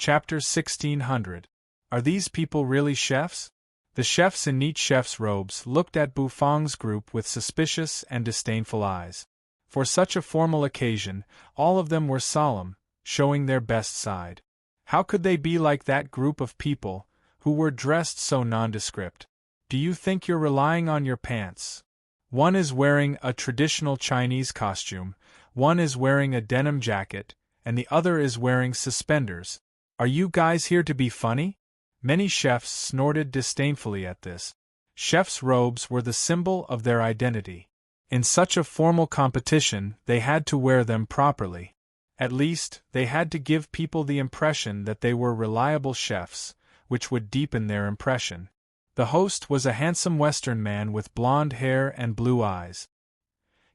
Chapter 1600. Are these people really chefs? The chefs in neat chef's robes looked at Bufang's group with suspicious and disdainful eyes. For such a formal occasion, all of them were solemn, showing their best side. How could they be like that group of people, who were dressed so nondescript? Do you think you're relying on your pants? One is wearing a traditional Chinese costume, one is wearing a denim jacket, and the other is wearing suspenders. Are you guys here to be funny? Many chefs snorted disdainfully at this. Chefs' robes were the symbol of their identity. In such a formal competition, they had to wear them properly. At least, they had to give people the impression that they were reliable chefs, which would deepen their impression. The host was a handsome Western man with blonde hair and blue eyes.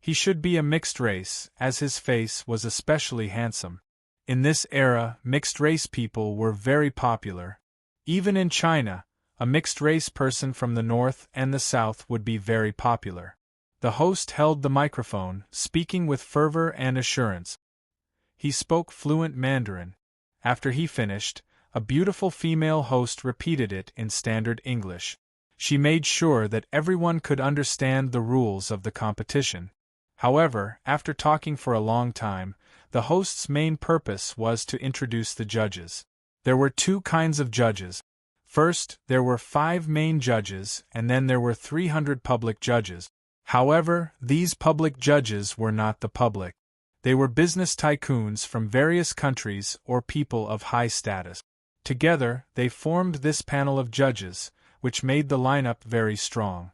He should be a mixed race, as his face was especially handsome. In this era, mixed-race people were very popular. Even in China, a mixed-race person from the north and the south would be very popular. The host held the microphone, speaking with fervor and assurance. He spoke fluent Mandarin. After he finished, a beautiful female host repeated it in standard English. She made sure that everyone could understand the rules of the competition. However, after talking for a long time, the host's main purpose was to introduce the judges. There were two kinds of judges. First, there were 5 main judges, and then there were 300 public judges. However, these public judges were not the public. They were business tycoons from various countries or people of high status. Together, they formed this panel of judges, which made the lineup very strong.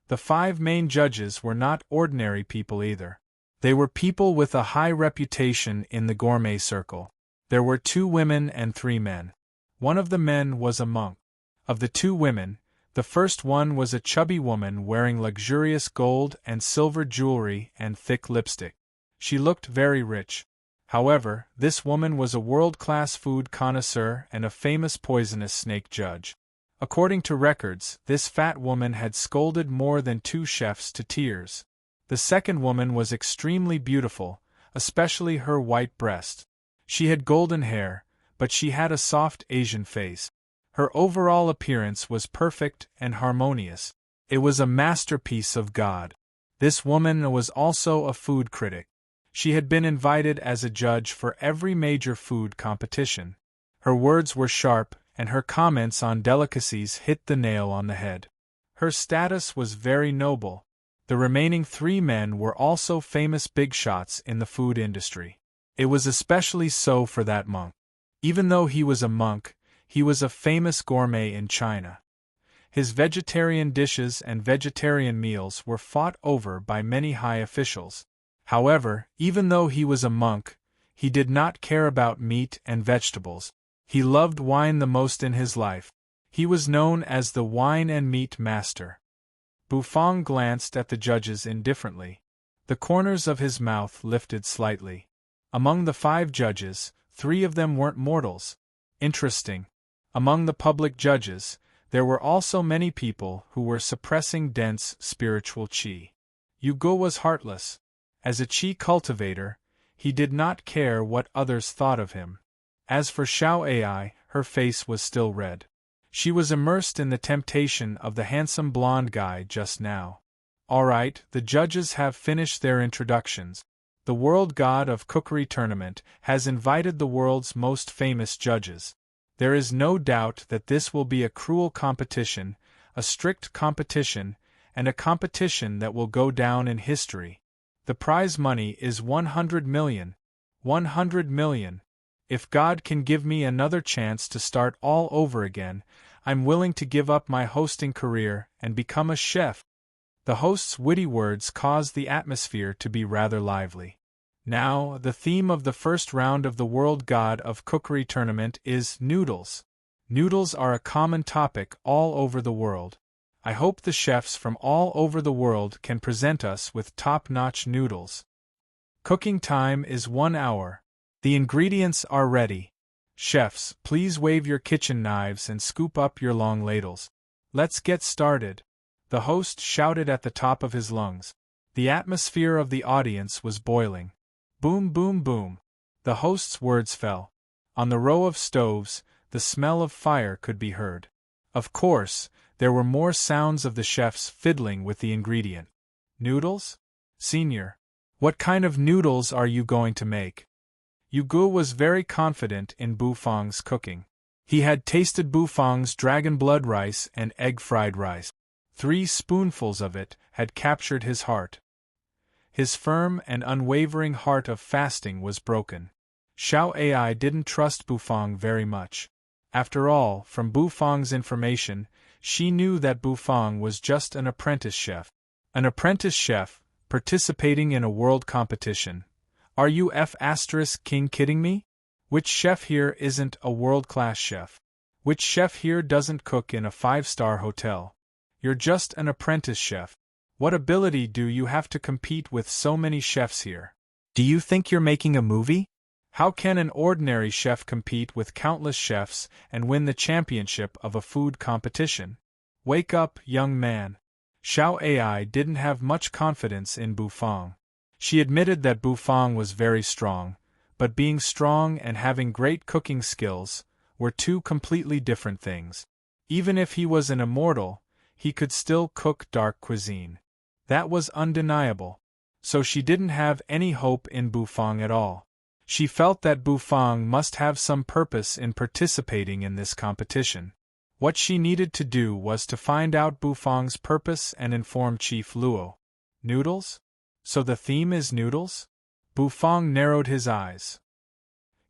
The 5 main judges were not ordinary people either. They were people with a high reputation in the gourmet circle. There were 2 women and 3 men. One of the men was a monk. Of the 2 women, the first one was a chubby woman wearing luxurious gold and silver jewelry and thick lipstick. She looked very rich. However, this woman was a world-class food connoisseur and a famous poisonous snake judge. According to records, this fat woman had scolded more than 2 chefs to tears. The second woman was extremely beautiful, especially her white breast. She had golden hair, but she had a soft Asian face. Her overall appearance was perfect and harmonious. It was a masterpiece of God. This woman was also a food critic. She had been invited as a judge for every major food competition. Her words were sharp, and her comments on delicacies hit the nail on the head. Her status was very noble. The remaining 3 men were also famous big shots in the food industry. It was especially so for that monk. Even though he was a monk, he was a famous gourmet in China. His vegetarian dishes and vegetarian meals were fought over by many high officials. However, even though he was a monk, he did not care about meat and vegetables. He loved wine the most in his life. He was known as the wine and meat master. Bufang glanced at the judges indifferently. The corners of his mouth lifted slightly. Among the 5 judges, 3 of them weren't mortals. Interesting. Among the public judges, there were also many people who were suppressing dense spiritual qi. Yugo was heartless. As a qi cultivator, he did not care what others thought of him. As for Xiao Ai, her face was still red. She was immersed in the temptation of the handsome blonde guy just now. All right, the judges have finished their introductions. The World God of Cookery Tournament has invited the world's most famous judges. There is no doubt that this will be a cruel competition, a strict competition, and a competition that will go down in history. The prize money is 100 million. 100 million. If God can give me another chance to start all over again, I'm willing to give up my hosting career and become a chef. The host's witty words caused the atmosphere to be rather lively. Now, the theme of the first round of the World God of Cookery Tournament is noodles. Noodles are a common topic all over the world. I hope the chefs from all over the world can present us with top-notch noodles. Cooking time is 1 hour. The ingredients are ready. Chefs, please wave your kitchen knives and scoop up your long ladles. Let's get started. The host shouted at the top of his lungs. The atmosphere of the audience was boiling. Boom, boom, boom. The host's words fell. On the row of stoves, the smell of fire could be heard. Of course, there were more sounds of the chefs fiddling with the ingredient. Noodles? Senior, what kind of noodles are you going to make? Yu Ge was very confident in Bu Fang's cooking. He had tasted Bu Fang's dragon blood rice and egg fried rice. 3 spoonfuls of it had captured his heart. His firm and unwavering heart of fasting was broken. Xiao Ai didn't trust Bu Fang very much. After all, from Bu Fang's information, she knew that Bu Fang was just an apprentice chef. An apprentice chef, participating in a world competition. Are you King kidding me? Which chef here isn't a world-class chef? Which chef here doesn't cook in a 5-star hotel? You're just an apprentice chef. What ability do you have to compete with so many chefs here? Do you think you're making a movie? How can an ordinary chef compete with countless chefs and win the championship of a food competition? Wake up, young man. Xiao Ai didn't have much confidence in Bu Fang. She admitted that Bu Fang was very strong, but being strong and having great cooking skills were 2 completely different things. Even if he was an immortal, he could still cook dark cuisine. That was undeniable. So she didn't have any hope in Bu Fang at all. She felt that Bu Fang must have some purpose in participating in this competition. What she needed to do was to find out Bu Fang's purpose and inform Chief Luo. Noodles? So the theme is noodles? Bu Fang narrowed his eyes.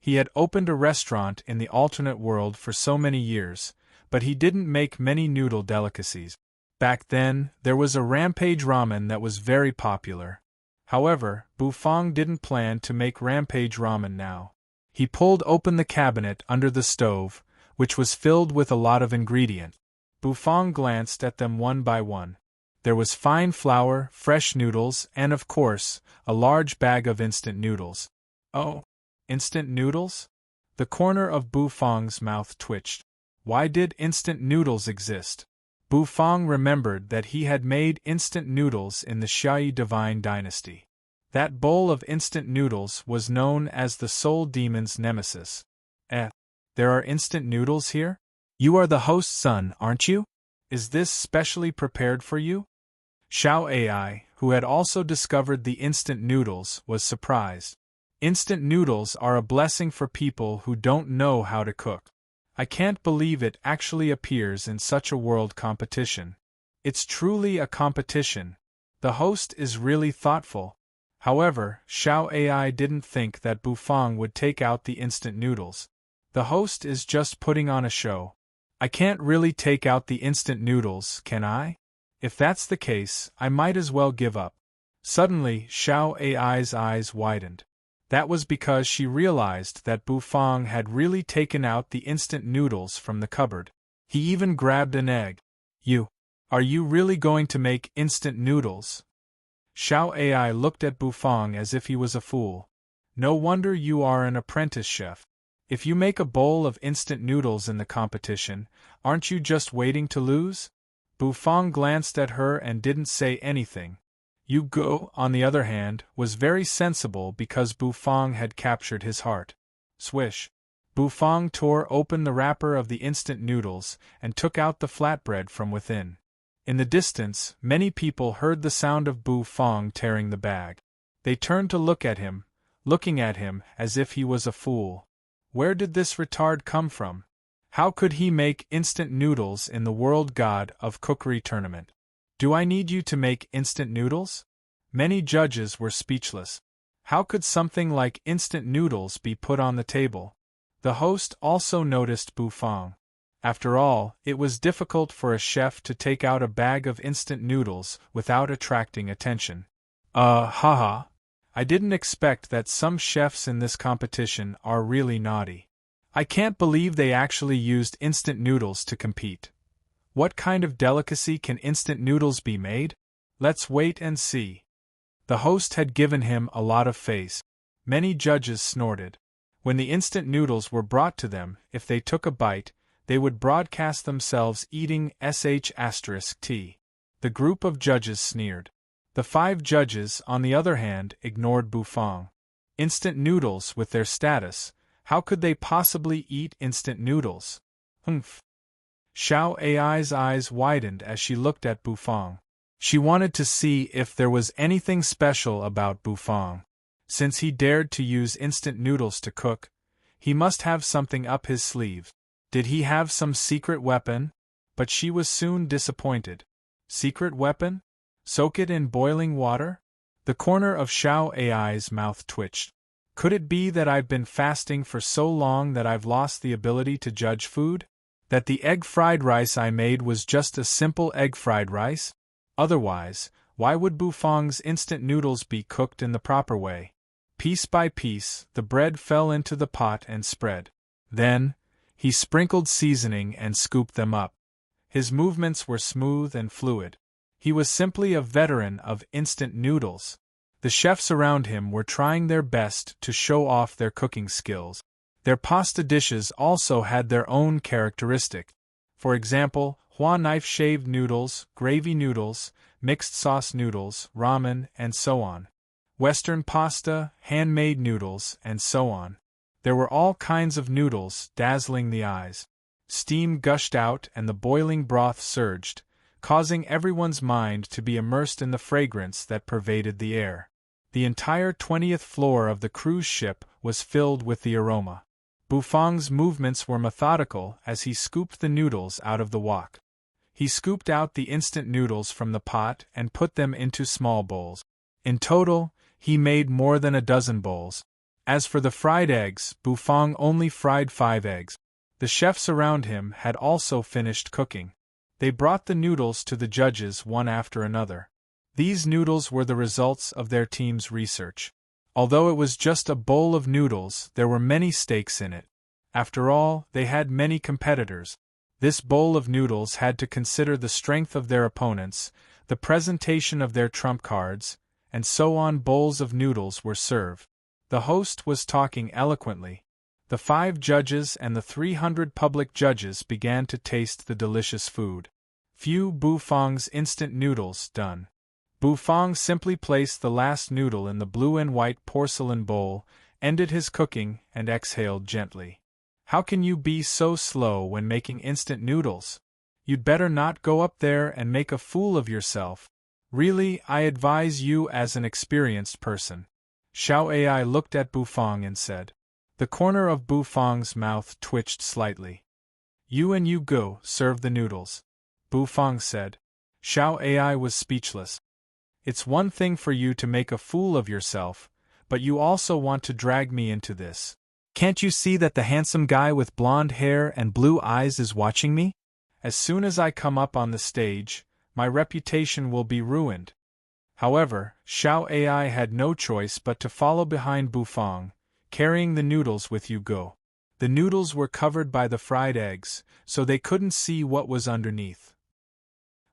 He had opened a restaurant in the alternate world for so many years, but he didn't make many noodle delicacies. Back then, there was a Rampage ramen that was very popular. However, Bu Fang didn't plan to make Rampage ramen now. He pulled open the cabinet under the stove, which was filled with a lot of ingredients. Bu Fang glanced at them one by one. There was fine flour, fresh noodles, and of course, a large bag of instant noodles. Oh, instant noodles? The corner of Bu Fang's mouth twitched. Why did instant noodles exist? Bu Fang remembered that he had made instant noodles in the Xiaoyi Divine Dynasty. That bowl of instant noodles was known as the Soul Demon's nemesis. There are instant noodles here? You are the host's son, aren't you? Is this specially prepared for you? Xiao Ai, who had also discovered the instant noodles, was surprised. Instant noodles are a blessing for people who don't know how to cook. I can't believe it actually appears in such a world competition. It's truly a competition. The host is really thoughtful. However, Xiao Ai didn't think that Bu Fang would take out the instant noodles. The host is just putting on a show. I can't really take out the instant noodles, can I? If that's the case, I might as well give up. Suddenly, Xiao Ai's eyes widened. That was because she realized that Bu Fang had really taken out the instant noodles from the cupboard. He even grabbed an egg. Are you really going to make instant noodles? Xiao Ai looked at Bu Fang as if he was a fool. No wonder you are an apprentice chef. If you make a bowl of instant noodles in the competition, aren't you just waiting to lose? Bu Fang glanced at her and didn't say anything. Yu Ge, on the other hand, was very sensible because Bu Fang had captured his heart. Swish! Bu Fang tore open the wrapper of the instant noodles and took out the flatbread from within. In the distance, many people heard the sound of Bu Fang tearing the bag. They turned to look at him, looking at him as if he was a fool. Where did this retard come from? How could he make instant noodles in the World God of Cookery tournament? Do I need you to make instant noodles? Many judges were speechless. How could something like instant noodles be put on the table? The host also noticed Bu Fang. After all, it was difficult for a chef to take out a bag of instant noodles without attracting attention. Haha. I didn't expect that some chefs in this competition are really naughty. I can't believe they actually used instant noodles to compete. What kind of delicacy can instant noodles be made? Let's wait and see. The host had given him a lot of face. Many judges snorted. When the instant noodles were brought to them, if they took a bite, they would broadcast themselves eating *T. The group of judges sneered. The 5 judges, on the other hand, ignored Bu Fang. Instant noodles, with their status, How could they possibly eat instant noodles? Humph. Xiao Ai's eyes widened as she looked at Bufang. She wanted to see if there was anything special about Bufang. Since he dared to use instant noodles to cook, he must have something up his sleeve. Did he have some secret weapon? But she was soon disappointed. Secret weapon? Soak it in boiling water? The corner of Xiao Ai's mouth twitched. Could it be that I've been fasting for so long that I've lost the ability to judge food? That the egg fried rice I made was just a simple egg fried rice? Otherwise, why would Bufang's instant noodles be cooked in the proper way? Piece by piece, the bread fell into the pot and spread. Then, he sprinkled seasoning and scooped them up. His movements were smooth and fluid. He was simply a veteran of instant noodles. The chefs around him were trying their best to show off their cooking skills. Their pasta dishes also had their own characteristic. For example, Hua knife-shaved noodles, gravy noodles, mixed sauce noodles, ramen, and so on. Western pasta, handmade noodles, and so on. There were all kinds of noodles, dazzling the eyes. Steam gushed out and the boiling broth surged, causing everyone's mind to be immersed in the fragrance that pervaded the air. The entire 20th floor of the cruise ship was filled with the aroma. Bufang's movements were methodical as he scooped the noodles out of the wok. He scooped out the instant noodles from the pot and put them into small bowls. In total, he made more than a dozen bowls. As for the fried eggs, Bufang only fried 5 eggs. The chefs around him had also finished cooking. They brought the noodles to the judges one after another. These noodles were the results of their team's research. Although it was just a bowl of noodles, there were many stakes in it. After all, they had many competitors. This bowl of noodles had to consider the strength of their opponents, the presentation of their trump cards, and so on. Bowls of noodles were served. The host was talking eloquently. The 5 judges and the 300 public judges began to taste the delicious food. Few Bufang's instant noodles done. Bufang simply placed the last noodle in the blue and white porcelain bowl, ended his cooking, and exhaled gently. How can you be so slow when making instant noodles? You'd better not go up there and make a fool of yourself. Really, I advise you as an experienced person. Xiao Ai looked at Bufang and said. The corner of Bufang's mouth twitched slightly. You and you go, serve the noodles. Bufang said. Xiao Ai was speechless. It's one thing for you to make a fool of yourself, but you also want to drag me into this. Can't you see that the handsome guy with blonde hair and blue eyes is watching me? As soon as I come up on the stage, my reputation will be ruined. However, Xiao Ai had no choice but to follow behind Bufang, carrying the noodles with you go. The noodles were covered by the fried eggs, so they couldn't see what was underneath.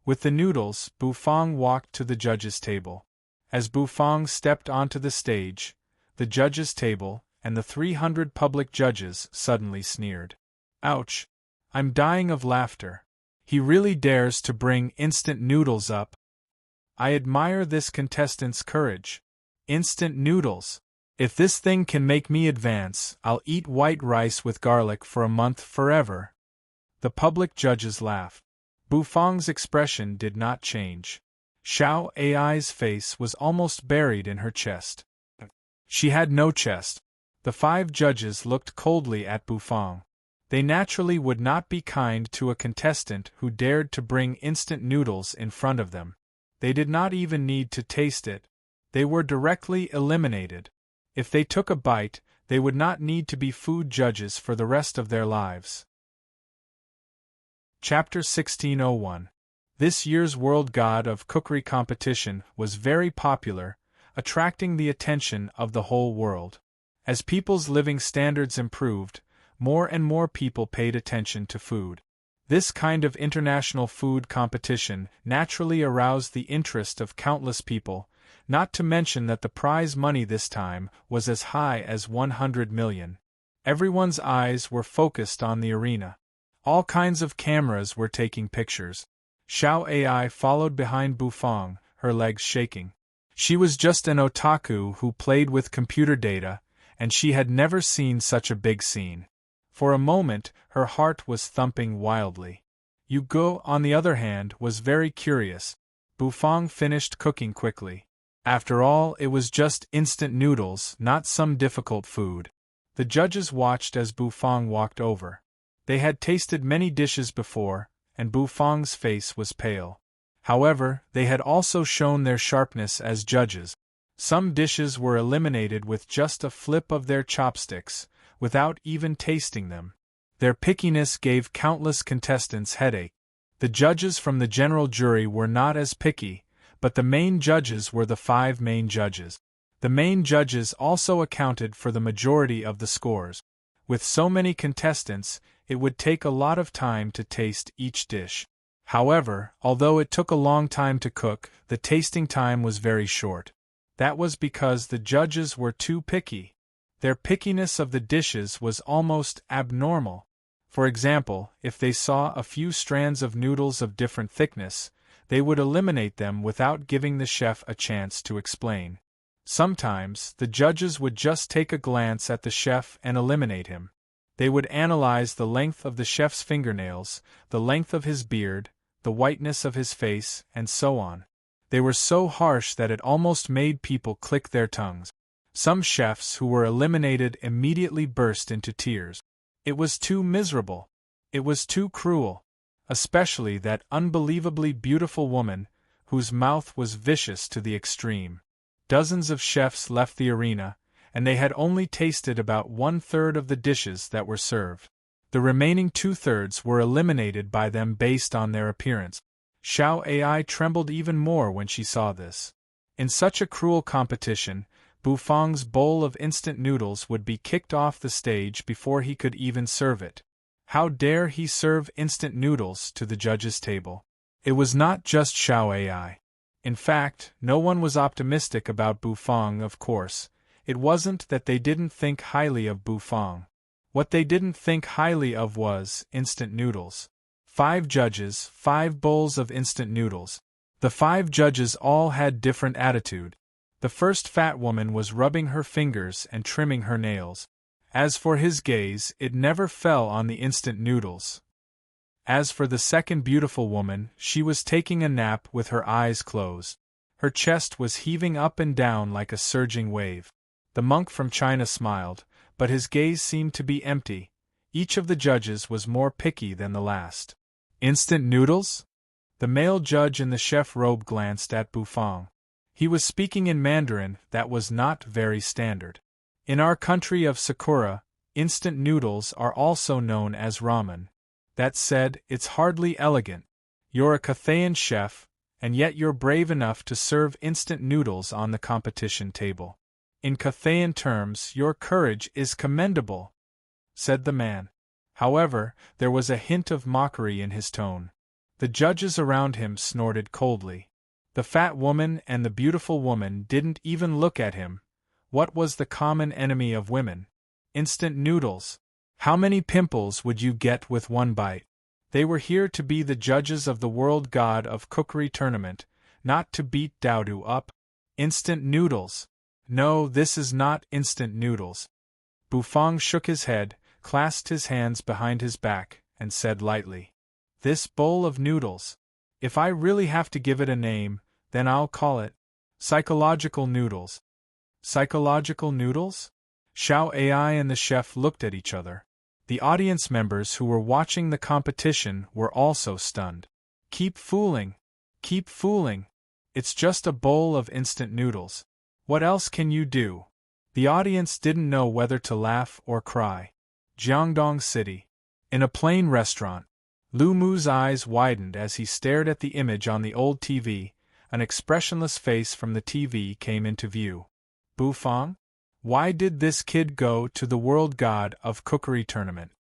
With the noodles, Bufang walked to the judges' table. As Bufang stepped onto the stage, the judges' table and the 300 public judges suddenly sneered. Ouch! I'm dying of laughter. He really dares to bring instant noodles up. I admire this contestant's courage. Instant noodles. If this thing can make me advance, I'll eat white rice with garlic for a month forever. The public judges laughed. Bufang's expression did not change. Xiao Ai's face was almost buried in her chest. She had no chest. The 5 judges looked coldly at Bufang. They naturally would not be kind to a contestant who dared to bring instant noodles in front of them. They did not even need to taste it. They were directly eliminated. If they took a bite, they would not need to be food judges for the rest of their lives. Chapter 1601. This year's World God of Cookery competition was very popular, attracting the attention of the whole world. As people's living standards improved, more and more people paid attention to food. This kind of international food competition naturally aroused the interest of countless people, not to mention that the prize money this time was as high as 100 million. Everyone's eyes were focused on the arena. All kinds of cameras were taking pictures. Xiao Ai followed behind Bufang, her legs shaking. She was just an otaku who played with computer data, and she had never seen such a big scene. For a moment, her heart was thumping wildly. Hugo, on the other hand, was very curious. Bufang finished cooking quickly. After all, it was just instant noodles, not some difficult food. The judges watched as Bufang walked over. They had tasted many dishes before, and Bufang's face was pale. However, they had also shown their sharpness as judges. Some dishes were eliminated with just a flip of their chopsticks, without even tasting them. Their pickiness gave countless contestants headache. The judges from the general jury were not as picky, but the main judges were the 5 main judges. The main judges also accounted for the majority of the scores. With so many contestants, it would take a lot of time to taste each dish. However, although it took a long time to cook, the tasting time was very short. That was because the judges were too picky. Their pickiness of the dishes was almost abnormal. For example, if they saw a few strands of noodles of different thickness, they would eliminate them without giving the chef a chance to explain. Sometimes, the judges would just take a glance at the chef and eliminate him. They would analyze the length of the chef's fingernails, the length of his beard, the whiteness of his face, and so on. They were so harsh that it almost made people click their tongues. Some chefs who were eliminated immediately burst into tears. It was too miserable. It was too cruel. Especially that unbelievably beautiful woman, whose mouth was vicious to the extreme. Dozens of chefs left the arena, and they had only tasted about 1/3 of the dishes that were served. The remaining 2/3 were eliminated by them based on their appearance. Xiao Ai trembled even more when she saw this. In such a cruel competition, Bufang's bowl of instant noodles would be kicked off the stage before he could even serve it. How dare he serve instant noodles to the judges' table? It was not just Xiao Ai. In fact, no one was optimistic about Bufang, of course. It wasn't that they didn't think highly of Bufang. What they didn't think highly of was instant noodles. 5 judges, 5 bowls of instant noodles. The 5 judges all had different attitude. The first fat woman was rubbing her fingers and trimming her nails. As for his gaze, it never fell on the instant noodles. As for the second beautiful woman, she was taking a nap with her eyes closed. Her chest was heaving up and down like a surging wave. The monk from China smiled, but his gaze seemed to be empty. Each of the judges was more picky than the last. Instant noodles? The male judge in the chef robe glanced at Bufang. He was speaking in Mandarin that was not very standard. In our country of Sakura, instant noodles are also known as ramen. That said, it's hardly elegant. You're a Cathayan chef, and yet you're brave enough to serve instant noodles on the competition table. In Cathayan terms, your courage is commendable, said the man. However, there was a hint of mockery in his tone. The judges around him snorted coldly. The fat woman and the beautiful woman didn't even look at him. What was the common enemy of women? Instant noodles. How many pimples would you get with one bite? They were here to be the judges of the World God of Cookery tournament, not to beat Dowdu up. Instant noodles. No, this is not instant noodles. Bufang shook his head, clasped his hands behind his back, and said lightly, "This bowl of noodles. If I really have to give it a name, then I'll call it psychological noodles." Psychological noodles? Xiao Ai and the chef looked at each other. The audience members who were watching the competition were also stunned. Keep fooling. Keep fooling. It's just a bowl of instant noodles. What else can you do? The audience didn't know whether to laugh or cry. Jiangdong City. In a plain restaurant. Lu Mu's eyes widened as he stared at the image on the old TV. An expressionless face from the TV came into view. Bufang? Why did this kid go to the World God of Cookery tournament?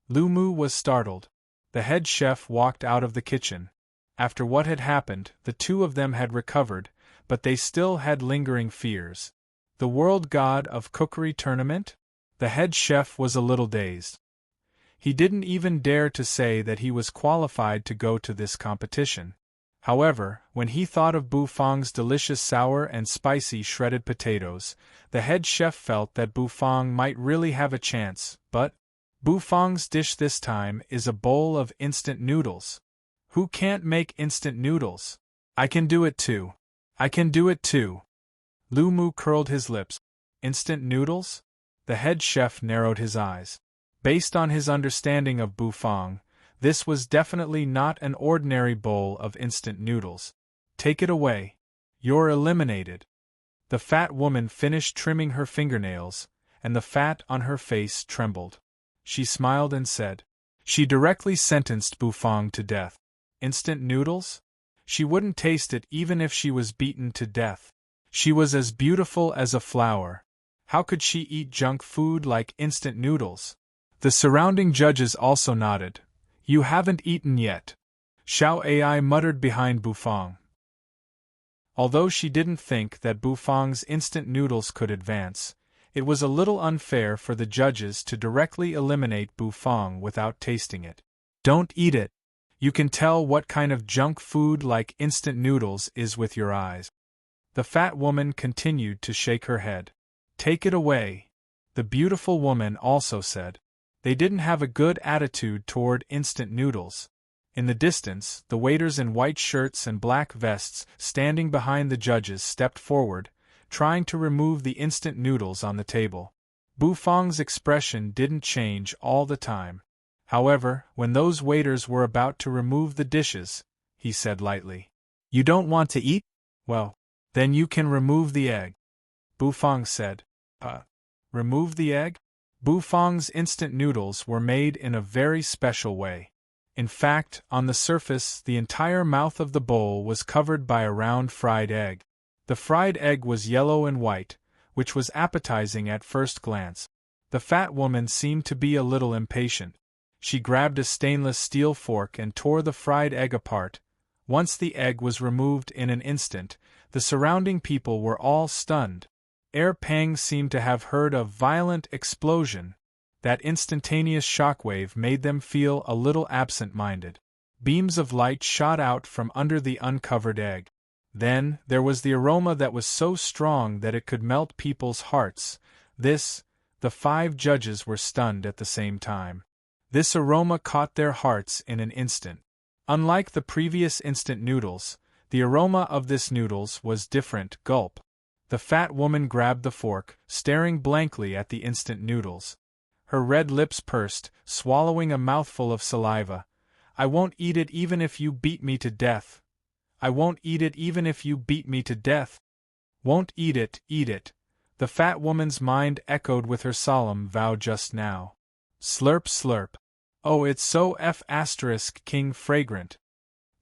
Lu Mu was startled. The head chef walked out of the kitchen. After what had happened, the two of them had recovered, but they still had lingering fears. The World God of Cookery tournament? The head chef was a little dazed. He didn't even dare to say that he was qualified to go to this competition. However, when he thought of Bu Fang's delicious sour and spicy shredded potatoes, the head chef felt that Bu Fang might really have a chance, but Bu Fang's dish this time is a bowl of instant noodles. Who can't make instant noodles? I can do it too. I can do it too. Lu Mu curled his lips. Instant noodles? The head chef narrowed his eyes. Based on his understanding of Bu Fang, this was definitely not an ordinary bowl of instant noodles. Take it away. You're eliminated. The fat woman finished trimming her fingernails, and the fat on her face trembled. She smiled and said, she directly sentenced Bu Fang to death. Instant noodles? She wouldn't taste it even if she was beaten to death. She was as beautiful as a flower. How could she eat junk food like instant noodles? The surrounding judges also nodded. You haven't eaten yet. Xiao Ai muttered behind Bu Fang. Although she didn't think that Bu Fang's instant noodles could advance, it was a little unfair for the judges to directly eliminate Bu Fang without tasting it. Don't eat it. You can tell what kind of junk food like instant noodles is with your eyes. The fat woman continued to shake her head. Take it away. The beautiful woman also said. They didn't have a good attitude toward instant noodles. In the distance, the waiters in white shirts and black vests standing behind the judges stepped forward, trying to remove the instant noodles on the table. Bu Fang's expression didn't change all the time. However, when those waiters were about to remove the dishes, he said lightly, You don't want to eat? Well, then you can remove the egg. Bu Fang said, Remove the egg? Bu Fang's instant noodles were made in a very special way. In fact, on the surface, the entire mouth of the bowl was covered by a round fried egg. The fried egg was yellow and white, which was appetizing at first glance. The fat woman seemed to be a little impatient. She grabbed a stainless steel fork and tore the fried egg apart. Once the egg was removed in an instant, the surrounding people were all stunned. Pang seemed to have heard a violent explosion. That instantaneous shockwave made them feel a little absent-minded. Beams of light shot out from under the uncovered egg. Then, there was the aroma that was so strong that it could melt people's hearts. The 5 judges were stunned at the same time. This aroma caught their hearts in an instant. Unlike the previous instant noodles, the aroma of this noodles was different. Gulp. The fat woman grabbed the fork, staring blankly at the instant noodles. Her red lips pursed, swallowing a mouthful of saliva. I won't eat it even if you beat me to death. I won't eat it even if you beat me to death. Won't eat it, eat it. The fat woman's mind echoed with her solemn vow just now. Slurp slurp. Oh, it's so king fragrant.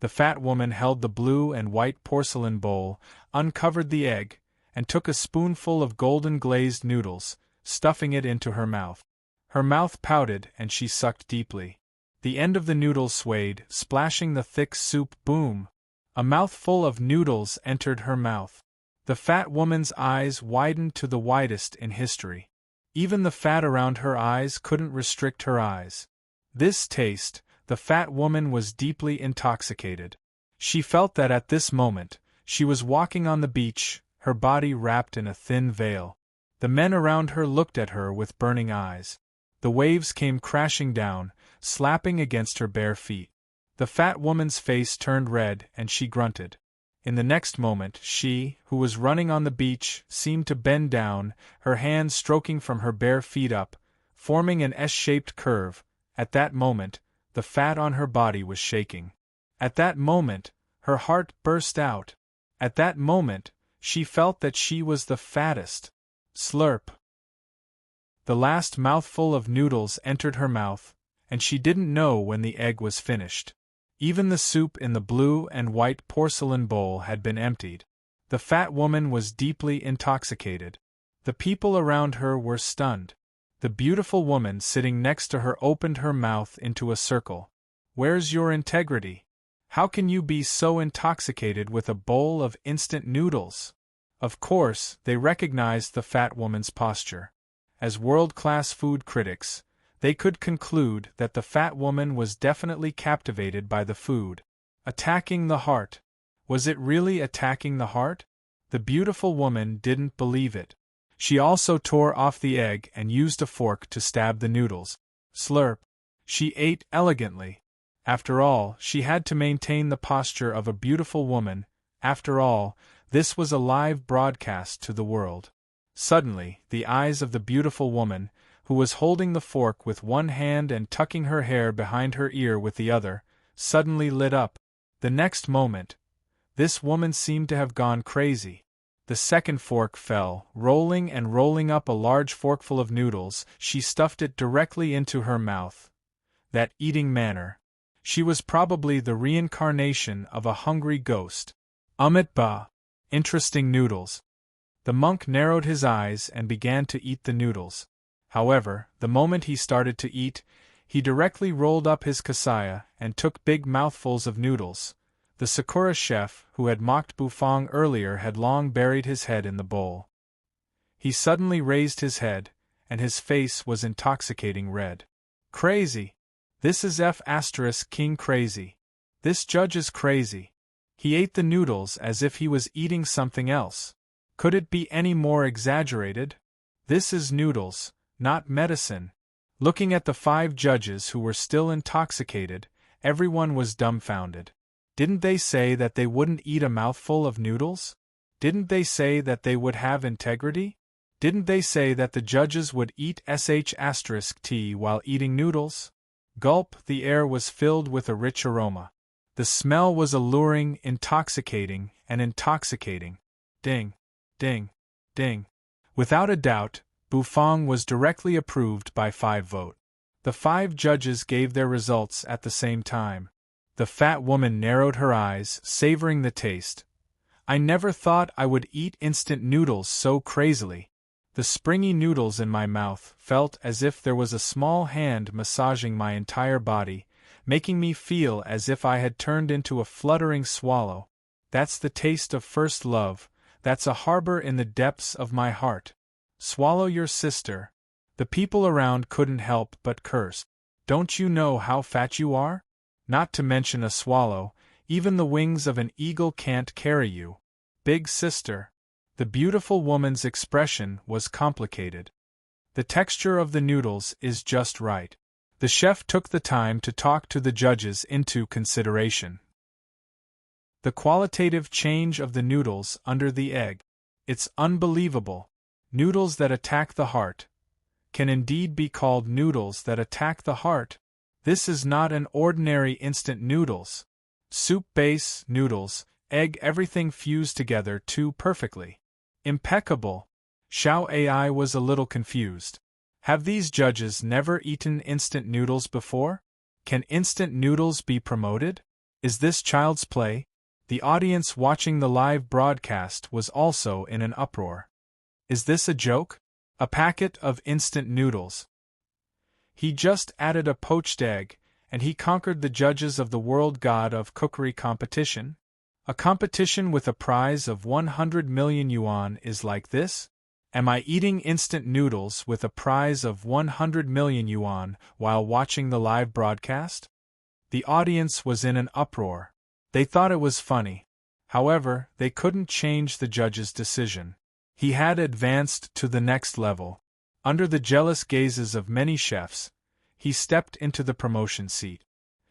The fat woman held the blue and white porcelain bowl, uncovered the egg, and took a spoonful of golden glazed noodles, stuffing it into her mouth. Her mouth pouted and she sucked deeply. The end of the noodles swayed, splashing the thick soup. Boom! A mouthful of noodles entered her mouth. The fat woman's eyes widened to the widest in history. Even the fat around her eyes couldn't restrict her eyes. This taste, the fat woman was deeply intoxicated. She felt that at this moment, she was walking on the beach, her body wrapped in a thin veil. The men around her looked at her with burning eyes. The waves came crashing down, slapping against her bare feet. The fat woman's face turned red and she grunted. In the next moment, she, who was running on the beach, seemed to bend down, her hands stroking from her bare feet up, forming an S-shaped curve. At that moment, the fat on her body was shaking. At that moment, her heart burst out. At that moment, she felt that she was the fattest. Slurp. The last mouthful of noodles entered her mouth, and she didn't know when the egg was finished. Even the soup in the blue and white porcelain bowl had been emptied. The fat woman was deeply intoxicated. The people around her were stunned. The beautiful woman sitting next to her opened her mouth into a circle. Where's your integrity? How can you be so intoxicated with a bowl of instant noodles? Of course, they recognized the fat woman's posture. As world-class food critics, they could conclude that the fat woman was definitely captivated by the food. Attacking the heart. Was it really attacking the heart? The beautiful woman didn't believe it. She also tore off the egg and used a fork to stab the noodles. Slurp. She ate elegantly. After all, she had to maintain the posture of a beautiful woman. After all, this was a live broadcast to the world. Suddenly, the eyes of the beautiful woman, who was holding the fork with one hand and tucking her hair behind her ear with the other, suddenly lit up. The next moment, this woman seemed to have gone crazy. The second fork fell, rolling and rolling up a large forkful of noodles. She stuffed it directly into her mouth. That eating manner. She was probably the reincarnation of a hungry ghost. Amit ba. Interesting noodles. The monk narrowed his eyes and began to eat the noodles. However, the moment he started to eat, he directly rolled up his kasaya and took big mouthfuls of noodles. The Sakura chef, who had mocked Bufang earlier, had long buried his head in the bowl. He suddenly raised his head, and his face was intoxicating red. Crazy! This is King crazy. This judge is crazy. He ate the noodles as if he was eating something else. Could it be any more exaggerated? This is noodles, not medicine. Looking at the 5 judges who were still intoxicated, everyone was dumbfounded. Didn't they say that they wouldn't eat a mouthful of noodles? Didn't they say that they would have integrity? Didn't they say that the judges would eat *T while eating noodles? Gulp, the air was filled with a rich aroma. The smell was alluring, intoxicating, and intoxicating. Ding, ding, ding. Without a doubt, Bufang was directly approved by 5 votes. The 5 judges gave their results at the same time. The fat woman narrowed her eyes, savoring the taste. I never thought I would eat instant noodles so crazily. The springy noodles in my mouth felt as if there was a small hand massaging my entire body, making me feel as if I had turned into a fluttering swallow. That's the taste of first love, that's a harbor in the depths of my heart. Swallow your sister. The people around couldn't help but curse. Don't you know how fat you are? Not to mention a swallow, even the wings of an eagle can't carry you. Big sister. The beautiful woman's expression was complicated. The texture of the noodles is just right. The chef took the time to talk to the judges into consideration. The qualitative change of the noodles under the egg. It's unbelievable. Noodles that attack the heart can indeed be called noodles that attack the heart. This is not an ordinary instant noodles. Soup base, noodles, egg, everything fused together too perfectly. Impeccable. Xiao Ai was a little confused. Have these judges never eaten instant noodles before? Can instant noodles be promoted? Is this child's play? The audience watching the live broadcast was also in an uproar. Is this a joke? A packet of instant noodles. He just added a poached egg, and he conquered the judges of the World God of Cookery competition? A competition with a prize of 100 million yuan is like this? Am I eating instant noodles with a prize of 100 million yuan while watching the live broadcast? The audience was in an uproar. They thought it was funny. However, they couldn't change the judge's decision. He had advanced to the next level. Under the jealous gazes of many chefs, he stepped into the promotion seat.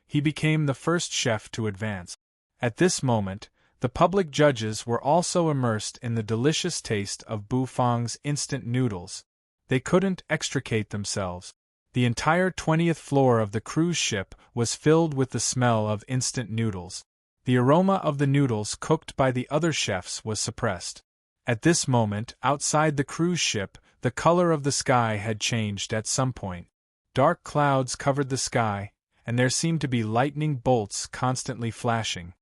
He became the first chef to advance. At this moment, the public judges were also immersed in the delicious taste of Bufang's instant noodles. They couldn't extricate themselves. The entire 20th floor of the cruise ship was filled with the smell of instant noodles. The aroma of the noodles cooked by the other chefs was suppressed. At this moment, outside the cruise ship, the color of the sky had changed at some point. Dark clouds covered the sky, and there seemed to be lightning bolts constantly flashing.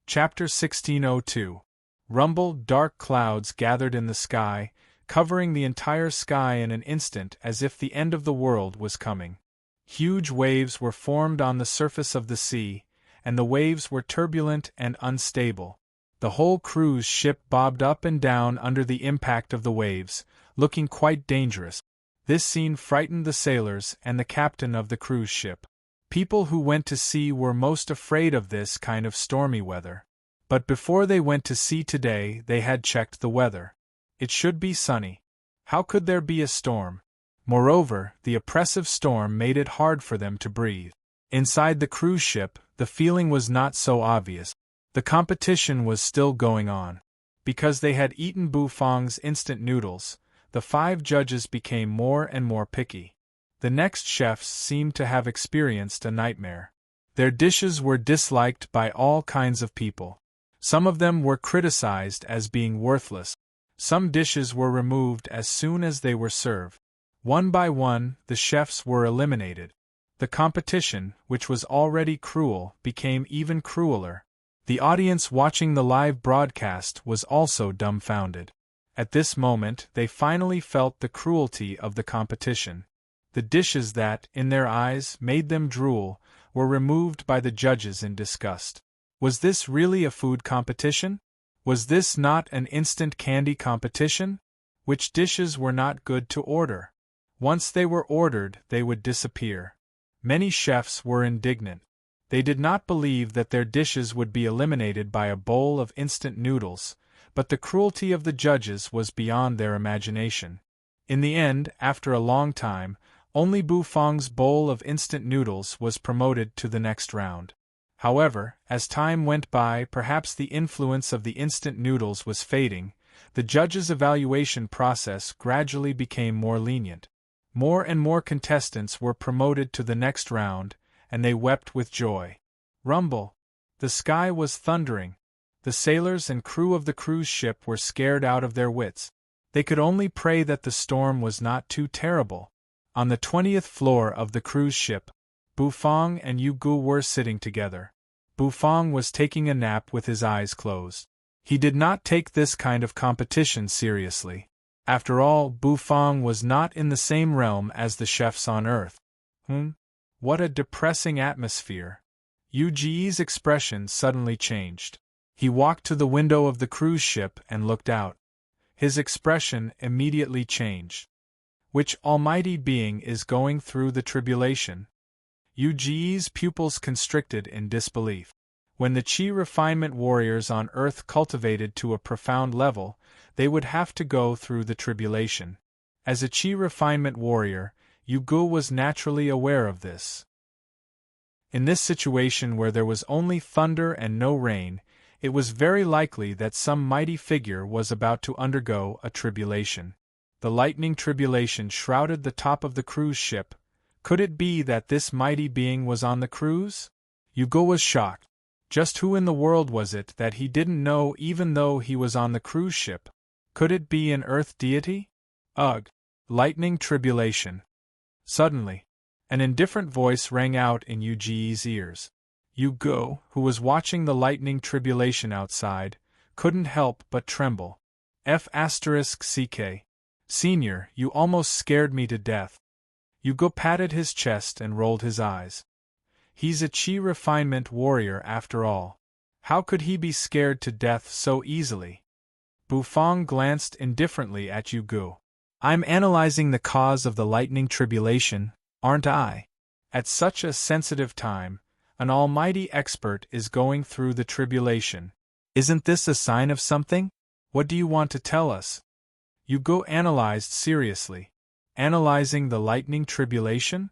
Chapter 1602. Rumble. Dark clouds gathered in the sky, covering the entire sky in an instant as if the end of the world was coming. Huge waves were formed on the surface of the sea, and the waves were turbulent and unstable. The whole cruise ship bobbed up and down under the impact of the waves, looking quite dangerous. This scene frightened the sailors and the captain of the cruise ship. People who went to sea were most afraid of this kind of stormy weather. But before they went to sea today, they had checked the weather. It should be sunny. How could there be a storm? Moreover, the oppressive storm made it hard for them to breathe. Inside the cruise ship, the feeling was not so obvious. The competition was still going on. Because they had eaten Bufang's instant noodles, the 5 judges became more and more picky. The next chefs seemed to have experienced a nightmare. Their dishes were disliked by all kinds of people. Some of them were criticized as being worthless. Some dishes were removed as soon as they were served. One by one, the chefs were eliminated. The competition, which was already cruel, became even crueler. The audience watching the live broadcast was also dumbfounded. At this moment, they finally felt the cruelty of the competition. The dishes that, in their eyes, made them drool, were removed by the judges in disgust. Was this really a food competition? Was this not an instant candy competition? Which dishes were not good to order? Once they were ordered, they would disappear. Many chefs were indignant. They did not believe that their dishes would be eliminated by a bowl of instant noodles, but the cruelty of the judges was beyond their imagination. In the end, after a long time, only Bufang's bowl of instant noodles was promoted to the next round. However, as time went by, perhaps the influence of the instant noodles was fading. The judges' evaluation process gradually became more lenient. More and more contestants were promoted to the next round, and they wept with joy. Rumble! The sky was thundering. The sailors and crew of the cruise ship were scared out of their wits. They could only pray that the storm was not too terrible. On the 20th floor of the cruise ship, Bufang and Yugu were sitting together. Bufang was taking a nap with his eyes closed. He did not take this kind of competition seriously. After all, Bufang was not in the same realm as the chefs on Earth. What a depressing atmosphere. Yuji's expression suddenly changed. He walked to the window of the cruise ship and looked out. His expression immediately changed. Which almighty being is going through the tribulation? Yuji's pupils constricted in disbelief. When the chi refinement warriors on Earth cultivated to a profound level, they would have to go through the tribulation. As a chi refinement warrior, Yugu was naturally aware of this. In this situation where there was only thunder and no rain, it was very likely that some mighty figure was about to undergo a tribulation. The lightning tribulation shrouded the top of the cruise ship. Could it be that this mighty being was on the cruise? Yugo was shocked. Just who in the world was it that he didn't know even though he was on the cruise ship? Could it be an earth deity? Ugh! Lightning tribulation. Suddenly, an indifferent voice rang out in Yuji's ears. Yugo, who was watching the lightning tribulation outside, couldn't help but tremble. F***CK. Senior, you almost scared me to death. Yugo patted his chest and rolled his eyes. He's a chi refinement warrior after all. How could he be scared to death so easily? Bufang glanced indifferently at Yugo. I'm analyzing the cause of the lightning tribulation, aren't I? At such a sensitive time, an almighty expert is going through the tribulation. Isn't this a sign of something? What do you want to tell us? Yugo analyzed seriously. Analyzing the lightning tribulation?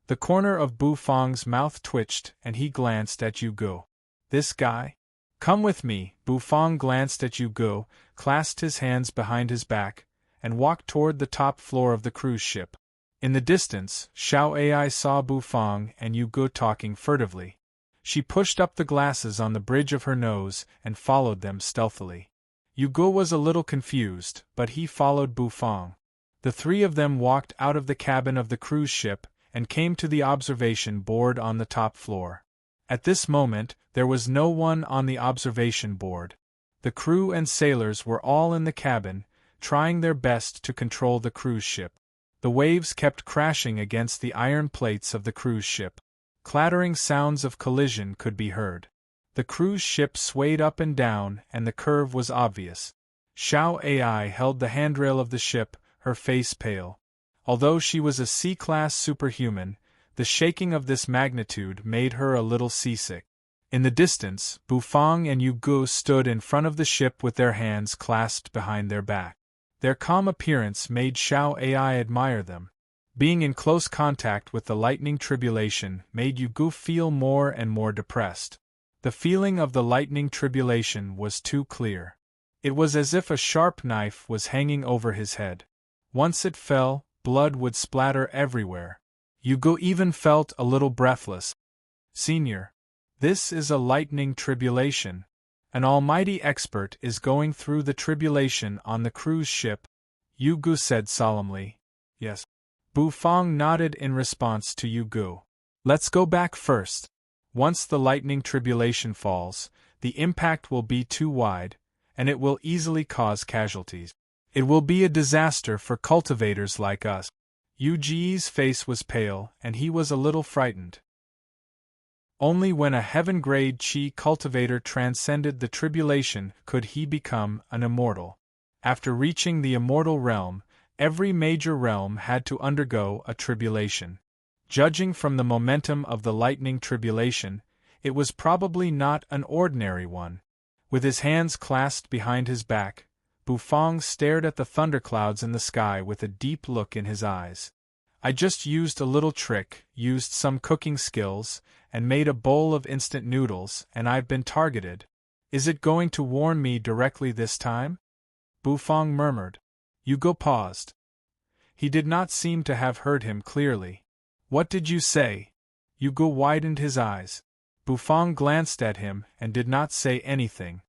The corner of Bufang's mouth twitched and he glanced at Yugo. This guy? Come with me. Bufang glanced at Yugo, clasped his hands behind his back, and walked toward the top floor of the cruise ship. In the distance, Xiao Ai saw Bufang and Yugo talking furtively. She pushed up the glasses on the bridge of her nose and followed them stealthily. Yugo was a little confused, but he followed Bufang. The 3 of them walked out of the cabin of the cruise ship and came to the observation board on the top floor. At this moment, there was no one on the observation board. The crew and sailors were all in the cabin, trying their best to control the cruise ship. The waves kept crashing against the iron plates of the cruise ship. Clattering sounds of collision could be heard. The cruise ship swayed up and down, and the curve was obvious. Xiao Ai held the handrail of the ship, her face pale. Although she was a C-class superhuman, The shaking of this magnitude made her a little seasick. In the distance, Bufang and Yu Gu stood in front of the ship with their hands clasped behind their back. Their calm appearance made Xiao Ai admire them. Being in close contact with the lightning tribulation made Yu Gu feel more and more depressed. The feeling of the lightning tribulation was too clear. It was as if a sharp knife was hanging over his head. Once it fell, blood would splatter everywhere. Yu Gu even felt a little breathless. "Senior, this is a lightning tribulation. An almighty expert is going through the tribulation on the cruise ship," Yu Gu said solemnly. "Yes." Bufang nodded in response to Yu Gu. "Let's go back first. Once the lightning tribulation falls, the impact will be too wide, and it will easily cause casualties. It will be a disaster for cultivators like us." Yu Ji's face was pale, and he was a little frightened. Only when a heaven-grade Qi cultivator transcended the tribulation could he become an immortal. After reaching the immortal realm, every major realm had to undergo a tribulation. Judging from the momentum of the lightning tribulation, it was probably not an ordinary one. With his hands clasped behind his back, Bufang stared at the thunderclouds in the sky with a deep look in his eyes. "I just used a little trick, used some cooking skills, and made a bowl of instant noodles, and I've been targeted. Is it going to warn me directly this time?" Bufang murmured. Yu Gu paused. He did not seem to have heard him clearly. "What did you say?" Yu Gu widened his eyes. Bufang glanced at him and did not say anything.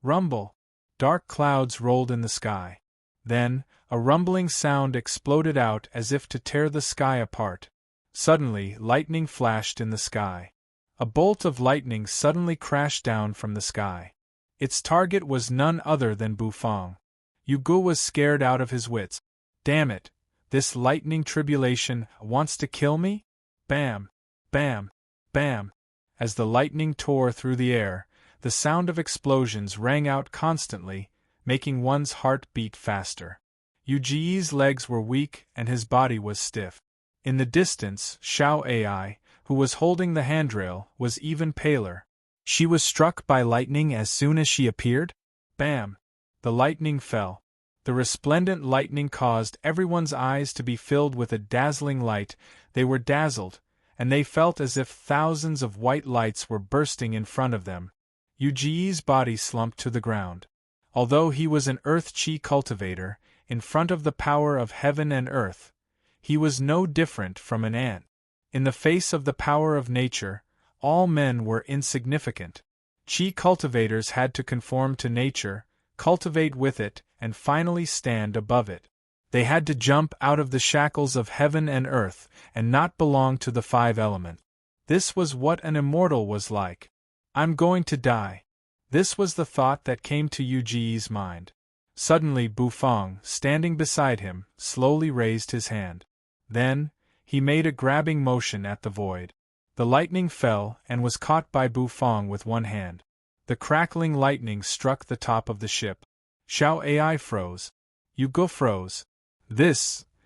Rumble. Dark clouds rolled in the sky. Then, a rumbling sound exploded out as if to tear the sky apart. Suddenly, lightning flashed in the sky. A bolt of lightning suddenly crashed down from the sky. Its target was none other than Bufang. Yu Gu was scared out of his wits. "Damn it! This lightning tribulation wants to kill me?" Bam! Bam! Bam! As the lightning tore through the air, the sound of explosions rang out constantly, making one's heart beat faster. Yu Ji's legs were weak and his body was stiff. In the distance, Xiao Ai, who was holding the handrail, was even paler. She was struck by lightning as soon as she appeared? Bam! The lightning fell. The resplendent lightning caused everyone's eyes to be filled with a dazzling light. They were dazzled, and they felt as if thousands of white lights were bursting in front of them. Yu Ji's body slumped to the ground. Although he was an earth Qi cultivator, in front of the power of heaven and earth, he was no different from an ant. In the face of the power of nature, all men were insignificant. Qi cultivators had to conform to nature, cultivate with it, and finally stand above it. They had to jump out of the shackles of heaven and earth, and not belong to the five elements. This was what an immortal was like. "I'm going to die." This was the thought that came to Yu Ji's mind. Suddenly Bufang, standing beside him, slowly raised his hand. Then, he made a grabbing motion at the void. The lightning fell and was caught by Bufang with one hand. The crackling lightning struck the top of the ship. Xiao Ai froze. Yu Gu froze.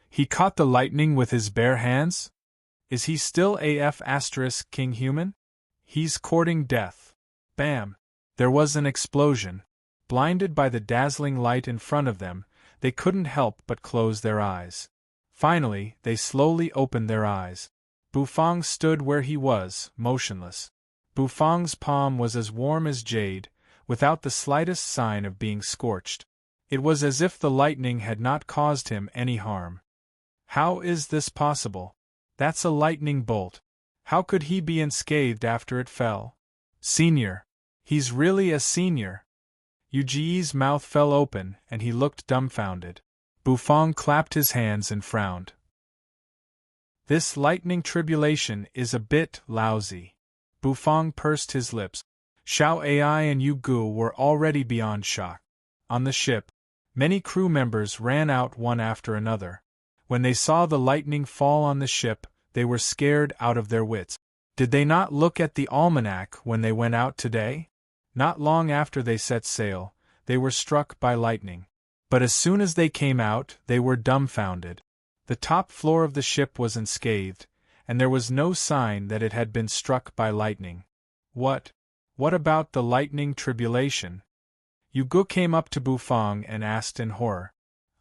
He caught the lightning with his bare hands? Is he still King human? He's courting death. Bam! There was an explosion. Blinded by the dazzling light in front of them, they couldn't help but close their eyes. Finally, they slowly opened their eyes. Bufang stood where he was, motionless. Bufang's palm was as warm as jade, without the slightest sign of being scorched. It was as if the lightning had not caused him any harm. How is this possible? That's a lightning bolt. How could he be unscathed after it fell? Senior. He's really a senior. Yu Ji's mouth fell open and he looked dumbfounded. Bufang clapped his hands and frowned. This lightning tribulation is a bit lousy. Bufang pursed his lips. Xiao Ai and Yu Gu were already beyond shock. On the ship, many crew members ran out one after another. When they saw the lightning fall on the ship, they were scared out of their wits. Did they not look at the almanac when they went out today? Not long after they set sail, they were struck by lightning. But as soon as they came out, they were dumbfounded. The top floor of the ship was unscathed, and there was no sign that it had been struck by lightning. What about the lightning tribulation? Yugo came up to Bufang and asked in horror.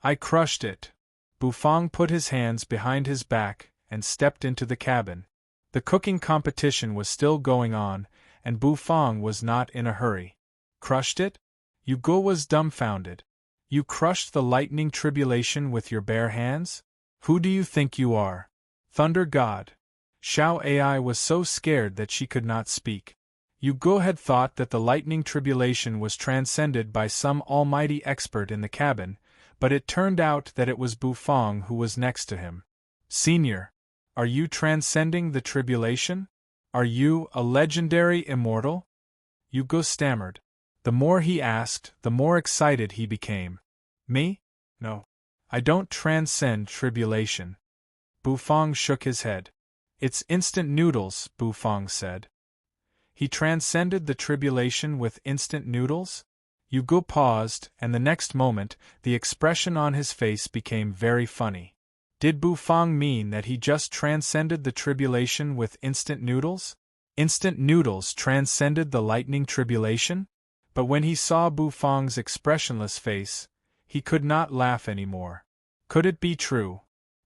I crushed it. Bufang put his hands behind his back and stepped into the cabin. The cooking competition was still going on, and Bufang was not in a hurry. Crushed it? Yugo was dumbfounded. You crushed the lightning tribulation with your bare hands? Who do you think you are? Thunder God. Xiao Ai was so scared that she could not speak. Yugo had thought that the lightning tribulation was transcended by some almighty expert in the cabin, but it turned out that it was Bufang who was next to him. Senior, are you transcending the tribulation? Are you a legendary immortal? Yugo stammered. The more he asked, the more excited he became. Me? No. I don't transcend tribulation. Bufang shook his head. It's instant noodles, Bufang said. He transcended the tribulation with instant noodles? Yugo paused, and the next moment, the expression on his face became very funny. Did Bufang mean that he just transcended the tribulation with instant noodles? Instant noodles transcended the lightning tribulation? But when he saw Bufang's expressionless face, he could not laugh anymore. Could it be true?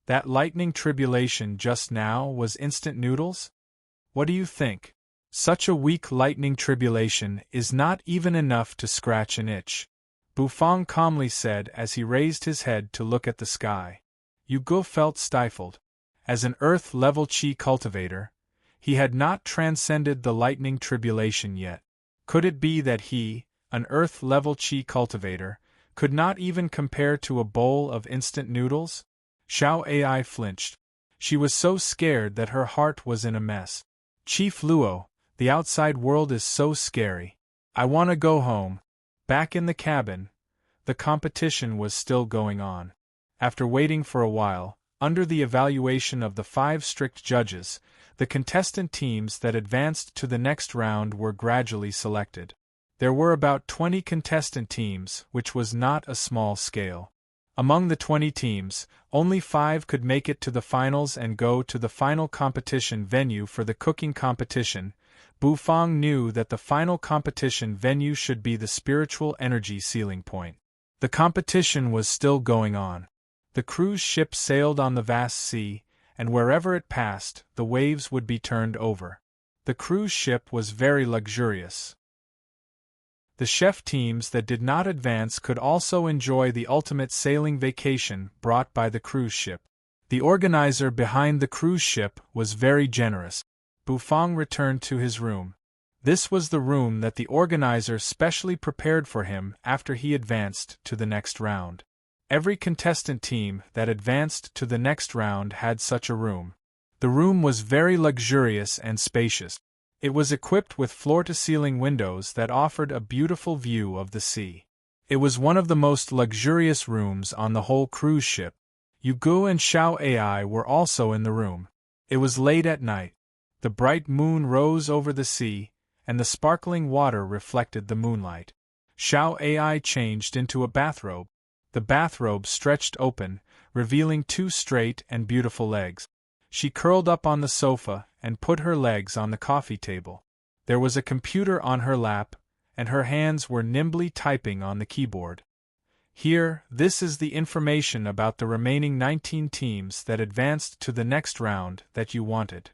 That lightning tribulation just now was instant noodles? What do you think? Such a weak lightning tribulation is not even enough to scratch an itch, Bufang calmly said as he raised his head to look at the sky. Yugo felt stifled. As an earth-level chi cultivator, he had not transcended the lightning tribulation yet. Could it be that he, an earth-level chi cultivator, could not even compare to a bowl of instant noodles? Xiao Ai flinched. She was so scared that her heart was in a mess. Chief Luo, the outside world is so scary. I want to go home. Back in the cabin, the competition was still going on. After waiting for a while, under the evaluation of the 5 strict judges, the contestant teams that advanced to the next round were gradually selected. There were about 20 contestant teams, which was not a small scale. Among the 20 teams, only 5 could make it to the finals and go to the final competition venue for the cooking competition. Bufang knew that the final competition venue should be the spiritual energy ceiling point. The competition was still going on. The cruise ship sailed on the vast sea, and wherever it passed, the waves would be turned over. The cruise ship was very luxurious. The chef teams that did not advance could also enjoy the ultimate sailing vacation brought by the cruise ship. The organizer behind the cruise ship was very generous. Bufang returned to his room. This was the room that the organizer specially prepared for him after he advanced to the next round. Every contestant team that advanced to the next round had such a room. The room was very luxurious and spacious. It was equipped with floor-to-ceiling windows that offered a beautiful view of the sea. It was one of the most luxurious rooms on the whole cruise ship. Yugo and Xiao Ai were also in the room. It was late at night. The bright moon rose over the sea, and the sparkling water reflected the moonlight. Xiao Ai changed into a bathrobe. The bathrobe stretched open, revealing 2 straight and beautiful legs. She curled up on the sofa and put her legs on the coffee table. There was a computer on her lap, and her hands were nimbly typing on the keyboard. Here, this is the information about the remaining 19 teams that advanced to the next round that you wanted.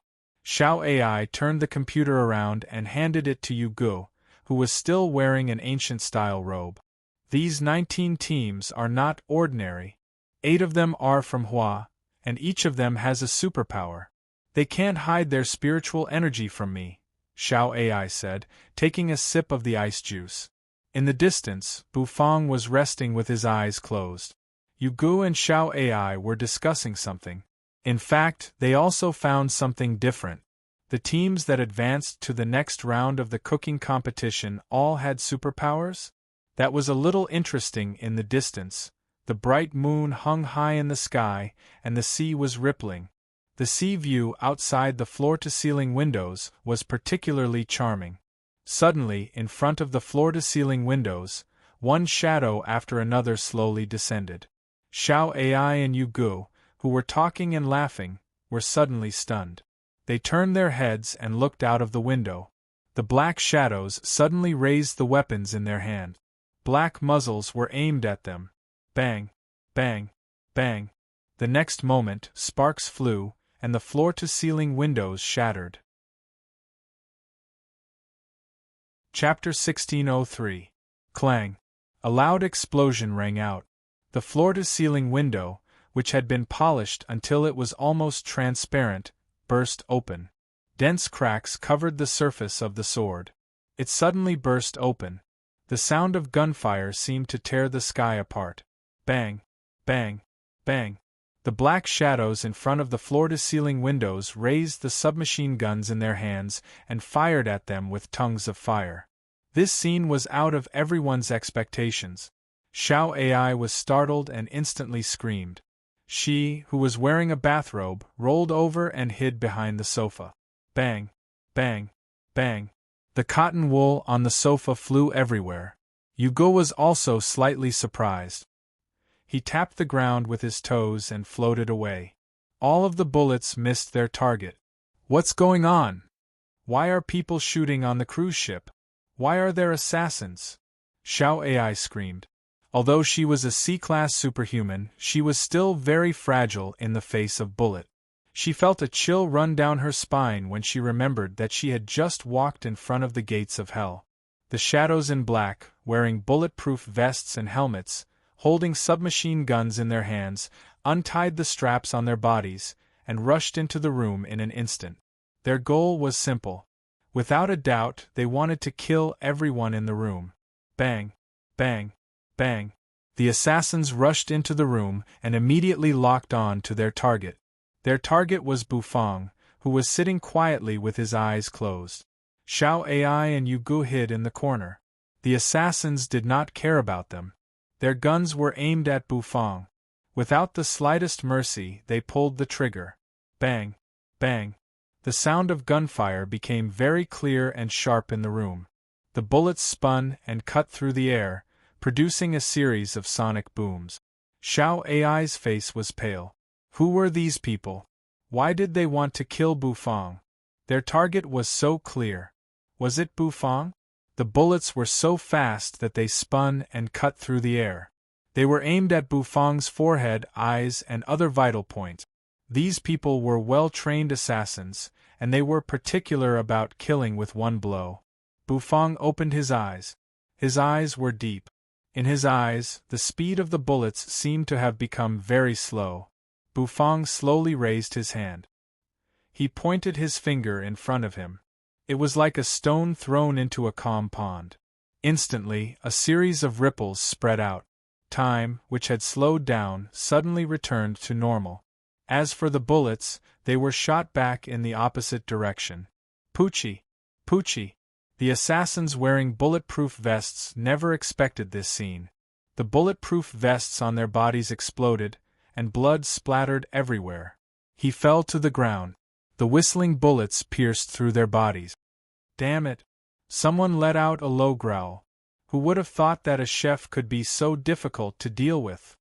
Xiao Ai turned the computer around and handed it to Yugo, who was still wearing an ancient-style robe. These 19 teams are not ordinary. 8 of them are from Hua, and each of them has a superpower. They can't hide their spiritual energy from me, Xiao Ai said, taking a sip of the ice juice. In the distance, Bufang was resting with his eyes closed. Yugo and Xiao Ai were discussing something. In fact, they also found something different. The teams that advanced to the next round of the cooking competition all had superpowers? That was a little interesting. In the distance, the bright moon hung high in the sky, and the sea was rippling. The sea view outside the floor-to-ceiling windows was particularly charming. Suddenly, in front of the floor-to-ceiling windows, one shadow after another slowly descended. Xiao Ai and Yugo, who were talking and laughing, were suddenly stunned. They turned their heads and looked out of the window. The black shadows suddenly raised the weapons in their hand. Black muzzles were aimed at them. Bang, bang, bang. The next moment, sparks flew, and the floor-to-ceiling windows shattered. Chapter 1603. Clang. A loud explosion rang out. The floor-to-ceiling window, which had been polished until it was almost transparent, burst open. Dense cracks covered the surface of the sword. It suddenly burst open. The sound of gunfire seemed to tear the sky apart. Bang, bang, bang. The black shadows in front of the floor-to-ceiling windows raised the submachine guns in their hands and fired at them with tongues of fire. This scene was out of everyone's expectations. Xiao Ai was startled and instantly screamed. She, who was wearing a bathrobe, rolled over and hid behind the sofa. Bang, bang, bang. The cotton wool on the sofa flew everywhere. Yugo was also slightly surprised. He tapped the ground with his toes and floated away. All of the bullets missed their target. What's going on? Why are people shooting on the cruise ship? Why are there assassins? Xiao Ai screamed. Although she was a C-class superhuman, she was still very fragile in the face of bullet. She felt a chill run down her spine when she remembered that she had just walked in front of the gates of hell. The shadows in black, wearing bulletproof vests and helmets, holding submachine guns in their hands, untied the straps on their bodies, and rushed into the room in an instant. Their goal was simple. Without a doubt, they wanted to kill everyone in the room. Bang, bang, bang. The assassins rushed into the room and immediately locked on to their target. Their target was Bufang, who was sitting quietly with his eyes closed. Xiao Ai and Yugu hid in the corner. The assassins did not care about them. Their guns were aimed at Bufang. Without the slightest mercy, they pulled the trigger. Bang, bang. The sound of gunfire became very clear and sharp in the room. The bullets spun and cut through the air, producing a series of sonic booms. Xiao Ai's face was pale. Who were these people? Why did they want to kill Bufang? Their target was so clear. Was it Bufang? The bullets were so fast that they spun and cut through the air. They were aimed at Bufang's forehead, eyes, and other vital points. These people were well-trained assassins, and they were particular about killing with one blow. Bufang opened his eyes. His eyes were deep. In his eyes, the speed of the bullets seemed to have become very slow. Bufang slowly raised his hand. He pointed his finger in front of him. It was like a stone thrown into a calm pond. Instantly, a series of ripples spread out. Time, which had slowed down, suddenly returned to normal. As for the bullets, they were shot back in the opposite direction. Poochie! Poochie! The assassins wearing bulletproof vests never expected this scene. The bulletproof vests on their bodies exploded, and blood splattered everywhere. He fell to the ground. The whistling bullets pierced through their bodies. Damn it! Someone let out a low growl. Who would have thought that a chef could be so difficult to deal with?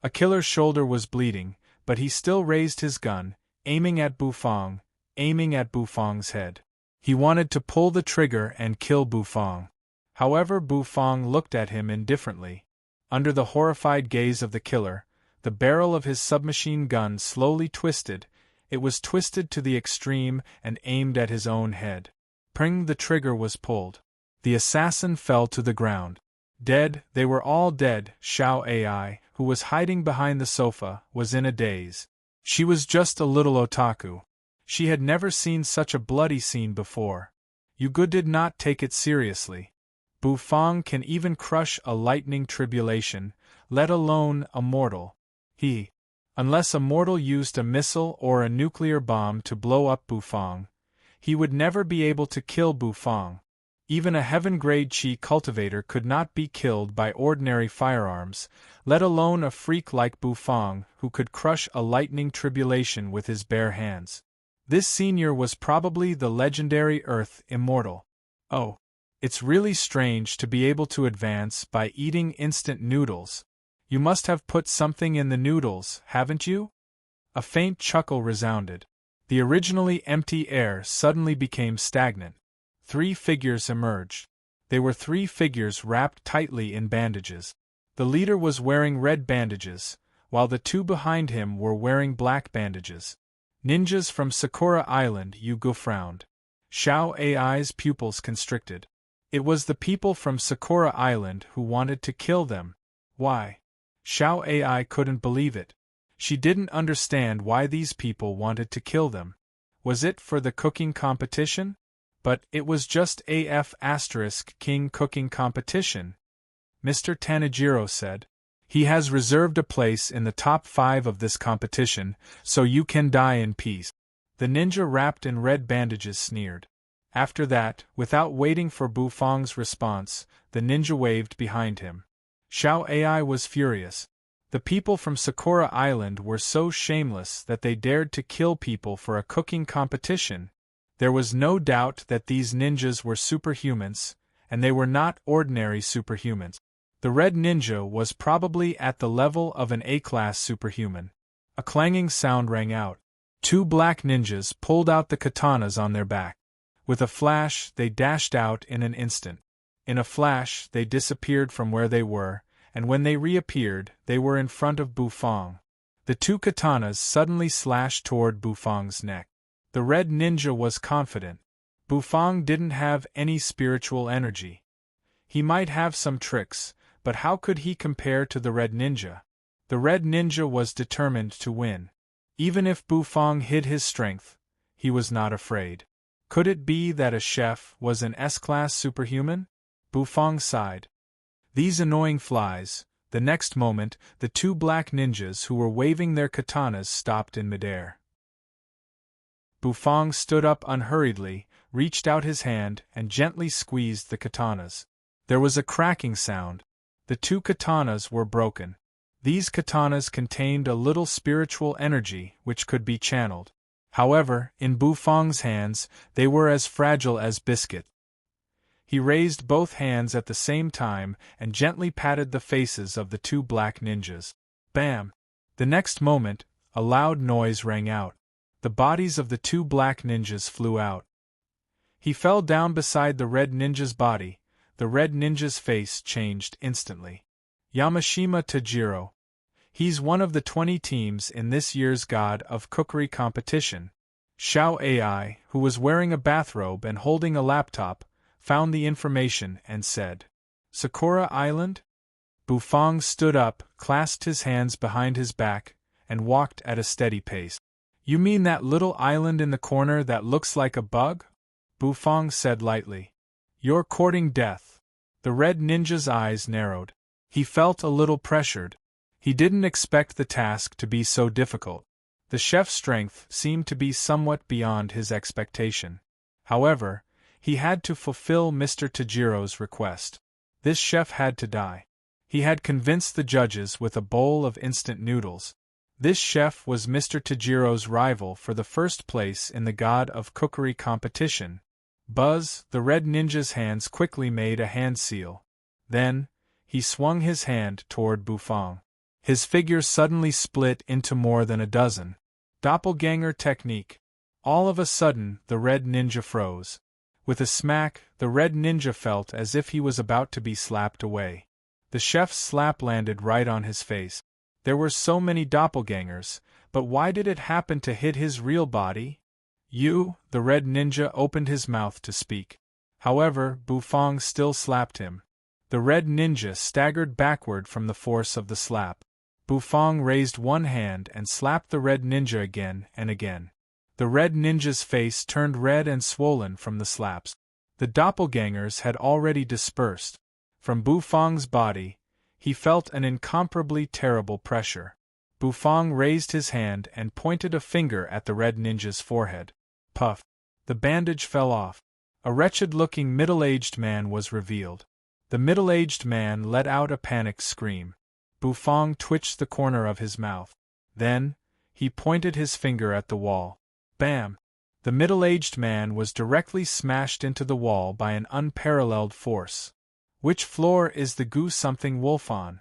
A killer's shoulder was bleeding, but he still raised his gun, aiming at Bufang, aiming at Bufang's head. He wanted to pull the trigger and kill Bufang. However, Bufang looked at him indifferently. Under the horrified gaze of the killer, the barrel of his submachine gun slowly twisted. It was twisted to the extreme and aimed at his own head. Pring! The trigger was pulled. The assassin fell to the ground. Dead, they were all dead. Xiao Ai, who was hiding behind the sofa, was in a daze. She was just a little otaku. She had never seen such a bloody scene before. Yugo did not take it seriously. Bufang can even crush a lightning tribulation, let alone a mortal. Unless a mortal used a missile or a nuclear bomb to blow up Bufang, he would never be able to kill Bufang. Even a heaven-grade chi cultivator could not be killed by ordinary firearms, let alone a freak like Bufang who could crush a lightning tribulation with his bare hands. This senior was probably the legendary Earth Immortal. Oh, it's really strange to be able to advance by eating instant noodles. You must have put something in the noodles, haven't you? A faint chuckle resounded. The originally empty air suddenly became stagnant. 3 figures emerged. They were 3 figures wrapped tightly in bandages. The leader was wearing red bandages, while the 2 behind him were wearing black bandages. Ninjas from Sakura Island, Yugo frowned. Xiao Ai's pupils constricted. It was the people from Sakura Island who wanted to kill them. Why? Xiao Ai couldn't believe it. She didn't understand why these people wanted to kill them. Was it for the cooking competition? But it was just King cooking competition. Mr. Tanajiro said. He has reserved a place in the top 5 of this competition, so you can die in peace. The ninja wrapped in red bandages sneered. After that, without waiting for Bufang's response, the ninja waved behind him. Xiao Ai was furious. The people from Sakura Island were so shameless that they dared to kill people for a cooking competition. There was no doubt that these ninjas were superhumans, and they were not ordinary superhumans. The red ninja was probably at the level of an A-class superhuman. A clanging sound rang out. 2 black ninjas pulled out the katanas on their back. With a flash, they dashed out in an instant. In a flash, they disappeared from where they were, and when they reappeared, they were in front of Bufang. The 2 katanas suddenly slashed toward Bufang's neck. The red ninja was confident. Bufang didn't have any spiritual energy. He might have some tricks, but how could he compare to the red ninja? The red ninja was determined to win. Even if Bufang hid his strength, he was not afraid. Could it be that a chef was an S-class superhuman? Bufang sighed. These annoying flies. The next moment, the 2 black ninjas who were waving their katanas stopped in midair. Bufang stood up unhurriedly, reached out his hand, and gently squeezed the katanas. There was a cracking sound. The 2 katanas were broken. These katanas contained a little spiritual energy which could be channeled. However, in Bufang's hands, they were as fragile as biscuit. He raised both hands at the same time and gently patted the faces of the 2 black ninjas. Bam! The next moment, a loud noise rang out. The bodies of the 2 black ninjas flew out. He fell down beside the red ninja's body. The red ninja's face changed instantly. Yamashima Tajiro. He's one of the 20 teams in this year's God of Cookery competition. Xiao Ai, who was wearing a bathrobe and holding a laptop, found the information and said, Sakura Island? Bufang stood up, clasped his hands behind his back, and walked at a steady pace. You mean that little island in the corner that looks like a bug? Bufang said lightly. You're courting death. The red ninja's eyes narrowed. He felt a little pressured. He didn't expect the task to be so difficult. The chef's strength seemed to be somewhat beyond his expectation. However, he had to fulfill Mr. Tajiro's request. This chef had to die. He had convinced the judges with a bowl of instant noodles. This chef was Mr. Tajiro's rival for the first place in the God of Cookery competition. Buzz, the red ninja's hands quickly made a hand seal. Then, he swung his hand toward Bufang. His figure suddenly split into more than a dozen. Doppelganger technique. All of a sudden, the red ninja froze. With a smack, the red ninja felt as if he was about to be slapped away. The chef's slap landed right on his face. There were so many doppelgangers, but why did it happen to hit his real body? The red ninja opened his mouth to speak. However, Bufang still slapped him. The red ninja staggered backward from the force of the slap. Bufang raised one hand and slapped the red ninja again and again. The red ninja's face turned red and swollen from the slaps. The doppelgangers had already dispersed. From Bufang's body, he felt an incomparably terrible pressure. Bufang raised his hand and pointed a finger at the red ninja's forehead. Puff! The bandage fell off. A wretched-looking middle-aged man was revealed. The middle-aged man let out a panicked scream. Bufang twitched the corner of his mouth. Then, he pointed his finger at the wall. Bam! The middle-aged man was directly smashed into the wall by an unparalleled force. Which floor is the goo-something wolf on?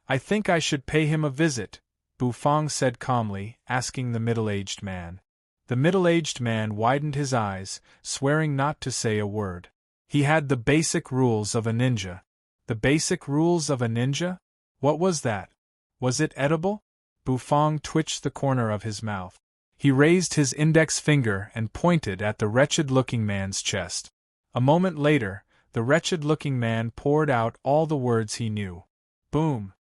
I think I should pay him a visit, Bufang said calmly, asking the middle-aged man. The middle-aged man widened his eyes, swearing not to say a word. He had the basic rules of a ninja. The basic rules of a ninja? What was that? Was it edible? Bufang twitched the corner of his mouth. He raised his index finger and pointed at the wretched-looking man's chest. A moment later, the wretched-looking man poured out all the words he knew. Boom!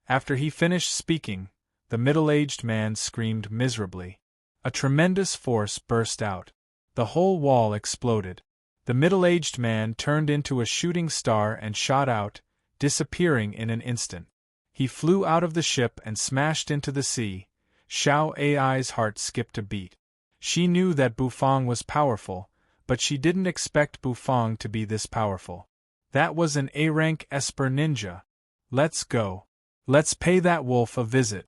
After he finished speaking, the middle-aged man screamed miserably. A tremendous force burst out. The whole wall exploded. The middle-aged man turned into a shooting star and shot out, disappearing in an instant. He flew out of the ship and smashed into the sea. Xiao Ai's heart skipped a beat. She knew that Bufang was powerful, but she didn't expect Bufang to be this powerful. That was an A-rank Esper ninja. Let's go. Let's pay that wolf a visit,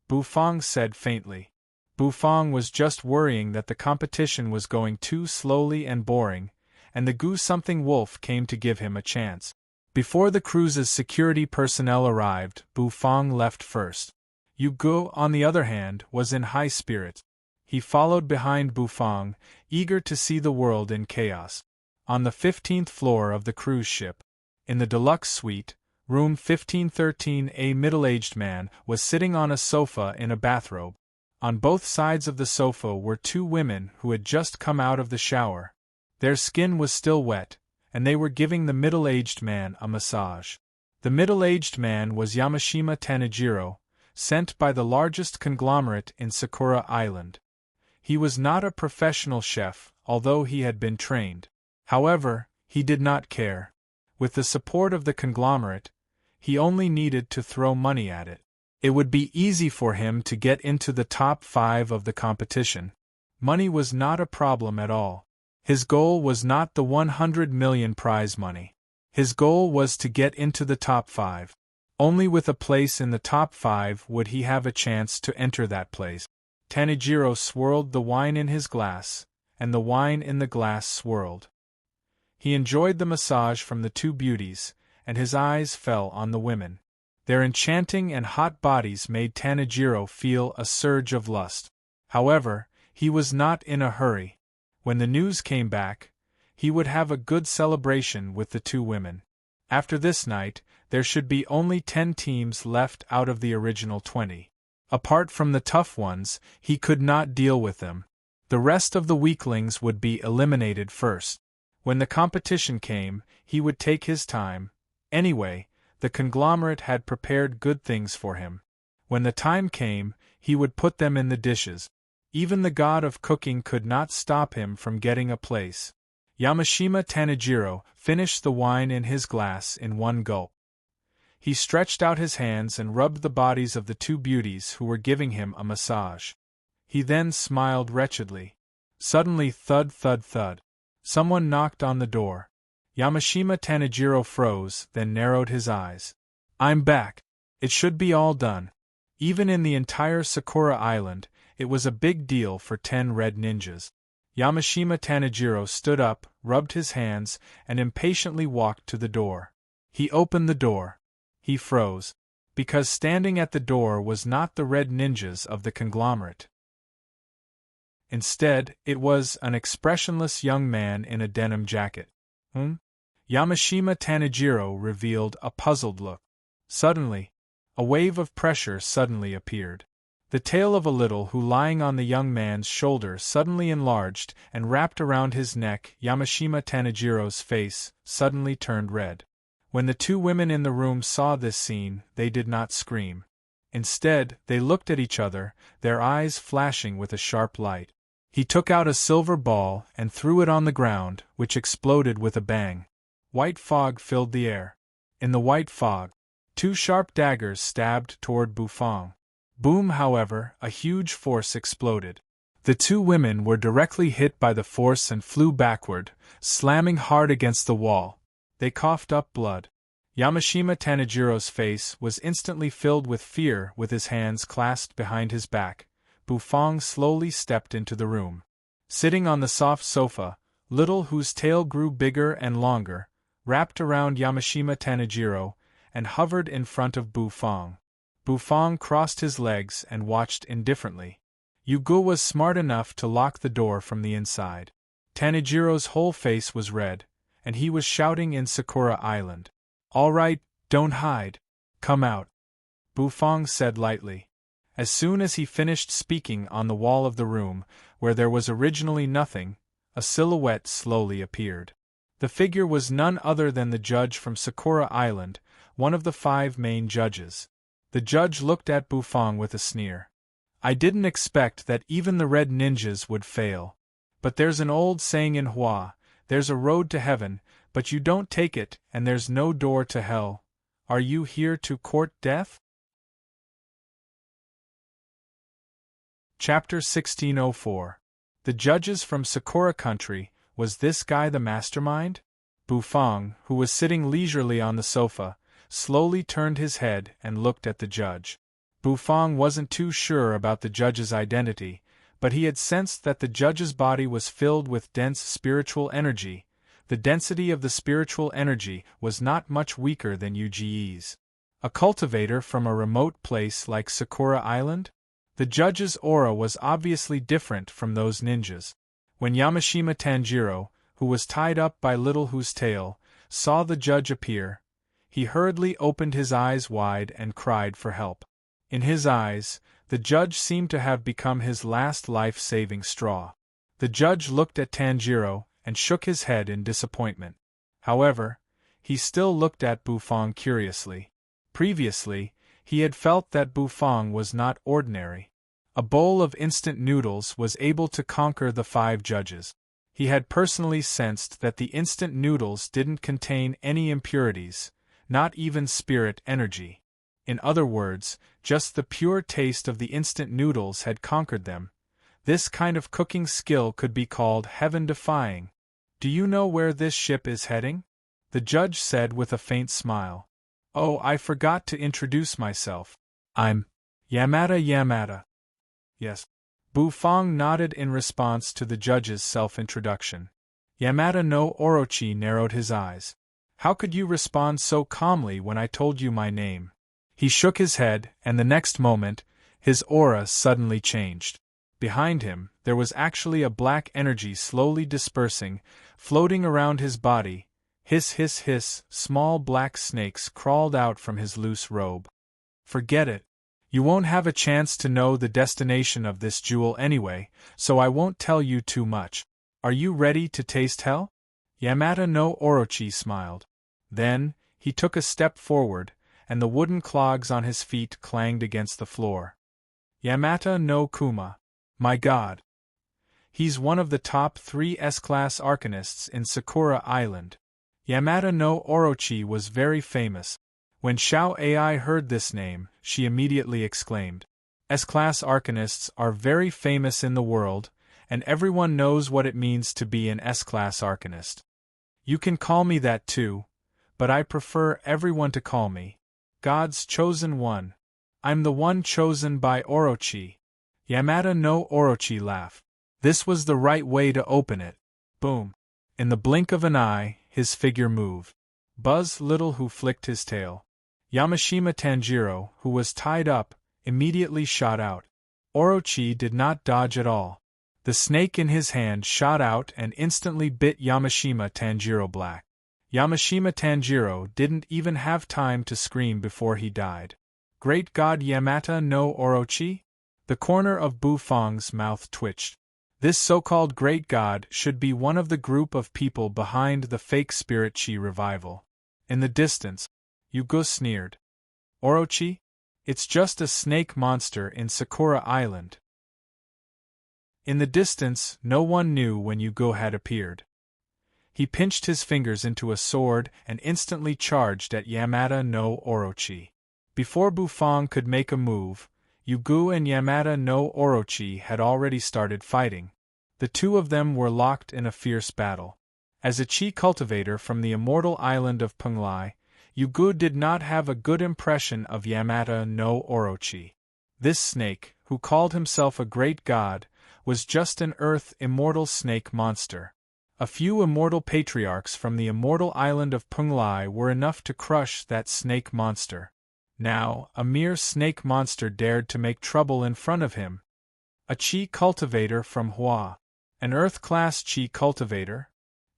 Bufang said faintly. Bufang was just worrying that the competition was going too slowly and boring, and the goo-something wolf came to give him a chance. Before the cruise's security personnel arrived, Bufang left first. Yugo, on the other hand, was in high spirits. He followed behind Bufang, eager to see the world in chaos. On the 15th floor of the cruise ship, in the deluxe suite, room 1513, a middle-aged man was sitting on a sofa in a bathrobe. On both sides of the sofa were two women who had just come out of the shower. Their skin was still wet, and they were giving the middle-aged man a massage. The middle-aged man was Yamashima Tanajiro, sent by the largest conglomerate in Sakura Island. He was not a professional chef, although he had been trained. However, he did not care. With the support of the conglomerate, he only needed to throw money at it. It would be easy for him to get into the top 5 of the competition. Money was not a problem at all. His goal was not the 100 million prize money. His goal was to get into the top 5. Only with a place in the top 5 would he have a chance to enter that place. Tanajiro swirled the wine in his glass, and the wine in the glass swirled. He enjoyed the massage from the two beauties, and his eyes fell on the women. Their enchanting and hot bodies made Tanajiro feel a surge of lust. However, he was not in a hurry. When the news came back, he would have a good celebration with the two women. After this night, there should be only 10 teams left out of the original 20. Apart from the tough ones, he could not deal with them. The rest of the weaklings would be eliminated first. When the competition came, he would take his time. Anyway, the conglomerate had prepared good things for him. When the time came, he would put them in the dishes. Even the god of cooking could not stop him from getting a place. Yamashima Tanajiro finished the wine in his glass in one gulp. He stretched out his hands and rubbed the bodies of the two beauties who were giving him a massage. He then smiled wretchedly. Suddenly, thud, thud, thud. Someone knocked on the door. Yamashima Tanajiro froze, then narrowed his eyes. I'm back. It should be all done. Even in the entire Sakura Island, it was a big deal for 10 red ninjas. Yamashima Tanajiro stood up, rubbed his hands, and impatiently walked to the door. He opened the door. He froze, because standing at the door was not the red ninjas of the conglomerate. Instead, it was an expressionless young man in a denim jacket. Yamashima Tanajiro revealed a puzzled look. Suddenly, a wave of pressure suddenly appeared. The tail of a little who lying on the young man's shoulder suddenly enlarged and wrapped around his neck. Yamashima Tanajiro's face suddenly turned red. When the two women in the room saw this scene, they did not scream. Instead, they looked at each other, their eyes flashing with a sharp light. He took out a silver ball and threw it on the ground, which exploded with a bang. White fog filled the air. In the white fog, 2 sharp daggers stabbed toward Bufang. Boom, however, a huge force exploded. The two women were directly hit by the force and flew backward, slamming hard against the wall. They coughed up blood. Yamashima Tanajiro's face was instantly filled with fear. With his hands clasped behind his back, Bufang slowly stepped into the room. Sitting on the soft sofa, Little, whose tail grew bigger and longer, wrapped around Yamashima Tanajiro and hovered in front of Bufang. Bufang crossed his legs and watched indifferently. Yugo was smart enough to lock the door from the inside. Tanijiro's whole face was red, and he was shouting in Sakura Island. All right, don't hide. Come out. Bufang said lightly. As soon as he finished speaking, on the wall of the room, where there was originally nothing, a silhouette slowly appeared. The figure was none other than the judge from Sakura Island, one of the 5 main judges. The judge looked at Bufang with a sneer. I didn't expect that even the red ninjas would fail. But there's an old saying in Hua, there's a road to heaven, but you don't take it, and there's no door to hell. Are you here to court death? Chapter 1604. The judges from Sakura country. Was this guy the mastermind? Bufang, who was sitting leisurely on the sofa, slowly turned his head and looked at the judge. Bufang wasn't too sure about the judge's identity, but he had sensed that the judge's body was filled with dense spiritual energy. The density of the spiritual energy was not much weaker than Uge's. A cultivator from a remote place like Sakura Island? The judge's aura was obviously different from those ninjas. When Yamashima Tanjiro, who was tied up by Little Who's tail, saw the judge appear, he hurriedly opened his eyes wide and cried for help. In his eyes, the judge seemed to have become his last life-saving straw. The judge looked at Tanjiro and shook his head in disappointment. However, he still looked at Bufang curiously. Previously, he had felt that Bufang was not ordinary. A bowl of instant noodles was able to conquer the 5 judges. He had personally sensed that the instant noodles didn't contain any impurities, not even spirit energy. In other words, just the pure taste of the instant noodles had conquered them. This kind of cooking skill could be called heaven-defying. Do you know where this ship is heading? The judge said with a faint smile. Oh, I forgot to introduce myself. I'm Yamada. Yes. Bufang nodded in response to the judge's self-introduction. Yamada no Orochi narrowed his eyes. How could you respond so calmly when I told you my name? He shook his head, and the next moment, his aura suddenly changed. Behind him, there was actually a black energy slowly dispersing, floating around his body. Hiss hiss hiss, small black snakes crawled out from his loose robe. Forget it. You won't have a chance to know the destination of this jewel anyway, so I won't tell you too much. Are you ready to taste hell? Yamada no Orochi smiled. Then, he took a step forward, and the wooden clogs on his feet clanged against the floor. Yamata no Kuma. My God. He's one of the top 3 S-class arcanists in Sakura Island. Yamada no Orochi was very famous. When Xiao Ai heard this name, she immediately exclaimed, S-class arcanists are very famous in the world, and everyone knows what it means to be an S-class arcanist. You can call me that too, but I prefer everyone to call me God's chosen one. I'm the one chosen by Orochi. Yamada no Orochi laughed. This was the right way to open it. Boom. In the blink of an eye, his figure moved. Buzz Little Who flicked his tail. Yamashima Tanjiro, who was tied up, immediately shot out. Orochi did not dodge at all. The snake in his hand shot out and instantly bit Yamashima Tanjiro black. Yamashima Tanjiro didn't even have time to scream before he died. Great God Yamata no Orochi? The corner of Bufang's mouth twitched. This so-called great god should be one of the group of people behind the fake spirit chi revival. In the distance, Yugo sneered. Orochi? It's just a snake monster in Sakura Island. In the distance, no one knew when Yugo had appeared. He pinched his fingers into a sword and instantly charged at Yamada no Orochi. Before Bufang could make a move, Yugo and Yamada no Orochi had already started fighting. The two of them were locked in a fierce battle. As a chi cultivator from the immortal island of Penglai, Yugo did not have a good impression of Yamada no Orochi. This snake, who called himself a great god, was just an earth immortal snake monster. A few immortal patriarchs from the immortal island of Penglai were enough to crush that snake monster. Now, a mere snake monster dared to make trouble in front of him. A Qi cultivator from Hua. An Earth-class Qi cultivator?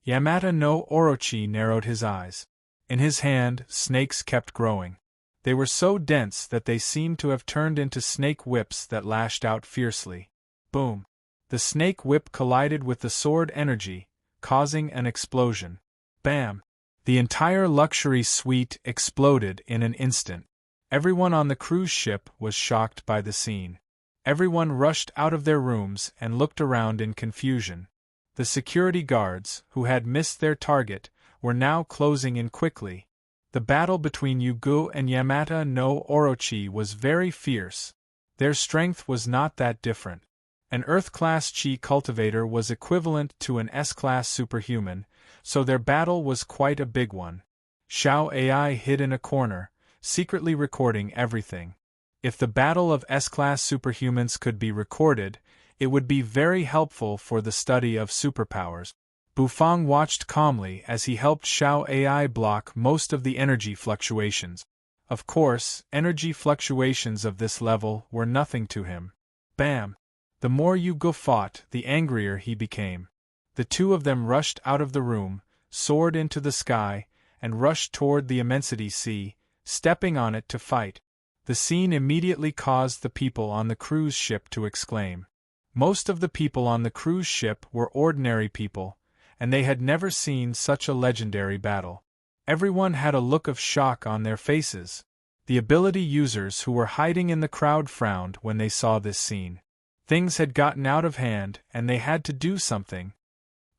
Yamata no Orochi narrowed his eyes. In his hand, snakes kept growing. They were so dense that they seemed to have turned into snake whips that lashed out fiercely. Boom! The snake whip collided with the sword energy, causing an explosion. Bam! The entire luxury suite exploded in an instant. Everyone on the cruise ship was shocked by the scene. Everyone rushed out of their rooms and looked around in confusion. The security guards, who had missed their target, were now closing in quickly. The battle between Yugo and Yamata no Orochi was very fierce. Their strength was not that different. An Earth-class Qi cultivator was equivalent to an S-class superhuman, so their battle was quite a big one. Xiao AI hid in a corner, secretly recording everything. If the battle of S-class superhumans could be recorded, it would be very helpful for the study of superpowers. Bufang watched calmly as he helped Xiao AI block most of the energy fluctuations. Of course, energy fluctuations of this level were nothing to him. Bam! The more Yugo fought, the angrier he became. The two of them rushed out of the room, soared into the sky, and rushed toward the immensity sea, stepping on it to fight. The scene immediately caused the people on the cruise ship to exclaim. Most of the people on the cruise ship were ordinary people, and they had never seen such a legendary battle. Everyone had a look of shock on their faces. The ability users who were hiding in the crowd frowned when they saw this scene. Things had gotten out of hand, and they had to do something.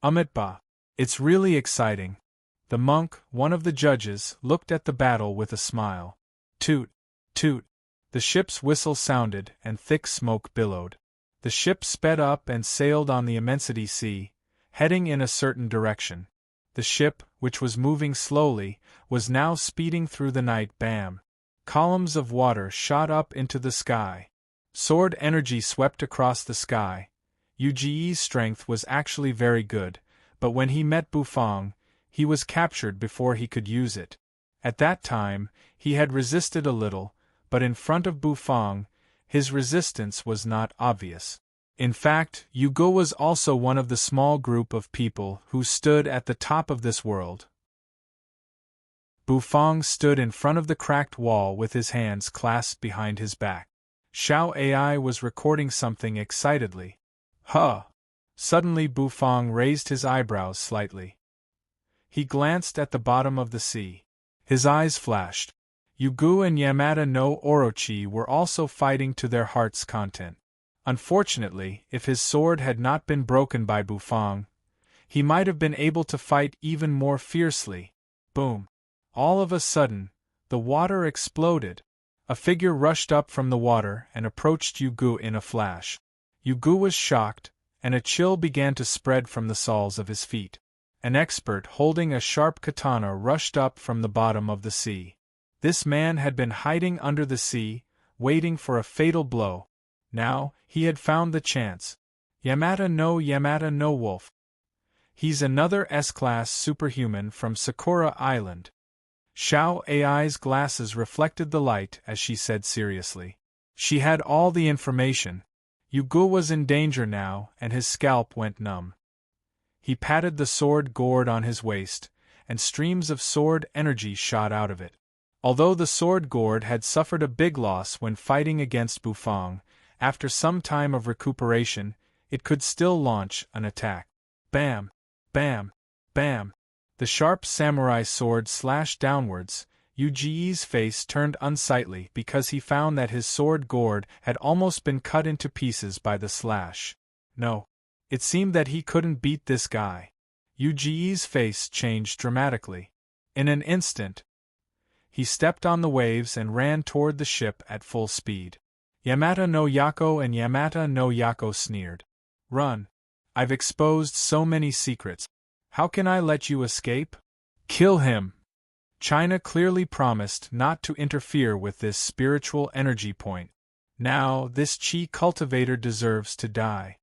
Umitba. It's really exciting. The monk, one of the judges, looked at the battle with a smile. Toot, toot. The ship's whistle sounded, and thick smoke billowed. The ship sped up and sailed on the immensity sea, heading in a certain direction. The ship, which was moving slowly, was now speeding through the night. Bam! Columns of water shot up into the sky. Sword energy swept across the sky. Uge's strength was actually very good, but when he met Bufang, he was captured before he could use it. At that time, he had resisted a little, but in front of Bufang, his resistance was not obvious. In fact, Yugo was also one of the small group of people who stood at the top of this world. Bufang stood in front of the cracked wall with his hands clasped behind his back. Xiao AI was recording something excitedly. Huh! Suddenly Bufang raised his eyebrows slightly. He glanced at the bottom of the sea. His eyes flashed. Yugo and Yamata no Orochi were also fighting to their heart's content. Unfortunately, if his sword had not been broken by Bufang, he might have been able to fight even more fiercely. Boom! All of a sudden, the water exploded. A figure rushed up from the water and approached Yugo in a flash. Yugo was shocked, and a chill began to spread from the soles of his feet. An expert holding a sharp katana rushed up from the bottom of the sea. This man had been hiding under the sea, waiting for a fatal blow. Now, he had found the chance. Yamata no Wolf. He's another S-class superhuman from Sakura Island. Xiao AI's glasses reflected the light as she said seriously. She had all the information. Yugo was in danger now, and his scalp went numb. He patted the sword gourd on his waist, and streams of sword energy shot out of it. Although the sword gourd had suffered a big loss when fighting against Bufang, after some time of recuperation, it could still launch an attack. Bam! Bam! Bam! The sharp samurai sword slashed downwards. Uge's face turned unsightly because he found that his sword gourd had almost been cut into pieces by the slash. No. It seemed that he couldn't beat this guy. Uge's face changed dramatically. In an instant, he stepped on the waves and ran toward the ship at full speed. Yamata no Yako and Yamata no Yako sneered. Run! I've exposed so many secrets. How can I let you escape? Kill him! China clearly promised not to interfere with this spiritual energy point. Now, this Qi cultivator deserves to die.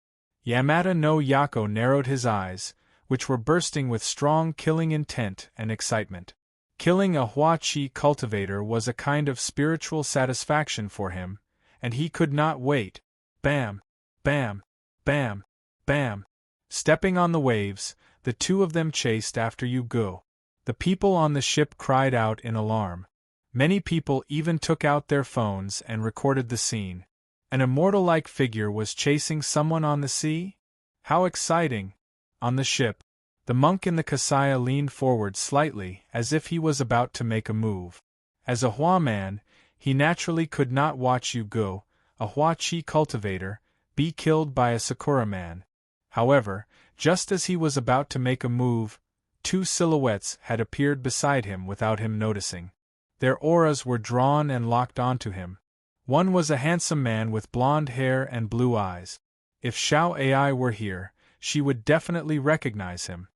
Yamata no Yako narrowed his eyes, which were bursting with strong killing intent and excitement. Killing a Hua Qi cultivator was a kind of spiritual satisfaction for him, and he could not wait. Bam! Bam! Bam! Bam! Stepping on the waves, the two of them chased after Yugo. The people on the ship cried out in alarm. Many people even took out their phones and recorded the scene. An immortal-like figure was chasing someone on the sea? How exciting! On the ship, the monk in the Kasaya leaned forward slightly as if he was about to make a move. As a Hua man, he naturally could not watch Yugo, a Hua Chi cultivator, be killed by a Sakura man. However, just as he was about to make a move, two silhouettes had appeared beside him without him noticing. Their auras were drawn and locked onto him. One was a handsome man with blonde hair and blue eyes. If Xiao Ai were here, she would definitely recognize him.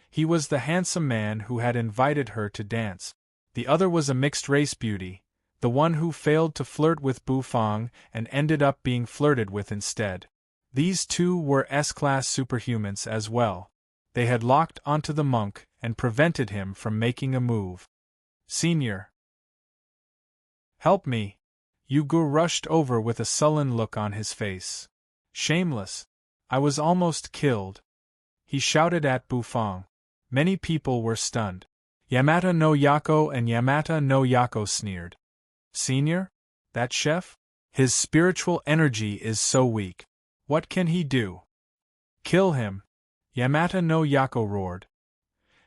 He was the handsome man who had invited her to dance. The other was a mixed-race beauty, the one who failed to flirt with Bufang and ended up being flirted with instead. These two were S-class superhumans as well. They had locked onto the monk and prevented him from making a move. "Senior, help me!" Yugo rushed over with a sullen look on his face. "Shameless! I was almost killed!" he shouted at Bufang. Many people were stunned. Yamata no Yako and Yamata no Yako sneered. "Senior? That chef? His spiritual energy is so weak. What can he do?" "Kill him!" Yamata no Yako roared.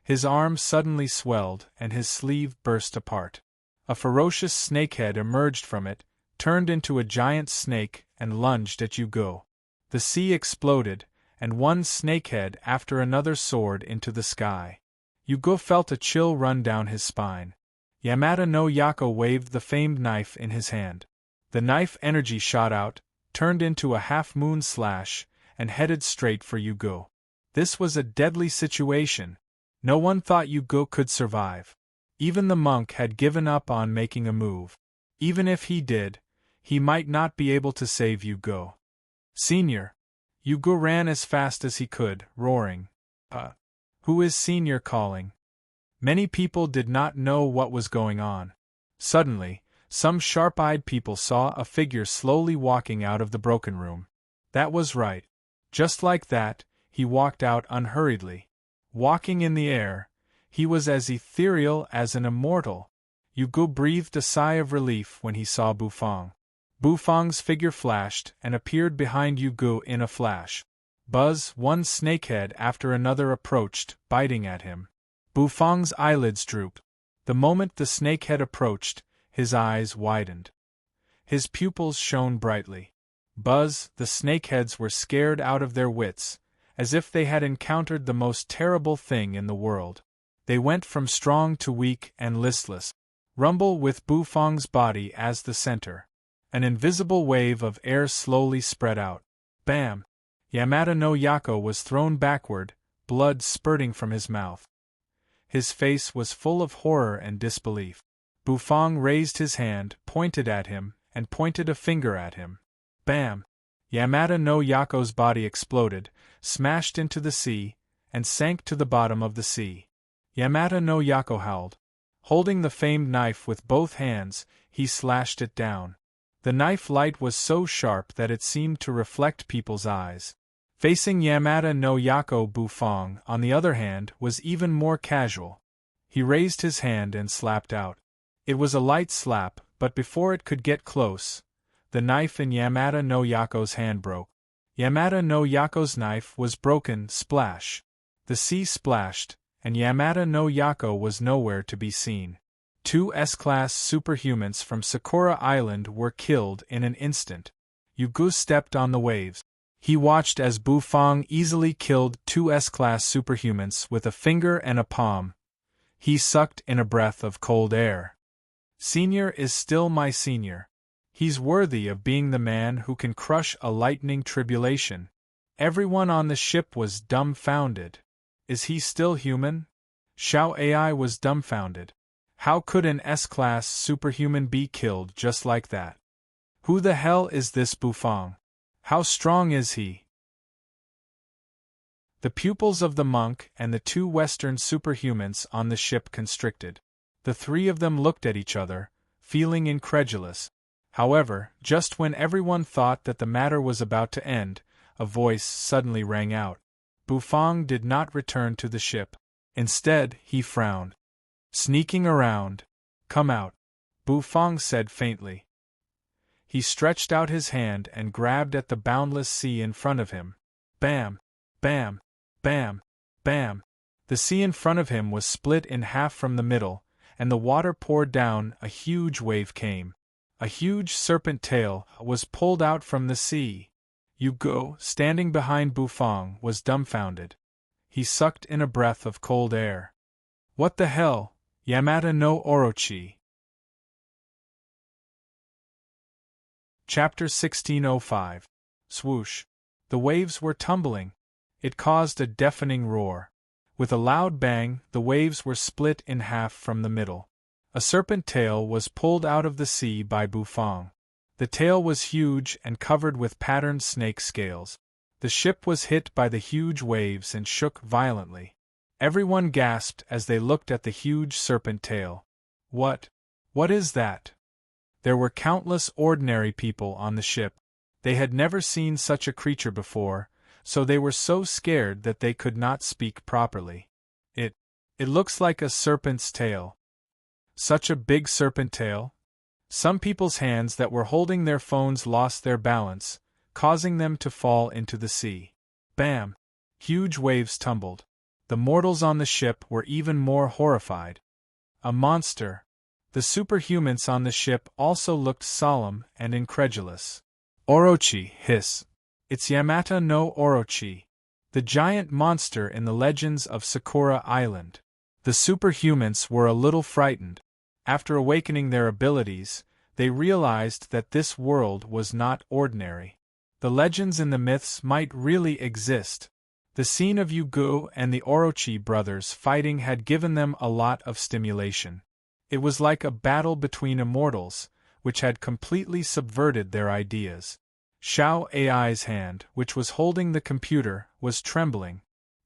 His arm suddenly swelled and his sleeve burst apart. A ferocious snakehead emerged from it, turned into a giant snake and lunged at Yugo. The sea exploded, and one snakehead after another soared into the sky. Yugo felt a chill run down his spine. Yamata no Yako waved the famed knife in his hand. The knife energy shot out, turned into a half-moon slash, and headed straight for Yugo. This was a deadly situation. No one thought Yugo could survive. Even the monk had given up on making a move. Even if he did, he might not be able to save Yugo. "Senior!" Yugo ran as fast as he could, roaring. Who is Senior calling?" Many people did not know what was going on. Suddenly, some sharp-eyed people saw a figure slowly walking out of the broken room. That was right. Just like that, he walked out unhurriedly. Walking in the air, he was as ethereal as an immortal. Yugo breathed a sigh of relief when he saw Bufang. Bufang's figure flashed and appeared behind Yugo in a flash. Buzz, one snakehead after another approached, biting at him. Bufang's eyelids drooped. The moment the snakehead approached, his eyes widened. His pupils shone brightly. Buzz, the snakeheads were scared out of their wits, as if they had encountered the most terrible thing in the world. They went from strong to weak and listless. Rumble with Bufang's body as the center. An invisible wave of air slowly spread out. Bam! Yamata no Yako was thrown backward, blood spurting from his mouth. His face was full of horror and disbelief. Bufang raised his hand, pointed at him, and pointed a finger at him. Bam! Yamata no Yako's body exploded, smashed into the sea, and sank to the bottom of the sea. Yamata no Yako howled. Holding the famed knife with both hands, he slashed it down. The knife light was so sharp that it seemed to reflect people's eyes. Facing Yamata no Yako, Bufang, on the other hand, was even more casual. He raised his hand and slapped out. It was a light slap, but before it could get close, the knife in Yamata no Yako's hand broke. Yamata no Yako's knife was broken, splash. The sea splashed, and Yamata no Yako was nowhere to be seen. Two S-class superhumans from Sakura Island were killed in an instant. Yugo stepped on the waves. He watched as Bufang easily killed two S-class superhumans with a finger and a palm. He sucked in a breath of cold air. Senior is still my senior. He's worthy of being the man who can crush a lightning tribulation. Everyone on the ship was dumbfounded. Is he still human? Xiao Ai was dumbfounded. How could an S-class superhuman be killed just like that? Who the hell is this Bufang? How strong is he? The pupils of the monk and the two Western superhumans on the ship constricted. The three of them looked at each other, feeling incredulous. However, just when everyone thought that the matter was about to end, a voice suddenly rang out. Bufang did not return to the ship. Instead, he frowned. Sneaking around. Come out, Bufang said faintly. He stretched out his hand and grabbed at the boundless sea in front of him. Bam! Bam! Bam! Bam! The sea in front of him was split in half from the middle, and the water poured down. A huge wave came. A huge serpent tail was pulled out from the sea. Yugo, standing behind Bufang, was dumbfounded. He sucked in a breath of cold air. What the hell? Yamata no Orochi. Chapter 1605. Swoosh. The waves were tumbling. It caused a deafening roar. With a loud bang, the waves were split in half from the middle. A serpent tail was pulled out of the sea by Bufang. The tail was huge and covered with patterned snake scales. The ship was hit by the huge waves and shook violently. Everyone gasped as they looked at the huge serpent tail. What is that? There were countless ordinary people on the ship. They had never seen such a creature before, so they were so scared that they could not speak properly. It looks like a serpent's tail. Such a big serpent tail? Some people's hands that were holding their phones lost their balance, causing them to fall into the sea. Bam! Huge waves tumbled. The mortals on the ship were even more horrified. A monster. The superhumans on the ship also looked solemn and incredulous. Orochi, hiss. It's Yamata no Orochi, the giant monster in the legends of Sakura Island. The superhumans were a little frightened. After awakening their abilities, they realized that this world was not ordinary. The legends and the myths might really exist. The scene of Yugo and the Orochi brothers fighting had given them a lot of stimulation. It was like a battle between immortals, which had completely subverted their ideas. Xiao Ai's hand, which was holding the computer, was trembling.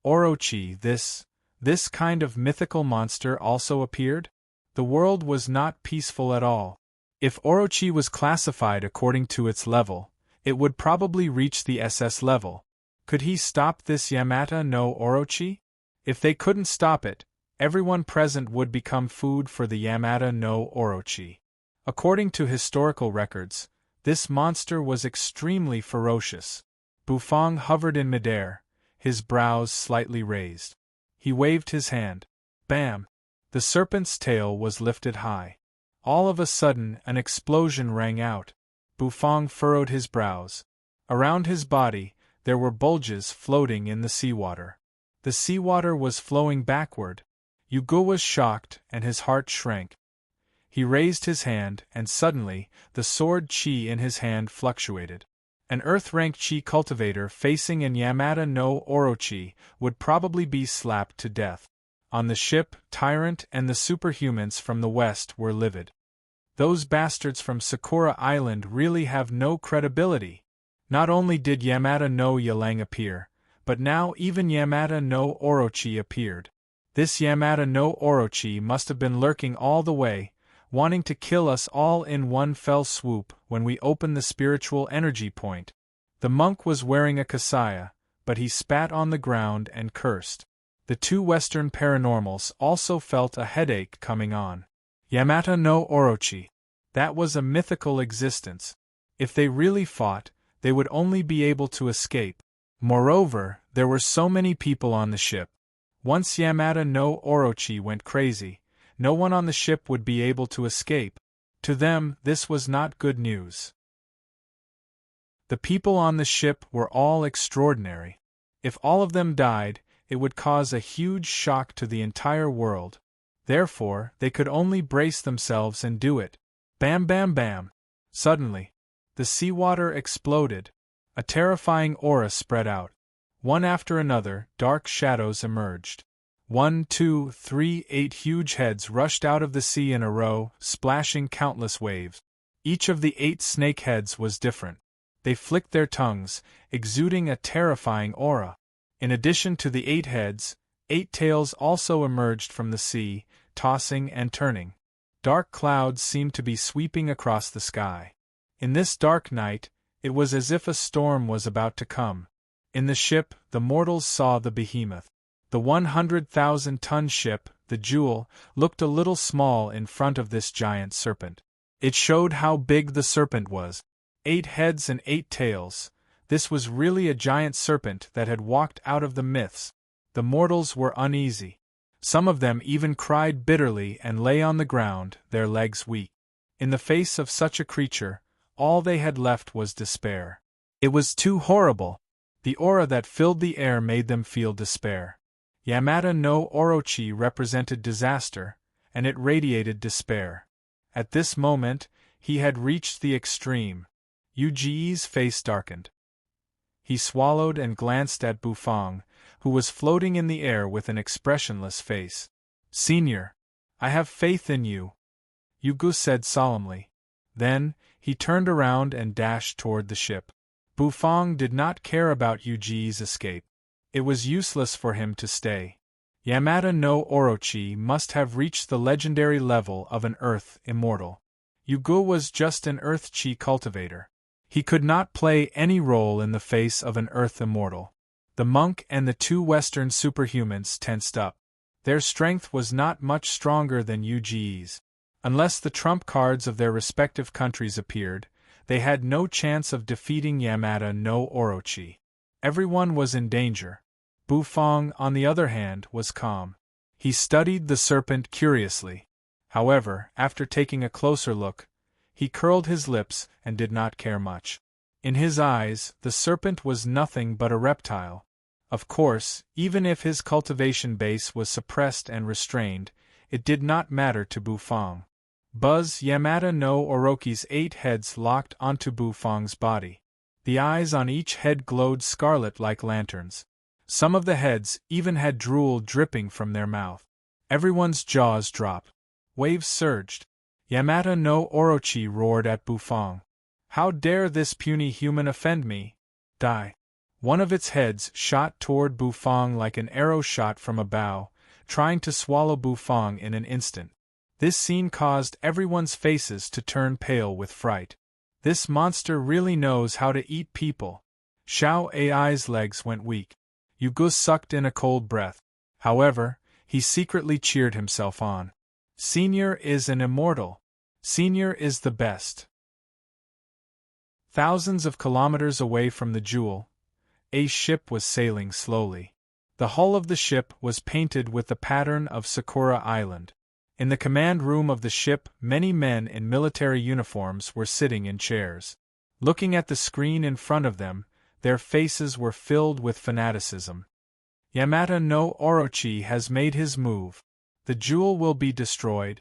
Orochi, this kind of mythical monster also appeared? The world was not peaceful at all. If Orochi was classified according to its level, it would probably reach the SS level. Could he stop this Yamata no Orochi? If they couldn't stop it, everyone present would become food for the Yamata no Orochi. According to historical records, this monster was extremely ferocious. Bufang hovered in midair, his brows slightly raised. He waved his hand. Bam! The serpent's tail was lifted high. All of a sudden, an explosion rang out. Bufang furrowed his brows. Around his body, there were bulges floating in the seawater. The seawater was flowing backward. Yugo was shocked, and his heart shrank. He raised his hand, and suddenly, the sword chi in his hand fluctuated. An earth-rank chi cultivator facing an Yamata no Orochi would probably be slapped to death. On the ship, Tyrant and the superhumans from the west were livid. Those bastards from Sakura Island really have no credibility. Not only did Yamata no Yalang appear, but now even Yamata no Orochi appeared. This Yamata no Orochi must have been lurking all the way, wanting to kill us all in one fell swoop when we opened the spiritual energy point. The monk was wearing a kasaya, but he spat on the ground and cursed. The two Western paranormals also felt a headache coming on. Yamata no Orochi. That was a mythical existence. If they really fought, they would only be able to escape. Moreover, there were so many people on the ship. Once Yamata no Orochi went crazy, no one on the ship would be able to escape. To them, this was not good news. The people on the ship were all extraordinary. If all of them died, it would cause a huge shock to the entire world. Therefore, they could only brace themselves and do it. Bam bam bam! Suddenly, the seawater exploded. A terrifying aura spread out. One after another, dark shadows emerged. 1, 2, 3, 8 huge heads rushed out of the sea in a row, splashing countless waves. Each of the 8 snake heads was different. They flicked their tongues, exuding a terrifying aura. In addition to the 8 heads, 8 tails also emerged from the sea, tossing and turning. Dark clouds seemed to be sweeping across the sky. In this dark night, it was as if a storm was about to come. In the ship, the mortals saw the behemoth. The 100,000-ton ship, the Jewel, looked a little small in front of this giant serpent. It showed how big the serpent was. 8 heads and 8 tails. This was really a giant serpent that had walked out of the myths. The mortals were uneasy. Some of them even cried bitterly and lay on the ground, their legs weak. In the face of such a creature, all they had left was despair. It was too horrible. The aura that filled the air made them feel despair. Yamata no Orochi represented disaster, and it radiated despair. At this moment, he had reached the extreme. Yuji's face darkened. He swallowed and glanced at Bufang, who was floating in the air with an expressionless face. "Senior, I have faith in you," Yugu said solemnly. Then, he turned around and dashed toward the ship. Bufang did not care about Yuji's escape. It was useless for him to stay. Yamata no Orochi must have reached the legendary level of an Earth Immortal. Yugu was just an Earth Chi cultivator. He could not play any role in the face of an Earth Immortal. The monk and the 2 Western superhumans tensed up. Their strength was not much stronger than Yuji's. Unless the trump cards of their respective countries appeared, they had no chance of defeating Yamata no Orochi. Everyone was in danger. Bufang, on the other hand, was calm. He studied the serpent curiously. However, after taking a closer look, he curled his lips and did not care much. In his eyes, the serpent was nothing but a reptile. Of course, even if his cultivation base was suppressed and restrained, it did not matter to Bufang. Buzz Yamata no Orochi's 8 heads locked onto Bufang's body. The eyes on each head glowed scarlet like lanterns. Some of the heads even had drool dripping from their mouth. Everyone's jaws dropped. Waves surged. Yamata no Orochi roared at Bufang. "How dare this puny human offend me? Die!" One of its heads shot toward Bufang like an arrow shot from a bow, trying to swallow Bufang in an instant. This scene caused everyone's faces to turn pale with fright. This monster really knows how to eat people. Xiao Ai's legs went weak. Yugu sucked in a cold breath. However, he secretly cheered himself on. Senior is an immortal. Senior is the best. Thousands of kilometers away from the Jewel, a ship was sailing slowly. The hull of the ship was painted with the pattern of Sakura Island. In the command room of the ship, many men in military uniforms were sitting in chairs. Looking at the screen in front of them, their faces were filled with fanaticism. Yamata no Orochi has made his move. The Jewel will be destroyed.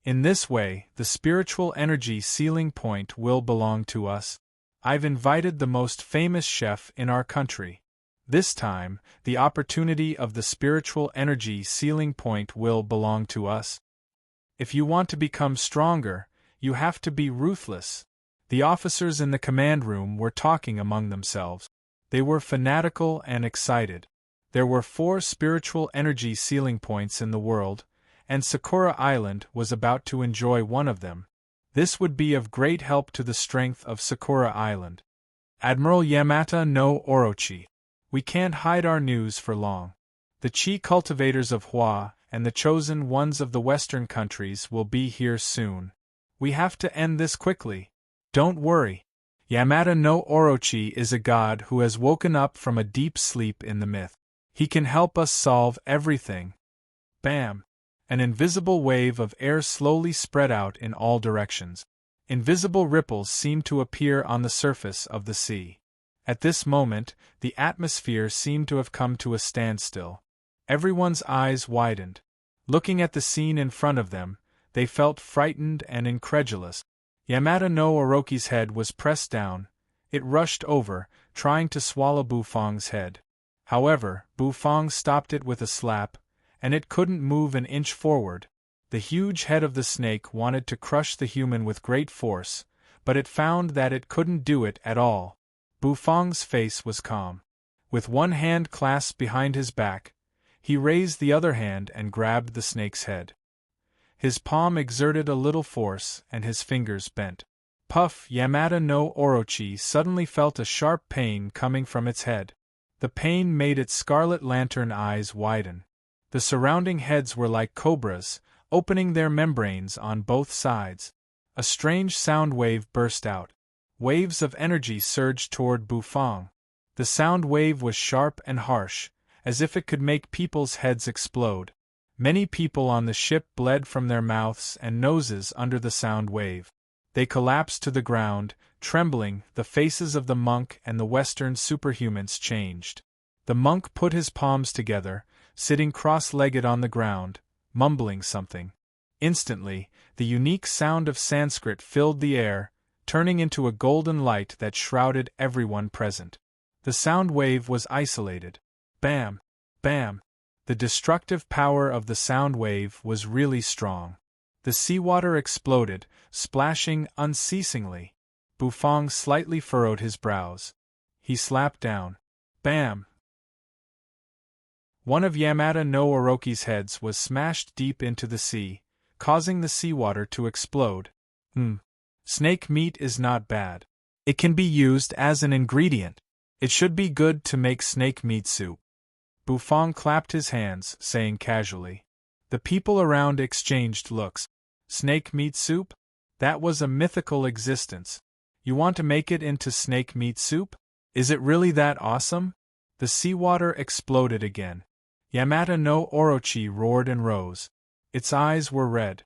In this way, the spiritual energy ceiling point will belong to us. I've invited the most famous chef in our country. This time, the opportunity of the spiritual energy ceiling point will belong to us. If you want to become stronger, you have to be ruthless. The officers in the command room were talking among themselves. They were fanatical and excited. There were 4 spiritual energy ceiling points in the world, and Sakura Island was about to enjoy one of them. This would be of great help to the strength of Sakura Island. Admiral Yamata no Orochi. We can't hide our news for long. The Chi cultivators of Hua and the chosen ones of the Western countries will be here soon. We have to end this quickly. Don't worry. Yamata no Orochi is a god who has woken up from a deep sleep in the myth. He can help us solve everything. Bam! An invisible wave of air slowly spread out in all directions. Invisible ripples seemed to appear on the surface of the sea. At this moment, the atmosphere seemed to have come to a standstill. Everyone's eyes widened. Looking at the scene in front of them, they felt frightened and incredulous. Yamata no Orochi's head was pressed down. It rushed over, trying to swallow Bufang's head. However, Bufang stopped it with a slap, and it couldn't move an inch forward. The huge head of the snake wanted to crush the human with great force, but it found that it couldn't do it at all. Bufang's face was calm. With one hand clasped behind his back, he raised the other hand and grabbed the snake's head. His palm exerted a little force and his fingers bent. Puff! Yamada no Orochi suddenly felt a sharp pain coming from its head. The pain made its scarlet lantern eyes widen. The surrounding heads were like cobras, opening their membranes on both sides. A strange sound wave burst out. Waves of energy surged toward Bufang. The sound wave was sharp and harsh, as if it could make people's heads explode. Many people on the ship bled from their mouths and noses under the sound wave. They collapsed to the ground, trembling. The faces of the monk and the Western superhumans changed. The monk put his palms together, sitting cross-legged on the ground, mumbling something. Instantly, the unique sound of Sanskrit filled the air, turning into a golden light that shrouded everyone present. The sound wave was isolated. Bam! Bam! The destructive power of the sound wave was really strong. The seawater exploded, splashing unceasingly. Bufang slightly furrowed his brows. He slapped down. Bam! One of Yamada no Orochi's heads was smashed deep into the sea, causing the seawater to explode. Snake meat is not bad. It can be used as an ingredient. It should be good to make snake meat soup. Bufang clapped his hands, saying casually. The people around exchanged looks. Snake meat soup? That was a mythical existence. You want to make it into snake meat soup? Is it really that awesome? The seawater exploded again. Yamada no Orochi roared and rose. Its eyes were red.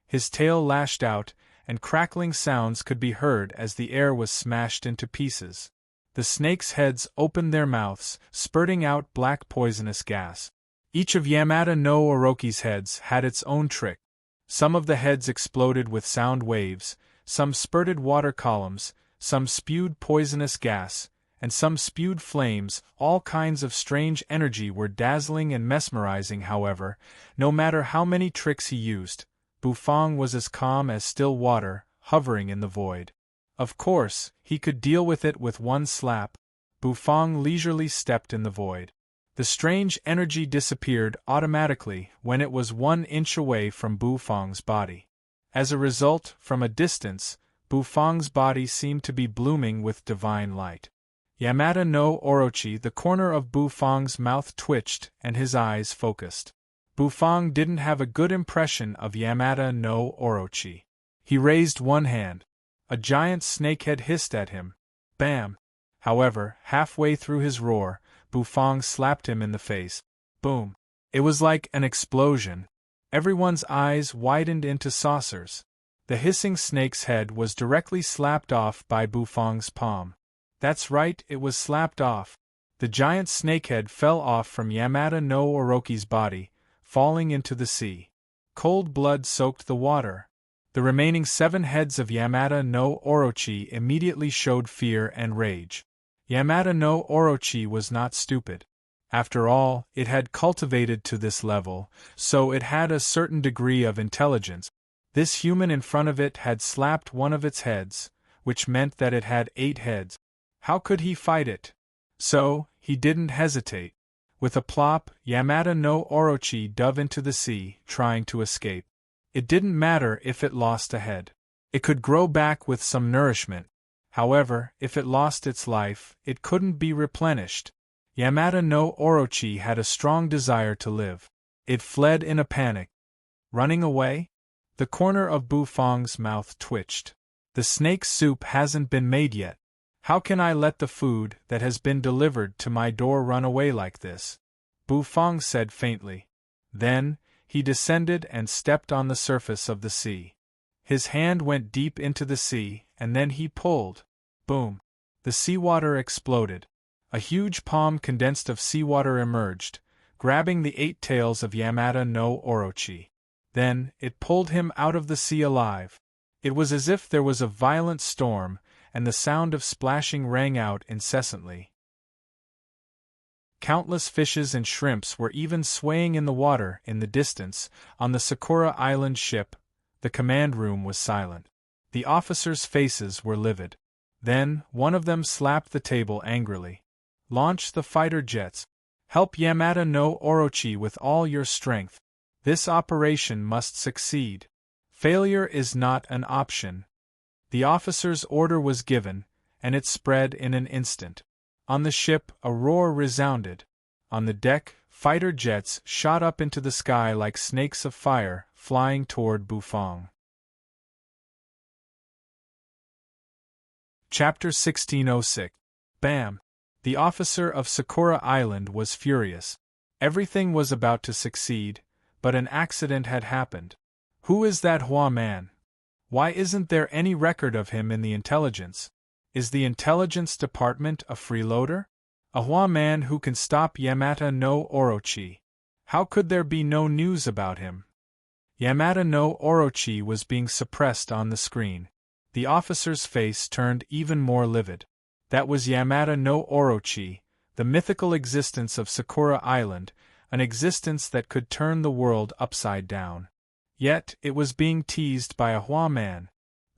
His tail lashed out, and crackling sounds could be heard as the air was smashed into pieces. The snakes' heads opened their mouths, spurting out black poisonous gas. Each of Yamada no Orochi's heads had its own trick. Some of the heads exploded with sound waves, some spurted water columns, some spewed poisonous gas, and some spewed flames. All kinds of strange energy were dazzling and mesmerizing. However, no matter how many tricks he used, Bufang was as calm as still water, hovering in the void. Of course, he could deal with it with one slap. Bufang leisurely stepped in the void. The strange energy disappeared automatically when it was 1 inch away from Bufang's body. As a result, from a distance, Bufang's body seemed to be blooming with divine light. Yamada no Orochi, the corner of Bufang's mouth twitched and his eyes focused. Bufang didn't have a good impression of Yamada no Orochi. He raised one hand. A giant snakehead hissed at him. Bam! However, halfway through his roar, Bufang slapped him in the face. Boom! It was like an explosion. Everyone's eyes widened into saucers. The hissing snake's head was directly slapped off by Bufang's palm. That's right, it was slapped off. The giant snakehead fell off from Yamada no Orochi's body, falling into the sea. Cold blood soaked the water. The remaining 7 heads of Yamada no Orochi immediately showed fear and rage. Yamada no Orochi was not stupid. After all, it had cultivated to this level, so it had a certain degree of intelligence. This human in front of it had slapped one of its heads, which meant that it had 8 heads. How could he fight it? So, he didn't hesitate. With a plop, Yamada no Orochi dove into the sea, trying to escape. It didn't matter if it lost a head. It could grow back with some nourishment. However, if it lost its life, it couldn't be replenished. Yamada no Orochi had a strong desire to live. It fled in a panic. Running away? The corner of Bufang's mouth twitched. The snake soup hasn't been made yet. How can I let the food that has been delivered to my door run away like this? Bufang said faintly. Then, he descended and stepped on the surface of the sea. His hand went deep into the sea, and then he pulled. Boom! The seawater exploded. A huge palm condensed of seawater emerged, grabbing the 8 tails of Yamada no Orochi. Then, it pulled him out of the sea alive. It was as if there was a violent storm, and the sound of splashing rang out incessantly. Countless fishes and shrimps were even swaying in the water in the distance. On the Sakura Island ship, the command room was silent. The officers' faces were livid. Then, one of them slapped the table angrily. Launch the fighter jets. Help Yamada no Orochi with all your strength. This operation must succeed. Failure is not an option. The officer's order was given, and it spread in an instant. On the ship, a roar resounded. On the deck, fighter jets shot up into the sky like snakes of fire, flying toward Bufang. Chapter 1606. Bam! The officer of Sakura Island was furious. Everything was about to succeed, but an accident had happened. Who is that Hua man? Why isn't there any record of him in the intelligence? Is the intelligence department a freeloader? A Hua man who can stop Yamata no Orochi. How could there be no news about him? Yamata no Orochi was being suppressed on the screen. The officer's face turned even more livid. That was Yamata no Orochi, the mythical existence of Sakura Island, an existence that could turn the world upside down. Yet, it was being teased by a Hua man.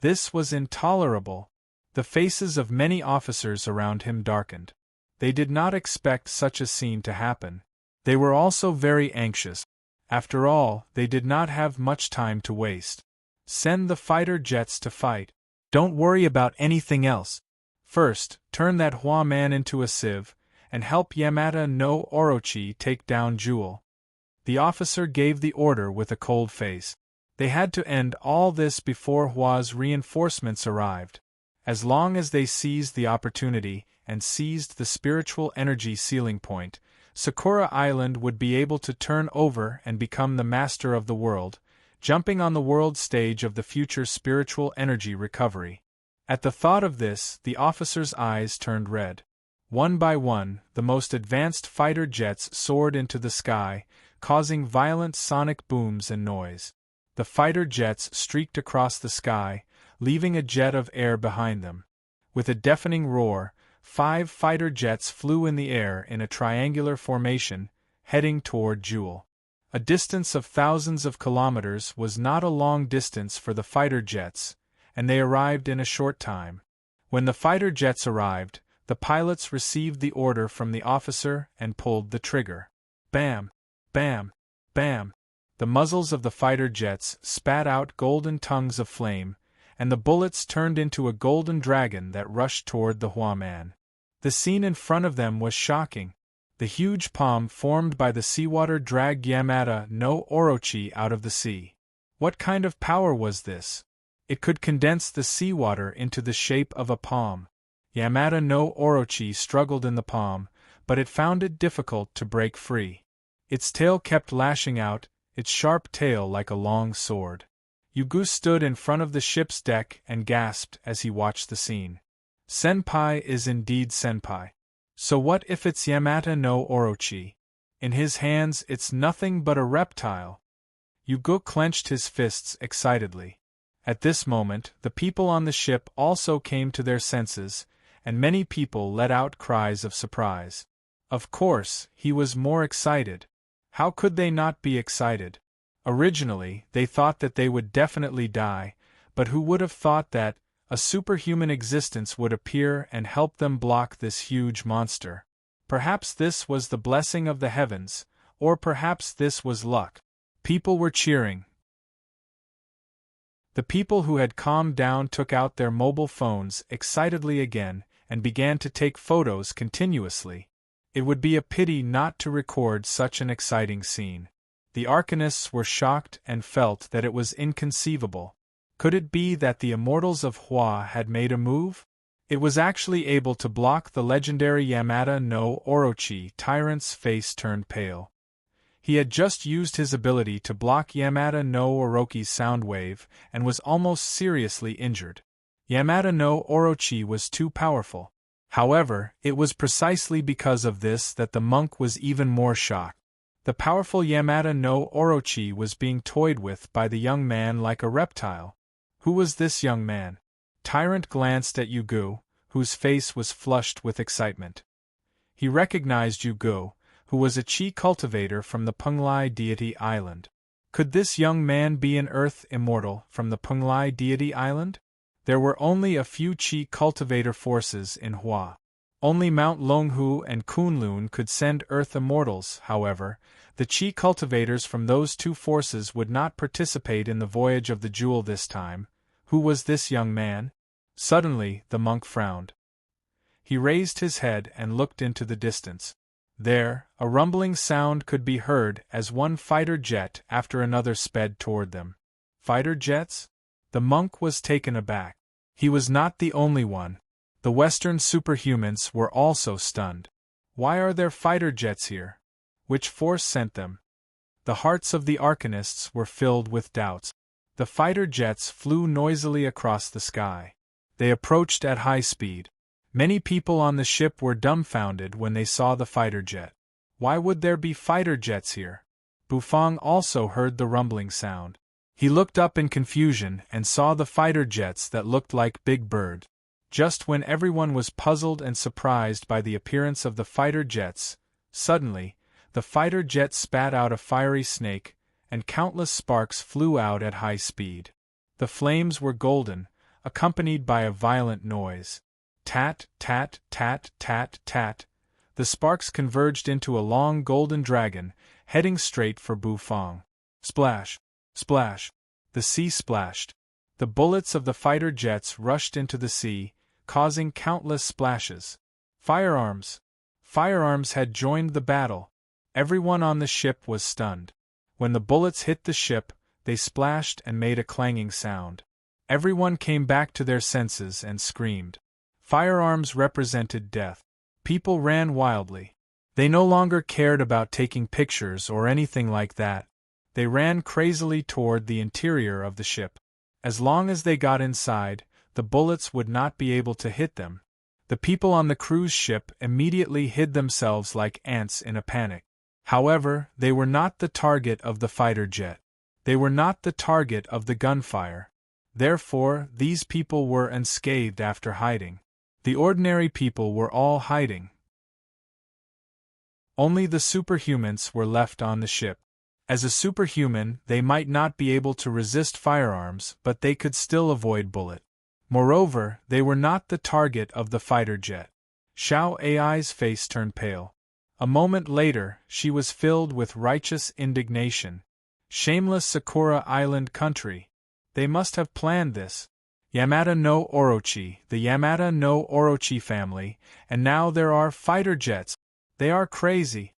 This was intolerable. The faces of many officers around him darkened. They did not expect such a scene to happen. They were also very anxious. After all, they did not have much time to waste. Send the fighter jets to fight. Don't worry about anything else. First, turn that Hua man into a sieve, and help Yamata no Orochi take down Jewel. The officer gave the order with a cold face. They had to end all this before Hua's reinforcements arrived. As long as they seized the opportunity and seized the spiritual energy ceiling point, Sakura Island would be able to turn over and become the master of the world, jumping on the world stage of the future spiritual energy recovery. At the thought of this, the officer's eyes turned red. One by one, the most advanced fighter jets soared into the sky, causing violent sonic booms and noise. The fighter jets streaked across the sky, leaving a jet of air behind them. With a deafening roar, 5 fighter jets flew in the air in a triangular formation, heading toward Jewel. A distance of thousands of kilometers was not a long distance for the fighter jets, and they arrived in a short time. When the fighter jets arrived, the pilots received the order from the officer and pulled the trigger. Bam! Bam! Bam! The muzzles of the fighter jets spat out golden tongues of flame, and the bullets turned into a golden dragon that rushed toward the Hua man. The scene in front of them was shocking. The huge palm formed by the seawater dragged Yamata no Orochi out of the sea. What kind of power was this? It could condense the seawater into the shape of a palm. Yamata no Orochi struggled in the palm, but it found it difficult to break free. Its tail kept lashing out, its sharp tail like a long sword. Yugu stood in front of the ship's deck and gasped as he watched the scene. Senpai is indeed senpai. So what if it's Yamata no Orochi? In his hands it's nothing but a reptile. Yugo clenched his fists excitedly. At this moment, the people on the ship also came to their senses, and many people let out cries of surprise. Of course, he was more excited. How could they not be excited? Originally, they thought that they would definitely die, but who would have thought that a superhuman existence would appear and help them block this huge monster? Perhaps this was the blessing of the heavens, or perhaps this was luck. People were cheering. The people who had calmed down took out their mobile phones excitedly again and began to take photos continuously. It would be a pity not to record such an exciting scene. The Arcanists were shocked and felt that it was inconceivable. Could it be that the Immortals of Hua had made a move? It was actually able to block the legendary Yamata no Orochi. Tyrant's face turned pale. He had just used his ability to block Yamata no Orochi's sound wave and was almost seriously injured. Yamata no Orochi was too powerful. However, it was precisely because of this that the monk was even more shocked. The powerful Yamata no Orochi was being toyed with by the young man like a reptile. Who was this young man? Tyrant glanced at Yugu, whose face was flushed with excitement. He recognized Yugu, who was a chi cultivator from the Penglai deity island. Could this young man be an earth immortal from the Penglai deity island? There were only a few chi cultivator forces in Hua. Only Mount Longhu and Kunlun could send earth immortals. However, the chi cultivators from those two forces would not participate in the voyage of the jewel this time. Who was this young man? Suddenly, the monk frowned. He raised his head and looked into the distance. There, a rumbling sound could be heard as one fighter jet after another sped toward them. Fighter jets? The monk was taken aback. He was not the only one. The Western superhumans were also stunned. Why are there fighter jets here? Which force sent them? The hearts of the Arcanists were filled with doubts. The fighter jets flew noisily across the sky. They approached at high speed. Many people on the ship were dumbfounded when they saw the fighter jet. Why would there be fighter jets here? Bufang also heard the rumbling sound. He looked up in confusion and saw the fighter jets that looked like big birds. Just when everyone was puzzled and surprised by the appearance of the fighter jets, suddenly, the fighter jet spat out a fiery snake, and countless sparks flew out at high speed. The flames were golden, accompanied by a violent noise. Tat, tat, tat, tat, tat. The sparks converged into a long golden dragon, heading straight for Bufang. Splash! Splash! The sea splashed. The bullets of the fighter jets rushed into the sea, causing countless splashes. Firearms! Firearms had joined the battle. Everyone on the ship was stunned. When the bullets hit the ship, they splashed and made a clanging sound. Everyone came back to their senses and screamed. Firearms represented death. People ran wildly. They no longer cared about taking pictures or anything like that. They ran crazily toward the interior of the ship. As long as they got inside, the bullets would not be able to hit them. The people on the cruise ship immediately hid themselves like ants in a panic. However, they were not the target of the fighter jet. They were not the target of the gunfire. Therefore, these people were unscathed after hiding. The ordinary people were all hiding. Only the superhumans were left on the ship. As a superhuman, they might not be able to resist firearms, but they could still avoid bullet. Moreover, they were not the target of the fighter jet. Xiao Ai's face turned pale. A moment later, she was filled with righteous indignation. Shameless Sakura Island country. They must have planned this. Yamada no Orochi, the Yamada no Orochi family, and now there are fighter jets. They are crazy.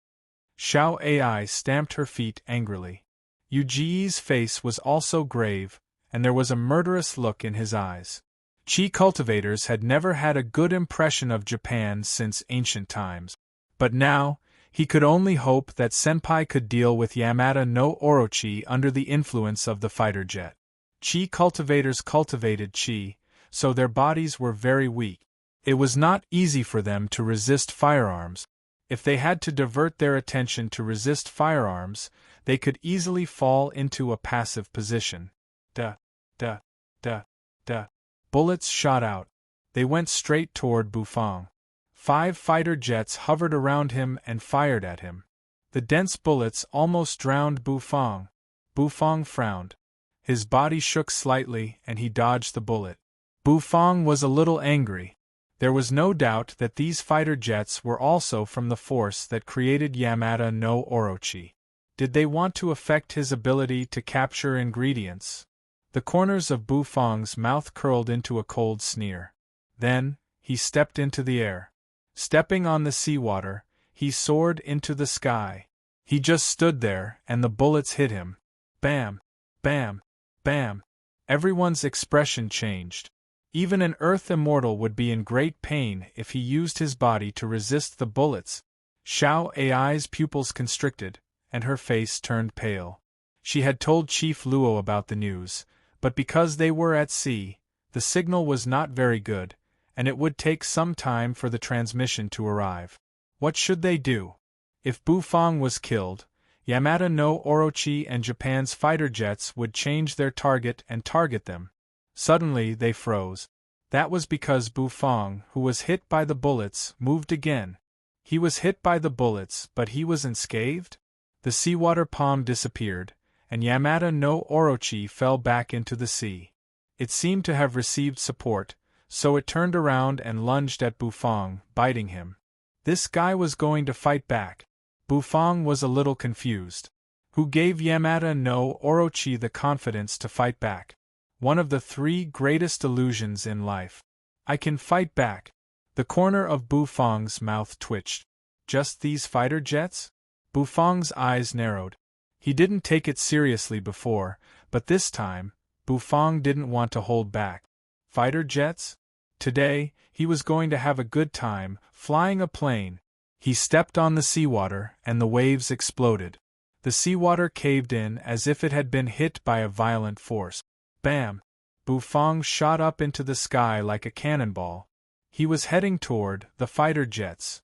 Xiao Ai stamped her feet angrily. Yuji's face was also grave, and there was a murderous look in his eyes. Chi cultivators had never had a good impression of Japan since ancient times. But now, he could only hope that Senpai could deal with Yamada no Orochi under the influence of the fighter jet. Chi cultivators cultivated chi, so their bodies were very weak. It was not easy for them to resist firearms. If they had to divert their attention to resist firearms, they could easily fall into a passive position. Da, da, da, da. Bullets shot out. They went straight toward Bufang. 5 fighter jets hovered around him and fired at him. The dense bullets almost drowned Bufang. Bufang frowned. His body shook slightly and he dodged the bullet. Bufang was a little angry. There was no doubt that these fighter jets were also from the force that created Yamada no Orochi. Did they want to affect his ability to capture ingredients? The corners of Bufang's mouth curled into a cold sneer. Then, he stepped into the air. Stepping on the seawater, he soared into the sky. He just stood there and the bullets hit him. Bam! Bam! Bam! Everyone's expression changed. Even an Earth immortal would be in great pain if he used his body to resist the bullets. Xiao Ai's pupils constricted, and her face turned pale. She had told Chief Luo about the news, but because they were at sea, the signal was not very good, and it would take some time for the transmission to arrive. What should they do? If Bufang was killed, Yamada no Orochi and Japan's fighter jets would change their target and target them. Suddenly they froze. That was because Bufang, who was hit by the bullets, moved again. He was hit by the bullets, but he was unscathed? The seawater palm disappeared, and Yamada no Orochi fell back into the sea. It seemed to have received support, so it turned around and lunged at Bufang, biting him. This guy was going to fight back. Bufang was a little confused. Who gave Yamada no Orochi the confidence to fight back? one of the three greatest illusions in life. I can fight back. The corner of Bufang's mouth twitched. Just these fighter jets? Bufang's eyes narrowed. He didn't take it seriously before, but this time, Bufang didn't want to hold back. Fighter jets? Today, he was going to have a good time, flying a plane. He stepped on the seawater, and the waves exploded. The seawater caved in as if it had been hit by a violent force. Bam! Bufang shot up into the sky like a cannonball. He was heading toward the fighter jets.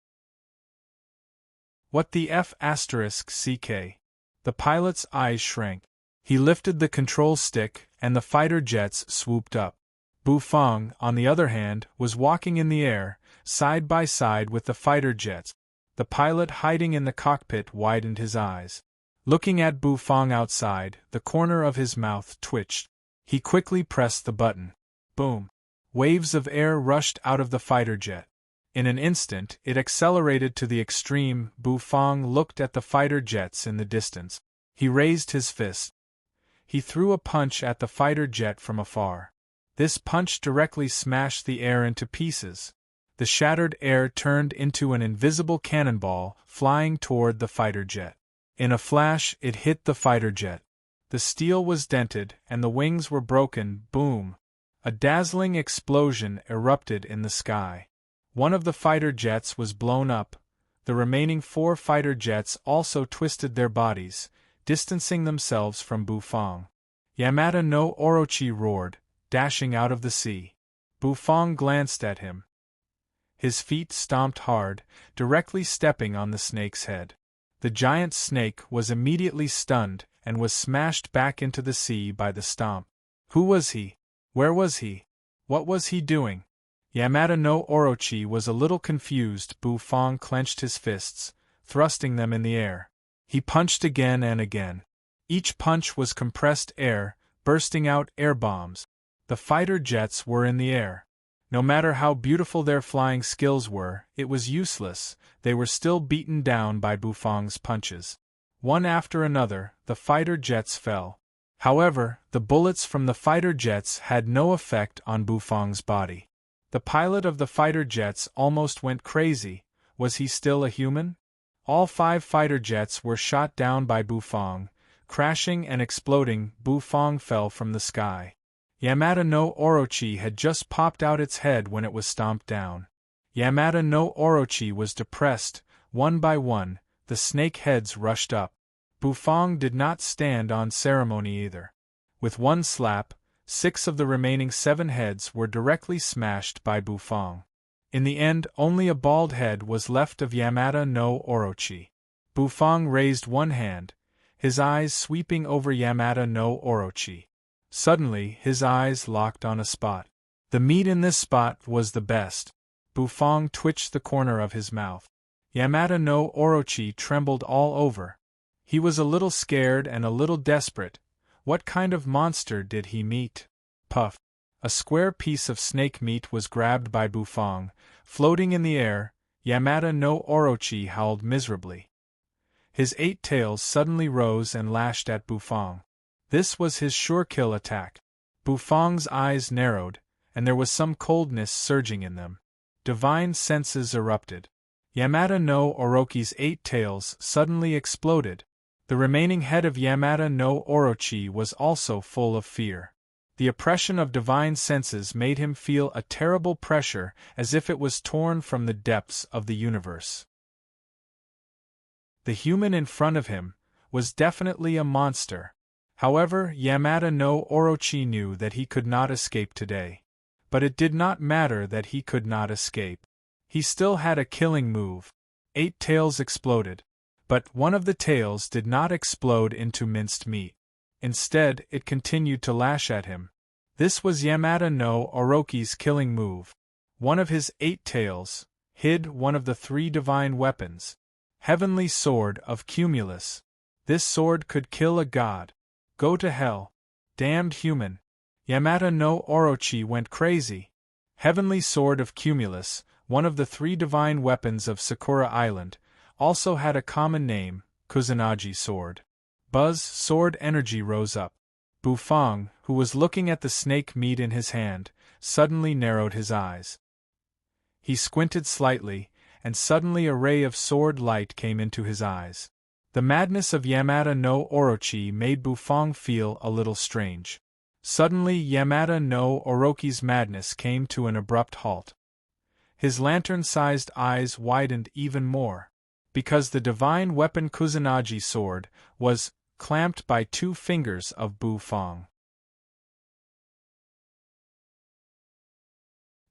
What the F***CK? The pilot's eyes shrank. He lifted the control stick, and the fighter jets swooped up. Bufang, on the other hand, was walking in the air, side by side with the fighter jets. The pilot hiding in the cockpit widened his eyes. Looking at Bufang outside, the corner of his mouth twitched. He quickly pressed the button. Boom! Waves of air rushed out of the fighter jet. In an instant, it accelerated to the extreme. Bufang looked at the fighter jets in the distance. He raised his fist. He threw a punch at the fighter jet from afar. This punch directly smashed the air into pieces. The shattered air turned into an invisible cannonball, flying toward the fighter jet. In a flash, it hit the fighter jet. The steel was dented, and the wings were broken. Boom! A dazzling explosion erupted in the sky. One of the fighter jets was blown up. The remaining 4 fighter jets also twisted their bodies, distancing themselves from Bufang. Yamata no Orochi roared, dashing out of the sea. Bufang glanced at him. His feet stomped hard, directly stepping on the snake's head. The giant snake was immediately stunned and was smashed back into the sea by the stomp. Who was he? Where was he? What was he doing? Yamata no Orochi was a little confused. Bufang clenched his fists, thrusting them in the air. He punched again and again. Each punch was compressed air, bursting out air bombs. The fighter jets were in the air. No matter how beautiful their flying skills were, it was useless. They were still beaten down by Bufang's punches. One after another, the fighter jets fell. However, the bullets from the fighter jets had no effect on Bufang's body. The pilot of the fighter jets almost went crazy. Was he still a human? All 5 fighter jets were shot down by Bufang. Crashing and exploding, Bufang fell from the sky. Yamata no Orochi had just popped out its head when it was stomped down. Yamata no Orochi was depressed. One by one, the snake heads rushed up. Bufang did not stand on ceremony either. With one slap, 6 of the remaining 7 heads were directly smashed by Bufang. In the end, only a bald head was left of Yamata no Orochi. Bufang raised one hand, his eyes sweeping over Yamata no Orochi. Suddenly, his eyes locked on a spot. The meat in this spot was the best. Bufang twitched the corner of his mouth. Yamata no Orochi trembled all over. He was a little scared and a little desperate. What kind of monster did he meet? Puff! A square piece of snake meat was grabbed by Bufang. Floating in the air, Yamata no Orochi howled miserably. His 8 tails suddenly rose and lashed at Bufang. This was his sure-kill attack. Bufang's eyes narrowed, and there was some coldness surging in them. Divine senses erupted. Yamata no Orochi's 8 tails suddenly exploded. The remaining head of Yamata no Orochi was also full of fear. The oppression of divine senses made him feel a terrible pressure, as if it was torn from the depths of the universe. The human in front of him was definitely a monster. However, Yamata no Orochi knew that he could not escape today. But it did not matter that he could not escape. He still had a killing move. 8 tails exploded. But one of the tails did not explode into minced meat. Instead, it continued to lash at him. This was Yamata no Orochi's killing move. One of his 8 tails hid one of the 3 divine weapons. Heavenly Sword of Cumulus. This sword could kill a god. Go to hell. Damned human. Yamata no Orochi went crazy. Heavenly Sword of Cumulus, one of the 3 divine weapons of Sakura Island, also had a common name, Kusanagi Sword. Buzz sword energy rose up. Bufang, who was looking at the snake meat in his hand, suddenly narrowed his eyes. He squinted slightly, and suddenly a ray of sword light came into his eyes. The madness of Yamada no Orochi made Bufang feel a little strange. Suddenly Yamada no Orochi's madness came to an abrupt halt. His lantern-sized eyes widened even more, because the divine weapon Kusanagi sword was clamped by 2 fingers of Bufang.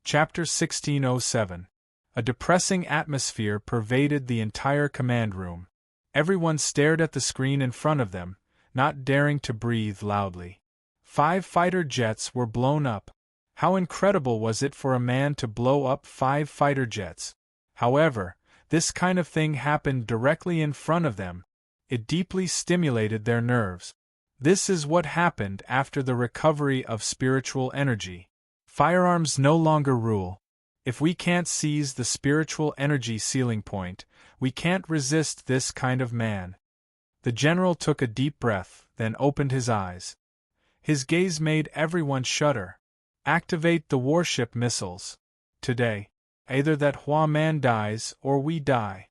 Chapter 1607. A depressing atmosphere pervaded the entire command room. Everyone stared at the screen in front of them, not daring to breathe loudly. 5 fighter jets were blown up. How incredible was it for a man to blow up 5 fighter jets? However, this kind of thing happened directly in front of them. It deeply stimulated their nerves. This is what happened after the recovery of spiritual energy. Firearms no longer rule. If we can't seize the spiritual energy ceiling point, we can't resist this kind of man. The general took a deep breath, then opened his eyes. His gaze made everyone shudder. Activate the warship missiles. Today, either that Hua man dies or we die.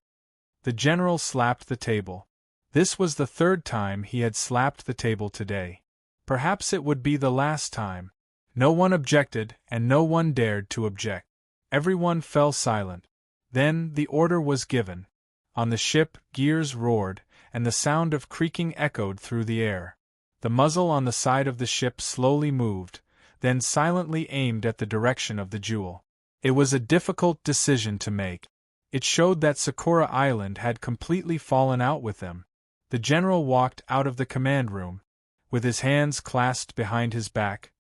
The general slapped the table. This was the 3rd time he had slapped the table today. Perhaps it would be the last time. No one objected, and no one dared to object. Everyone fell silent. Then the order was given. On the ship, gears roared, and the sound of creaking echoed through the air. The muzzle on the side of the ship slowly moved, then silently aimed at the direction of the jewel. It was a difficult decision to make. It showed that Sakura Island had completely fallen out with them. The general walked out of the command room. With his hands clasped behind his back,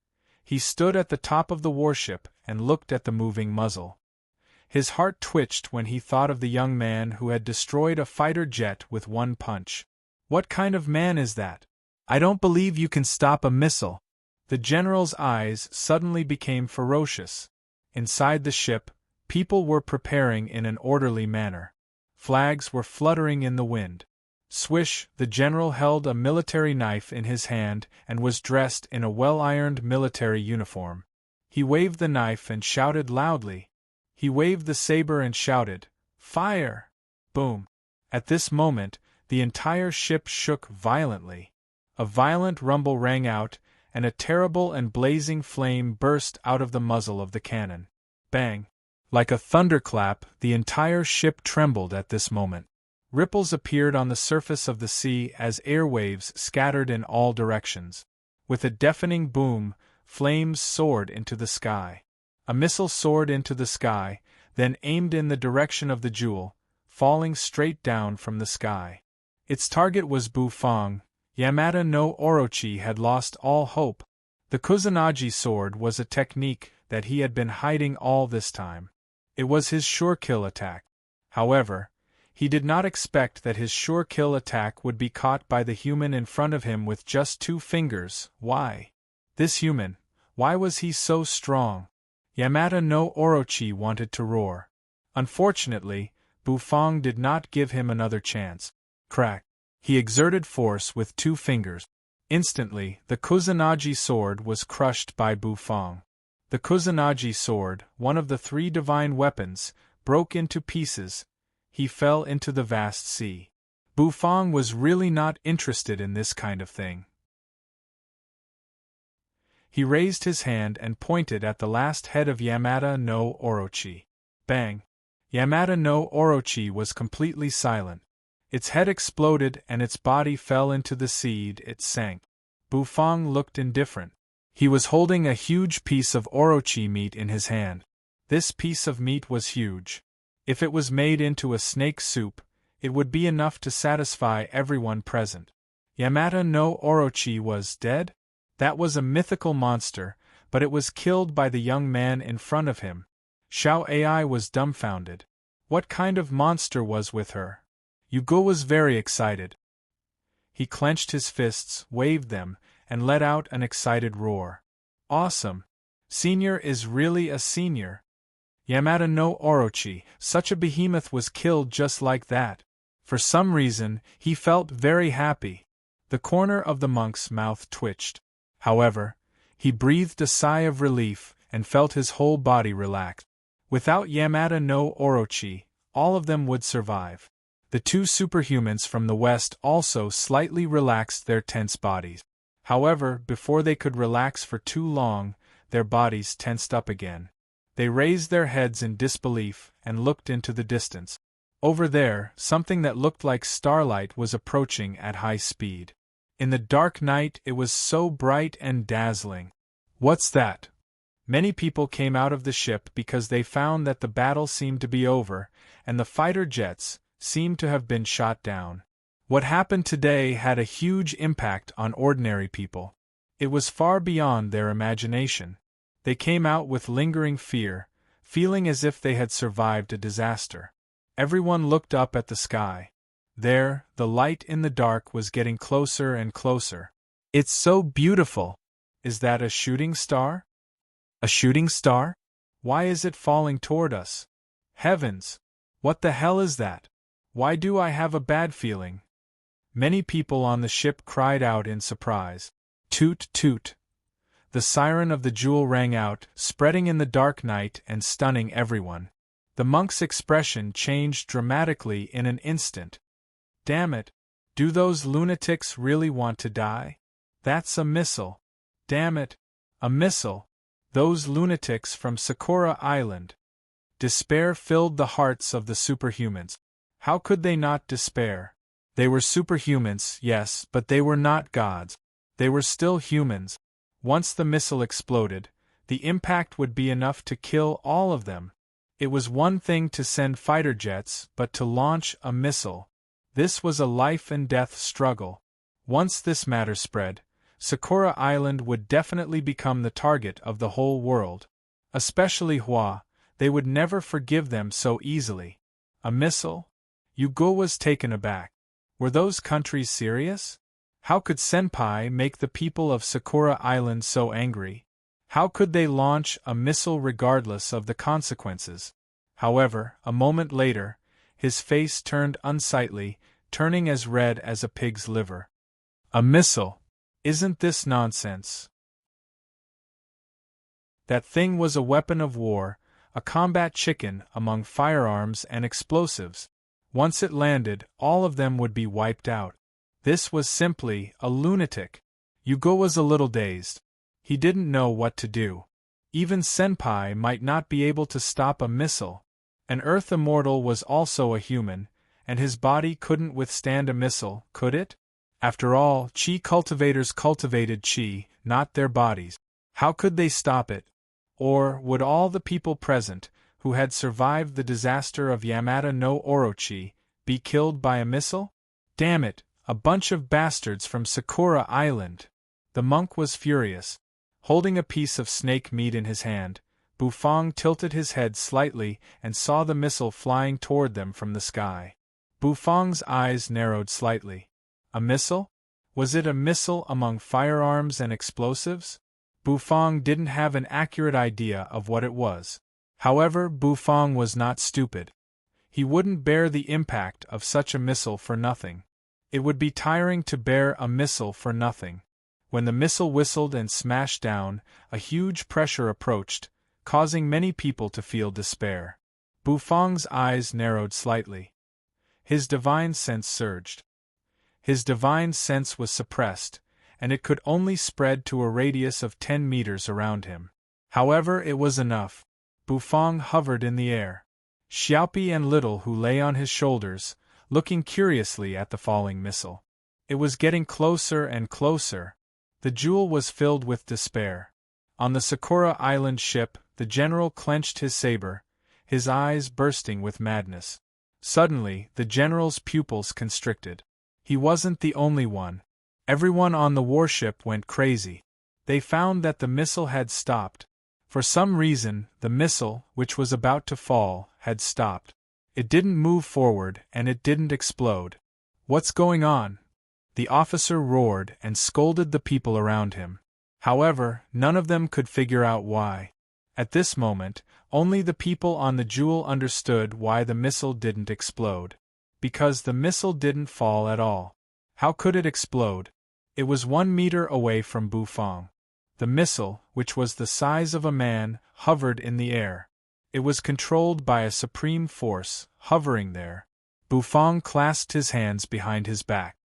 he stood at the top of the warship and looked at the moving muzzle. His heart twitched when he thought of the young man who had destroyed a fighter jet with 1 punch. What kind of man is that? I don't believe you can stop a missile. The general's eyes suddenly became ferocious. Inside the ship, people were preparing in an orderly manner. Flags were fluttering in the wind. Swish, the general held a military knife in his hand and was dressed in a well-ironed military uniform. He waved the knife and shouted loudly. He waved the saber and shouted, "Fire!" Boom! At this moment, the entire ship shook violently. A violent rumble rang out, and a terrible and blazing flame burst out of the muzzle of the cannon. Bang! Like a thunderclap, the entire ship trembled at this moment. Ripples appeared on the surface of the sea as airwaves scattered in all directions. With a deafening boom, flames soared into the sky. A missile soared into the sky, then aimed in the direction of the jewel, falling straight down from the sky. Its target was Bufang. Yamada no Orochi had lost all hope. The Kusanagi sword was a technique that he had been hiding all this time. It was his sure-kill attack. However, he did not expect that his sure-kill attack would be caught by the human in front of him with just 2 fingers. Why? This human, why was he so strong? Yamada no Orochi wanted to roar. Unfortunately, Bufang did not give him another chance. Crack! He exerted force with 2 fingers. Instantly, the Kusanagi sword was crushed by Bufang. The Kusanagi sword, one of the 3 divine weapons, broke into pieces. He fell into the vast sea. Bufang was really not interested in this kind of thing. He raised his hand and pointed at the last head of Yamada no Orochi. Bang! Yamada no Orochi was completely silent. Its head exploded and its body fell into the sea. It sank. Bufang looked indifferent. He was holding a huge piece of Orochi meat in his hand. This piece of meat was huge. If it was made into a snake soup, it would be enough to satisfy everyone present. Yamada no Orochi was dead? That was a mythical monster, but it was killed by the young man in front of him. Xiao Ai was dumbfounded. What kind of monster was with her? Yugo was very excited. He clenched his fists, waved them, and let out an excited roar. Awesome! Senior is really a senior. Yamada no Orochi, such a behemoth was killed just like that. For some reason, he felt very happy. The corner of the monk's mouth twitched. However, He breathed a sigh of relief and felt his whole body relax. Without Yamada no Orochi, all of them would survive. The two superhumans from the west also slightly relaxed their tense bodies. However, before they could relax for too long, their bodies tensed up again. They raised their heads in disbelief and looked into the distance. Over there, something that looked like starlight was approaching at high speed. In the dark night, it was so bright and dazzling. What's that? Many people came out of the ship because they found that the battle seemed to be over, and the fighter jets seemed to have been shot down. What happened today had a huge impact on ordinary people. It was far beyond their imagination. They came out with lingering fear, feeling as if they had survived a disaster. Everyone looked up at the sky. There, the light in the dark was getting closer and closer. It's so beautiful! Is that a shooting star? A shooting star? Why is it falling toward us? Heavens! What the hell is that? Why do I have a bad feeling? Many people on the ship cried out in surprise. Toot toot! The siren of the jewel rang out, spreading in the dark night and stunning everyone. The monk's expression changed dramatically in an instant. Damn it! Do those lunatics really want to die? That's a missile. Damn it! A missile! Those lunatics from Sakura Island. Despair filled the hearts of the superhumans. How could they not despair? They were superhumans, yes, but they were not gods. They were still humans. Once the missile exploded, the impact would be enough to kill all of them. It was one thing to send fighter jets, but to launch a missile. This was a life-and-death struggle. Once this matter spread, Sakura Island would definitely become the target of the whole world. Especially Hua, they would never forgive them so easily. A missile? Yugo was taken aback. Were those countries serious? How could Senpai make the people of Sakura Island so angry? How could they launch a missile regardless of the consequences? However, a moment later, his face turned unsightly, turning as red as a pig's liver. A missile? Isn't this nonsense? That thing was a weapon of war, a combat chicken among firearms and explosives. Once it landed, all of them would be wiped out. This was simply a lunatic. Yugo was a little dazed. He didn't know what to do. Even Senpai might not be able to stop a missile. An Earth immortal was also a human, and his body couldn't withstand a missile, could it? After all, Chi cultivators cultivated Chi, not their bodies. How could they stop it? Or would all the people present, who had survived the disaster of Yamada no Orochi, be killed by a missile? Damn it, a bunch of bastards from Sakura Island! The monk was furious. Holding a piece of snake meat in his hand, Bufang tilted his head slightly and saw the missile flying toward them from the sky. Bufang's eyes narrowed slightly. A missile? Was it a missile among firearms and explosives? Bufang didn't have an accurate idea of what it was. However, Bufang was not stupid. He wouldn't bear the impact of such a missile for nothing. It would be tiring to bear a missile for nothing. When the missile whistled and smashed down, a huge pressure approached, causing many people to feel despair. Bufang's eyes narrowed slightly. His divine sense surged. His divine sense was suppressed, and it could only spread to a radius of 10 meters around him. However, it was enough. Bufang hovered in the air. Xiaopi and Little, who lay on his shoulders, looking curiously at the falling missile. It was getting closer and closer. The jewel was filled with despair. On the Sakura Island ship, the general clenched his saber, his eyes bursting with madness. Suddenly, the general's pupils constricted. He wasn't the only one. Everyone on the warship went crazy. They found that the missile had stopped. For some reason, the missile, which was about to fall, had stopped. It didn't move forward and it didn't explode. What's going on? The officer roared and scolded the people around him. However, none of them could figure out why. At this moment, only the people on the jewel understood why the missile didn't explode. Because the missile didn't fall at all. How could it explode? It was 1 meter away from Bufang. The missile, which was the size of a man, hovered in the air. It was controlled by a supreme force, hovering there. Bufang clasped his hands behind his back.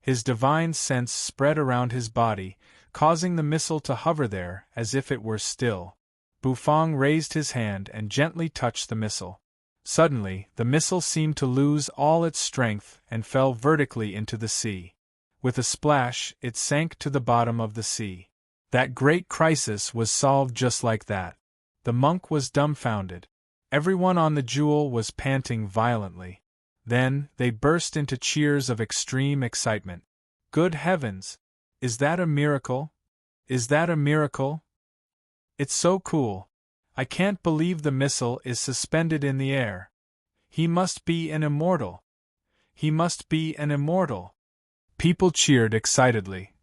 His divine sense spread around his body, causing the missile to hover there as if it were still. Bufang raised his hand and gently touched the missile. Suddenly, the missile seemed to lose all its strength and fell vertically into the sea. With a splash, it sank to the bottom of the sea. That great crisis was solved just like that. The monk was dumbfounded. Everyone on the jewel was panting violently. Then, they burst into cheers of extreme excitement. Good heavens! Is that a miracle? Is that a miracle? It's so cool. I can't believe the missile is suspended in the air. He must be an immortal. He must be an immortal. People cheered excitedly.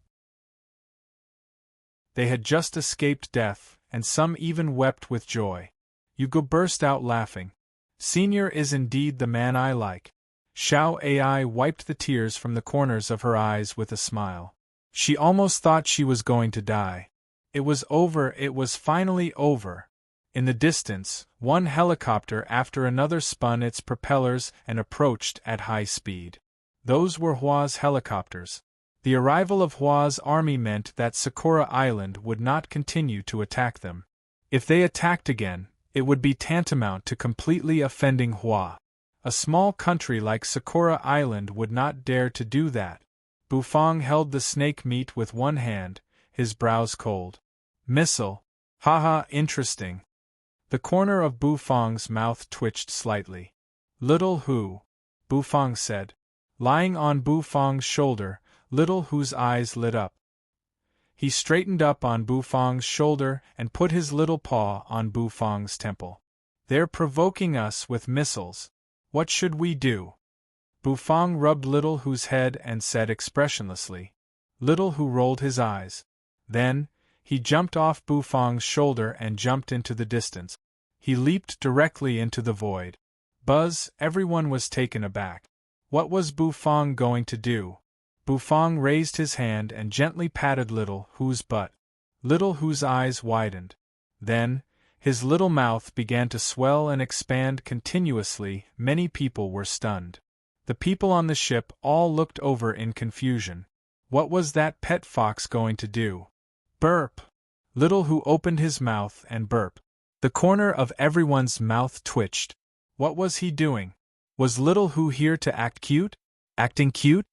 They had just escaped death, and some even wept with joy. Hugo burst out laughing. Senior is indeed the man I like. Xiao Ai wiped the tears from the corners of her eyes with a smile. She almost thought she was going to die. It was over, it was finally over. In the distance, one helicopter after another spun its propellers and approached at high speed. Those were Hua's helicopters. The arrival of Hua's army meant that Sakura Island would not continue to attack them. If they attacked again, it would be tantamount to completely offending Hua. A small country like Sakura Island would not dare to do that. Bufang held the snake meat with one hand, his brows cold. Missile. Haha, interesting. The corner of Bufang's mouth twitched slightly. Little Hu, Bufang said. Lying on Bufang's shoulder, Little Hu's eyes lit up. He straightened up on Bufang's shoulder and put his little paw on Bufang's temple. They're provoking us with missiles. What should we do? Bufang rubbed Little Hu's head and said expressionlessly. Little Hu rolled his eyes. Then, he jumped off Bufang's shoulder and jumped into the distance. He leaped directly into the void. Buzz, everyone was taken aback. What was Bufang going to do? Bufang raised his hand and gently patted Little Hu's butt. Little Hu's eyes widened. Then, his little mouth began to swell and expand continuously. Many people were stunned. The people on the ship all looked over in confusion. What was that pet fox going to do? Burp! Little Hu opened his mouth and burped. The corner of everyone's mouth twitched. What was he doing? Was Little Hu here to act cute? Acting cute?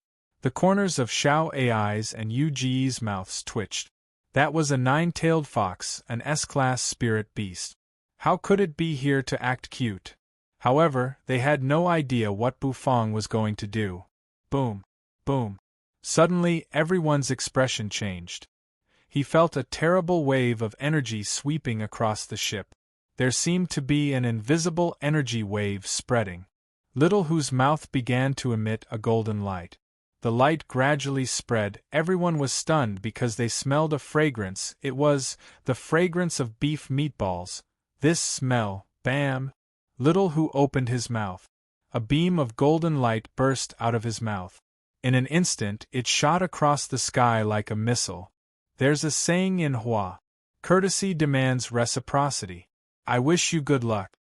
The corners of Xiao Ai's and Yu Ji's mouths twitched. That was a nine-tailed fox, an S-class spirit beast. How could it be here to act cute? However, they had no idea what Bufang was going to do. Boom! Boom! Suddenly, everyone's expression changed. He felt a terrible wave of energy sweeping across the ship. There seemed to be an invisible energy wave spreading. Little Hu's mouth began to emit a golden light. The light gradually spread. Everyone was stunned because they smelled a fragrance. It was the fragrance of beef meatballs. This smell, bam! Little Hu opened his mouth. A beam of golden light burst out of his mouth. In an instant, it shot across the sky like a missile. There's a saying in Hua. Courtesy demands reciprocity. I wish you good luck.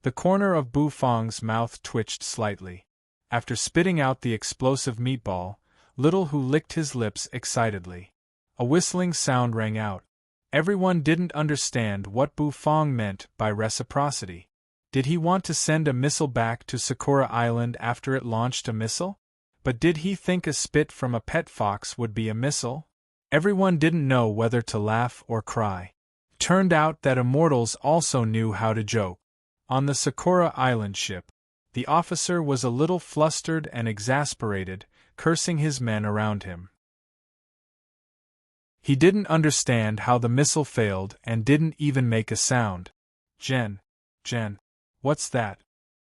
The corner of Bufang's mouth twitched slightly. After spitting out the explosive meatball, Little Hu licked his lips excitedly. A whistling sound rang out. Everyone didn't understand what Bufang meant by reciprocity. Did he want to send a missile back to Sakura Island after it launched a missile? But did he think a spit from a pet fox would be a missile? Everyone didn't know whether to laugh or cry. Turned out that immortals also knew how to joke. On the Sakura Island ship, the officer was a little flustered and exasperated, cursing his men around him. He didn't understand how the missile failed and didn't even make a sound. Jen, what's that?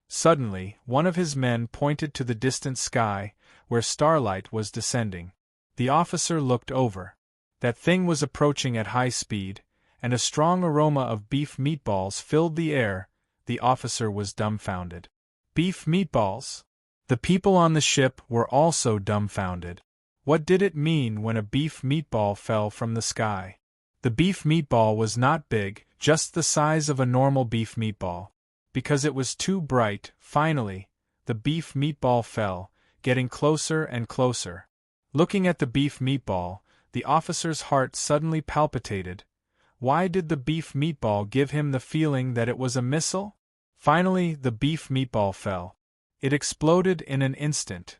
Suddenly, one of his men pointed to the distant sky, where starlight was descending. The officer looked over. That thing was approaching at high speed, and a strong aroma of beef meatballs filled the air. The officer was dumbfounded. Beef meatballs? The people on the ship were also dumbfounded. What did it mean when a beef meatball fell from the sky? The beef meatball was not big, just the size of a normal beef meatball. Because it was too bright, finally, the beef meatball fell, getting closer and closer. Looking at the beef meatball, the officer's heart suddenly palpitated. Why did the beef meatball give him the feeling that it was a missile? Finally, the beef meatball fell. It exploded in an instant.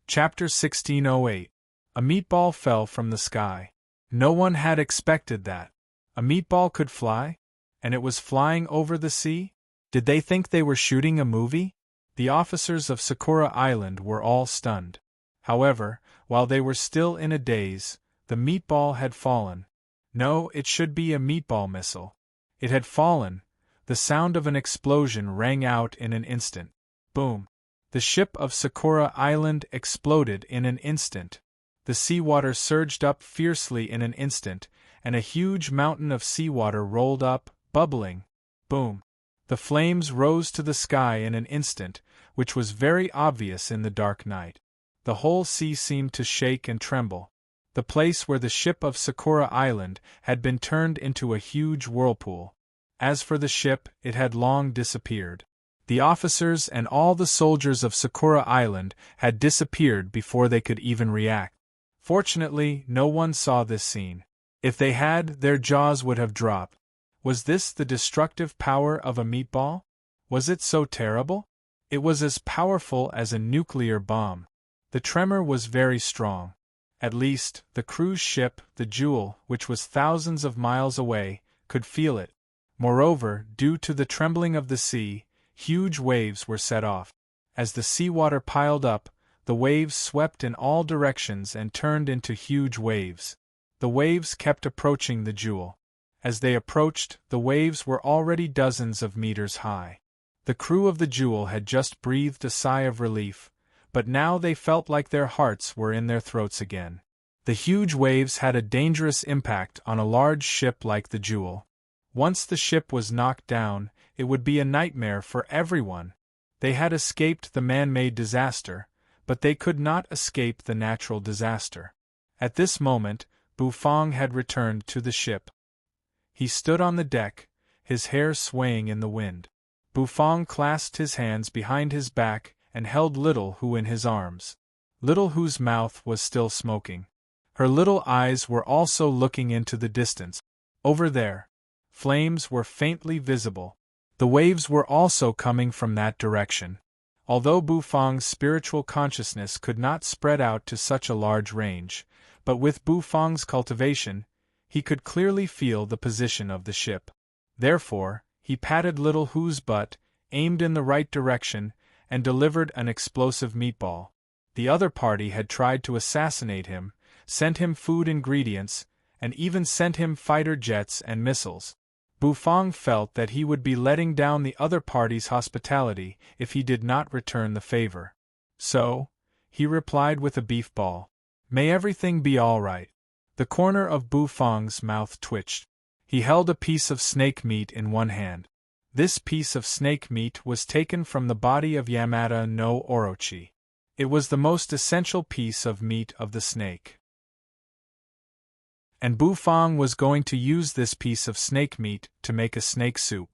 Chapter 1608. A meatball fell from the sky. No one had expected that. A meatball could fly? And it was flying over the sea? Did they think they were shooting a movie? The officers of Sakura Island were all stunned. However, while they were still in a daze, the meatball had fallen. No, it should be a meatball missile. It had fallen. The sound of an explosion rang out in an instant. Boom! The ship of Sakura Island exploded in an instant. The seawater surged up fiercely in an instant, and a huge mountain of seawater rolled up, bubbling. Boom! The flames rose to the sky in an instant, which was very obvious in the dark night. The whole sea seemed to shake and tremble. The place where the ship of Sakura Island had been turned into a huge whirlpool. As for the ship, it had long disappeared. The officers and all the soldiers of Sakura Island had disappeared before they could even react. Fortunately, no one saw this scene. If they had, their jaws would have dropped. Was this the destructive power of a meatball? Was it so terrible? It was as powerful as a nuclear bomb. The tremor was very strong. At least, the cruise ship, the Jewel, which was thousands of miles away, could feel it. Moreover, due to the trembling of the sea, huge waves were set off. As the seawater piled up, the waves swept in all directions and turned into huge waves. The waves kept approaching the Jewel. As they approached, the waves were already dozens of meters high. The crew of the Jewel had just breathed a sigh of relief, but now they felt like their hearts were in their throats again. The huge waves had a dangerous impact on a large ship like the Jewel. Once the ship was knocked down, it would be a nightmare for everyone. They had escaped the man-made disaster, but they could not escape the natural disaster. At this moment, Bufang had returned to the ship. He stood on the deck, his hair swaying in the wind. Bufang clasped his hands behind his back and held Little Hu in his arms. Little Hu's mouth was still smoking. Her little eyes were also looking into the distance. Over there, flames were faintly visible. The waves were also coming from that direction. Although Bufang's spiritual consciousness could not spread out to such a large range, but with Bufang's cultivation, he could clearly feel the position of the ship. Therefore, he patted Little Hu's butt, aimed in the right direction, and delivered an explosive meatball. The other party had tried to assassinate him, sent him food ingredients, and even sent him fighter jets and missiles. Bufang felt that he would be letting down the other party's hospitality if he did not return the favor. So, he replied with a beef ball. May everything be all right. The corner of Bufang's mouth twitched. He held a piece of snake meat in one hand. This piece of snake meat was taken from the body of Yamada no Orochi. It was the most essential piece of meat of the snake. And Bufang was going to use this piece of snake meat to make a snake soup.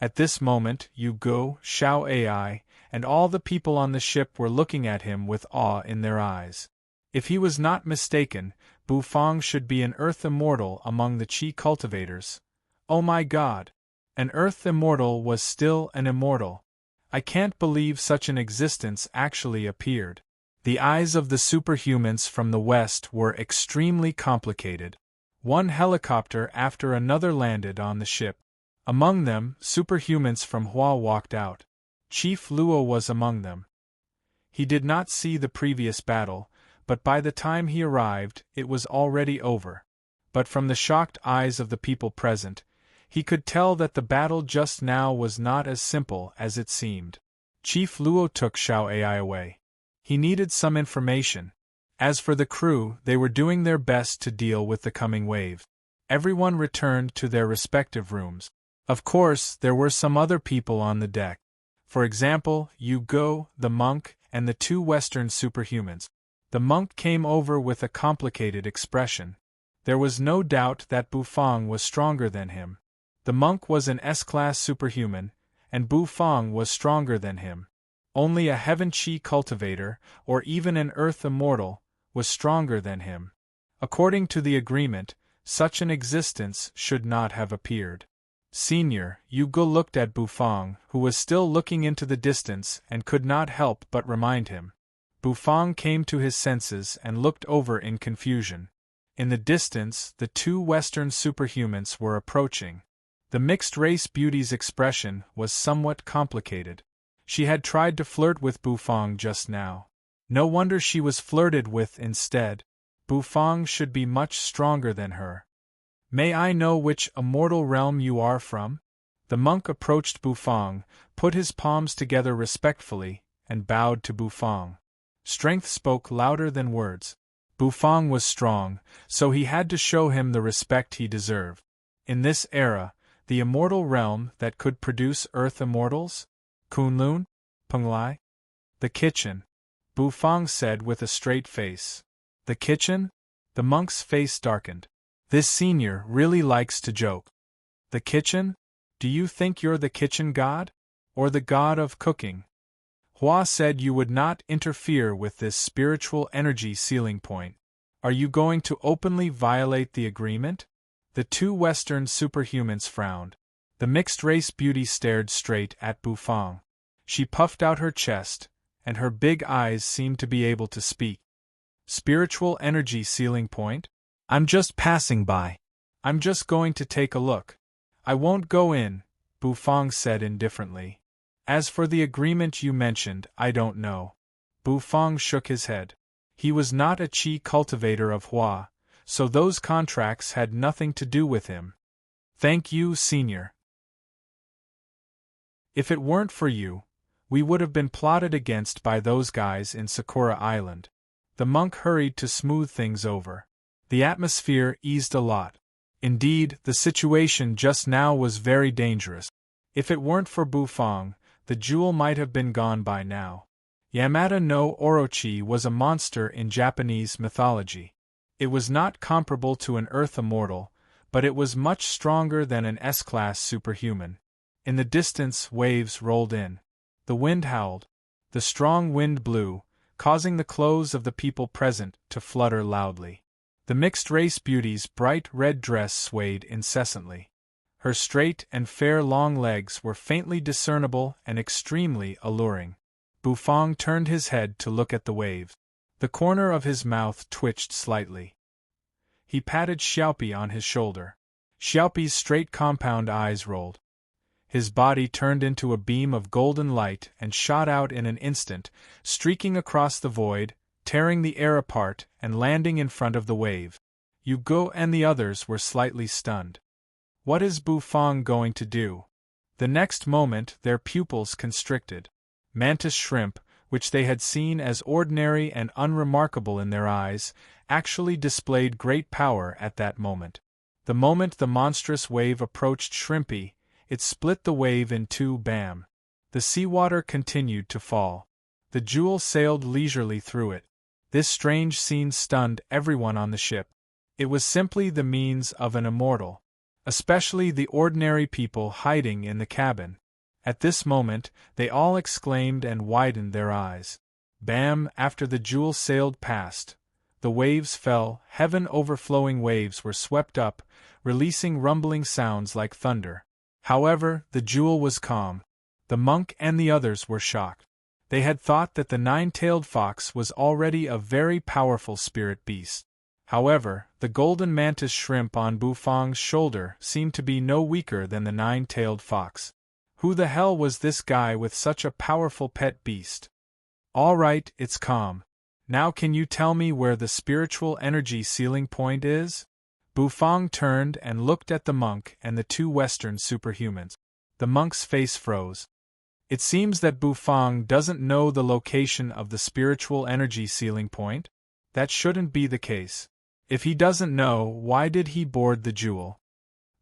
At this moment, Yu Go, Xiao Ai, and all the people on the ship were looking at him with awe in their eyes. If he was not mistaken, Bufang should be an Earth Immortal among the Qi cultivators. Oh my God! An Earth Immortal was still an immortal. I can't believe such an existence actually appeared. The eyes of the superhumans from the West were extremely complicated. One helicopter after another landed on the ship. Among them, superhumans from Hua walked out. Chief Luo was among them. He did not see the previous battle, but by the time he arrived, it was already over. But from the shocked eyes of the people present, he could tell that the battle just now was not as simple as it seemed. Chief Luo took Xiao Ai away. He needed some information. As for the crew, they were doing their best to deal with the coming wave. Everyone returned to their respective rooms. Of course, there were some other people on the deck. For example, Yu Go, the monk, and the two Western superhumans. The monk came over with a complicated expression. There was no doubt that Bufang was stronger than him. The monk was an S-class superhuman, and Bufang was stronger than him. Only a heaven chi cultivator, or even an earth immortal, was stronger than him. According to the agreement, such an existence should not have appeared. Senior, Yu Ge looked at Bufang, who was still looking into the distance and could not help but remind him. Bufang came to his senses and looked over in confusion. In the distance, the two Western superhumans were approaching. The mixed-race beauty's expression was somewhat complicated. She had tried to flirt with Bufang just now. No wonder she was flirted with instead. Bufang should be much stronger than her. May I know which immortal realm you are from? The monk approached Bufang, put his palms together respectfully, and bowed to Bufang. Strength spoke louder than words. Bufang was strong, so he had to show him the respect he deserved. In this era, the immortal realm that could produce earth immortals? Kunlun? Penglai? The kitchen, Bufang said with a straight face. The kitchen? The monk's face darkened. This senior really likes to joke. The kitchen? Do you think you're the kitchen god? Or the god of cooking? Hua said you would not interfere with this spiritual energy ceiling point. Are you going to openly violate the agreement? The two Western superhumans frowned. The mixed-race beauty stared straight at Bufang. She puffed out her chest, and her big eyes seemed to be able to speak. Spiritual energy ceiling point? I'm just passing by. I'm just going to take a look. I won't go in, Bufang said indifferently. As for the agreement you mentioned, I don't know. Bufang shook his head. He was not a chi cultivator of Hua, so those contracts had nothing to do with him. Thank you, senior. If it weren't for you, we would have been plotted against by those guys in Sakura Island. The monk hurried to smooth things over. The atmosphere eased a lot. Indeed, the situation just now was very dangerous. If it weren't for Bufang, the jewel might have been gone by now. Yamada no Orochi was a monster in Japanese mythology. It was not comparable to an Earth immortal, but it was much stronger than an S-class superhuman. In the distance, waves rolled in. The wind howled. The strong wind blew, causing the clothes of the people present to flutter loudly. The mixed-race beauty's bright red dress swayed incessantly. Her straight and fair long legs were faintly discernible and extremely alluring. Bufang turned his head to look at the waves. The corner of his mouth twitched slightly. He patted Xiaopi on his shoulder. Xiaopi's straight compound eyes rolled. His body turned into a beam of golden light and shot out in an instant, streaking across the void, tearing the air apart and landing in front of the wave. Yu Ge and the others were slightly stunned. What is Bufang going to do? The next moment their pupils constricted. Mantis shrimp, which they had seen as ordinary and unremarkable in their eyes, actually displayed great power at that moment. The moment the monstrous wave approached Shrimpy, it split the wave in two. Bam! The seawater continued to fall. The jewel sailed leisurely through it. This strange scene stunned everyone on the ship. It was simply the means of an immortal. Especially the ordinary people hiding in the cabin. At this moment, they all exclaimed and widened their eyes. Bam! After the jewel sailed past, the waves fell. Heaven-overflowing waves were swept up, releasing rumbling sounds like thunder. However, the jewel was calm. The monk and the others were shocked. They had thought that the nine-tailed fox was already a very powerful spirit beast. However, the golden mantis shrimp on Bufang's shoulder seemed to be no weaker than the nine-tailed fox. Who the hell was this guy with such a powerful pet beast? All right, it's calm. Now can you tell me where the spiritual energy ceiling point is? Bufang turned and looked at the monk and the two Western superhumans. The monk's face froze. It seems that Bufang doesn't know the location of the spiritual energy ceiling point. That shouldn't be the case. If he doesn't know, why did he board the jewel?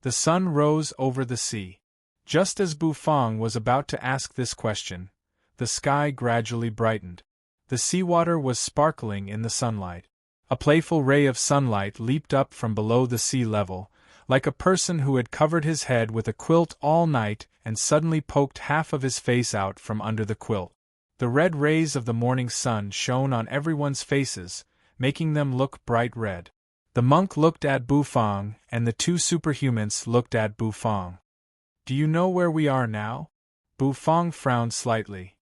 The sun rose over the sea. Just as Bufang was about to ask this question, the sky gradually brightened. The seawater was sparkling in the sunlight. A playful ray of sunlight leaped up from below the sea level, like a person who had covered his head with a quilt all night and suddenly poked half of his face out from under the quilt. The red rays of the morning sun shone on everyone's faces, making them look bright red. The monk looked at Bufang, and the two superhumans looked at Bufang. "Do you know where we are now?" Bufang frowned slightly.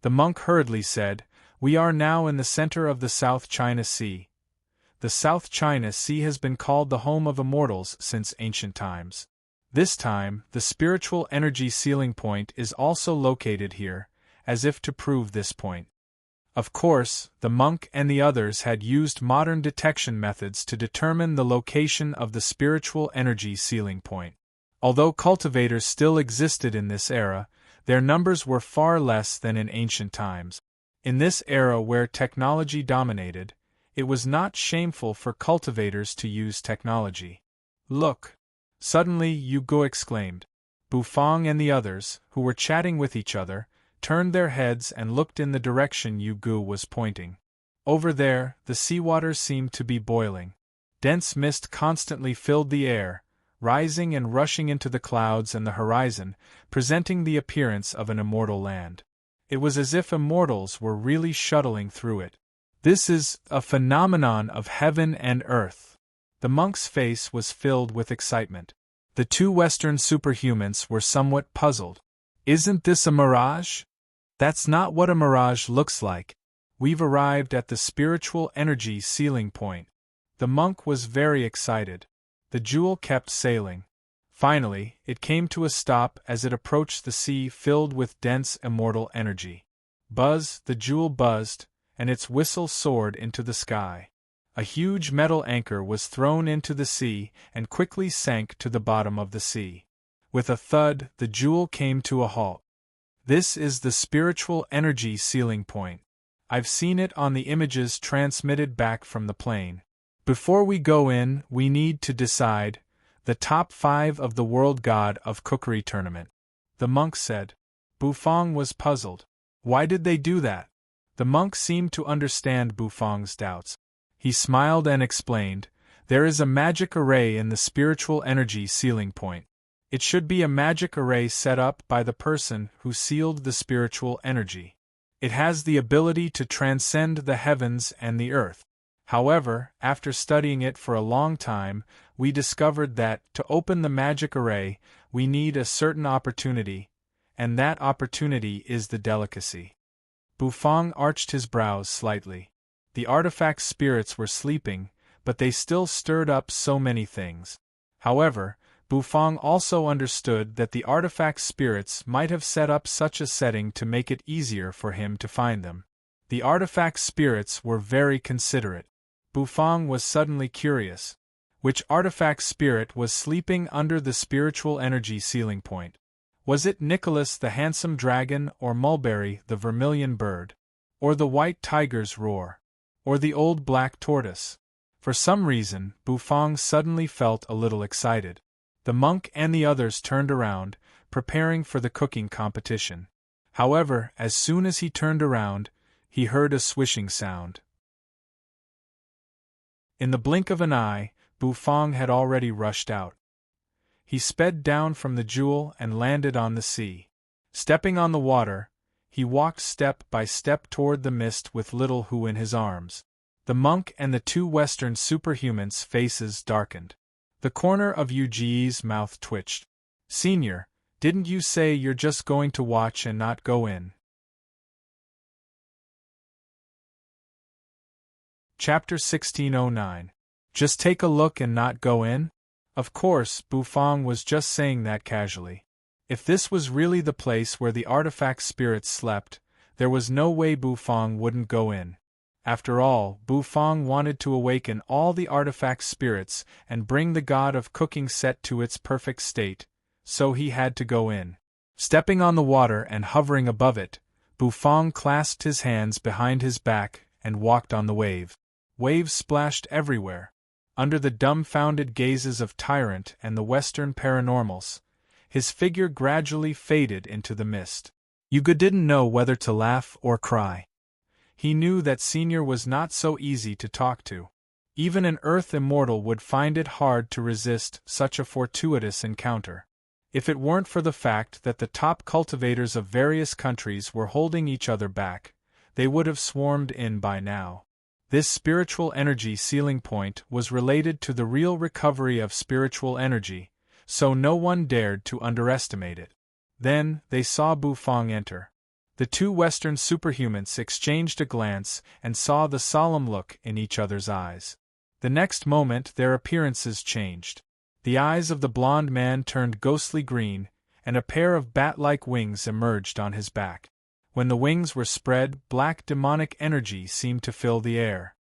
The monk hurriedly said, "We are now in the center of the South China Sea. The South China Sea has been called the home of immortals since ancient times. This time, the spiritual energy sealing point is also located here, as if to prove this point." Of course, the monk and the others had used modern detection methods to determine the location of the spiritual energy sealing point. Although cultivators still existed in this era, their numbers were far less than in ancient times. In this era where technology dominated, it was not shameful for cultivators to use technology. "Look!" Suddenly Yu Guo exclaimed. Bufang and the others, who were chatting with each other, turned their heads and looked in the direction Yu Guo was pointing. Over there, the seawater seemed to be boiling. Dense mist constantly filled the air, rising and rushing into the clouds and the horizon, presenting the appearance of an immortal land. It was as if immortals were really shuttling through it. "This is a phenomenon of heaven and earth." The monk's face was filled with excitement. The two Western superhumans were somewhat puzzled. "Isn't this a mirage?" "That's not what a mirage looks like. We've arrived at the spiritual energy sealing point." The monk was very excited. The jewel kept sailing. Finally, it came to a stop as it approached the sea filled with dense immortal energy. Buzz, the jewel buzzed, and its whistle soared into the sky. A huge metal anchor was thrown into the sea and quickly sank to the bottom of the sea. With a thud, the jewel came to a halt. "This is the spiritual energy sealing point. I've seen it on the images transmitted back from the plane. Before we go in, we need to decide the top 5 of the World God of Cookery tournament," the monk said. Bufang was puzzled. Why did they do that? The monk seemed to understand Bufang's doubts. He smiled and explained, "There is a magic array in the spiritual energy sealing point. It should be a magic array set up by the person who sealed the spiritual energy. It has the ability to transcend the heavens and the earth. However, after studying it for a long time, we discovered that, to open the magic array, we need a certain opportunity, and that opportunity is the delicacy." Bufang arched his brows slightly. The artifact spirits were sleeping, but they still stirred up so many things. However, Bufang also understood that the artifact spirits might have set up such a setting to make it easier for him to find them. The artifact spirits were very considerate. Bufang was suddenly curious. Which artifact spirit was sleeping under the spiritual energy sealing point? Was it Nicholas the handsome dragon, or Mulberry the vermilion bird? Or the white tiger's roar? Or the old black tortoise? For some reason, Bufang suddenly felt a little excited. The monk and the others turned around, preparing for the cooking competition. However, as soon as he turned around, he heard a swishing sound. In the blink of an eye, Bufang had already rushed out. He sped down from the jewel and landed on the sea. Stepping on the water, he walked step by step toward the mist with little Hu in his arms. The monk and the two Western superhumans' faces darkened. The corner of Yu Ji's mouth twitched. "Senior, didn't you say you're just going to watch and not go in?" Chapter 1609. Just take a look and not go in? Of course, Bufang was just saying that casually. If this was really the place where the artifact spirits slept, there was no way Bufang wouldn't go in. After all, Bufang wanted to awaken all the artifact spirits and bring the god of cooking set to its perfect state, so he had to go in. Stepping on the water and hovering above it, Bufang clasped his hands behind his back and walked on the wave. Waves splashed everywhere. Under the dumbfounded gazes of Tyrant and the Western paranormals, his figure gradually faded into the mist. Yuga didn't know whether to laugh or cry. He knew that Senior was not so easy to talk to. Even an Earth immortal would find it hard to resist such a fortuitous encounter. If it weren't for the fact that the top cultivators of various countries were holding each other back, they would have swarmed in by now. This spiritual energy ceiling point was related to the real recovery of spiritual energy, so no one dared to underestimate it. Then, they saw Bufang enter. The two Western superhumans exchanged a glance and saw the solemn look in each other's eyes. The next moment their appearances changed. The eyes of the blond man turned ghostly green, and a pair of bat-like wings emerged on his back. When the wings were spread, black demonic energy seemed to fill the air.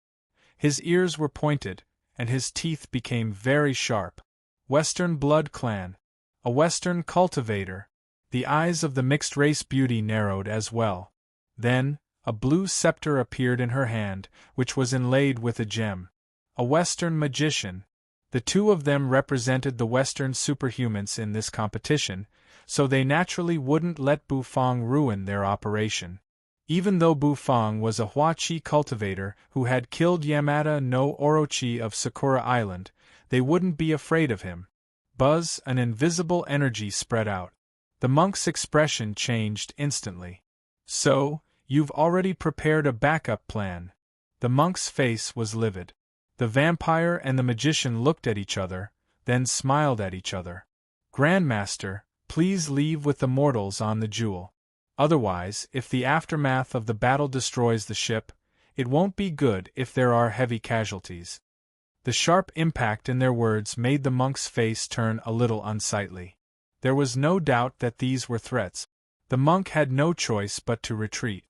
His ears were pointed, and his teeth became very sharp. Western blood clan. A Western cultivator. The eyes of the mixed-race beauty narrowed as well. Then, a blue scepter appeared in her hand, which was inlaid with a gem. A Western magician. The two of them represented the Western superhumans in this competition, so they naturally wouldn't let Bufang ruin their operation. Even though Bufang was a Huachi cultivator who had killed Yamada no Orochi of Sakura Island, they wouldn't be afraid of him. Buzz, an invisible energy spread out. The monk's expression changed instantly. So, you've already prepared a backup plan. The monk's face was livid. The vampire and the magician looked at each other, then smiled at each other. Grandmaster, please leave with the mortals on the jewel. Otherwise, if the aftermath of the battle destroys the ship, it won't be good if there are heavy casualties. The sharp impact in their words made the monk's face turn a little unsightly. There was no doubt that these were threats. The monk had no choice but to retreat.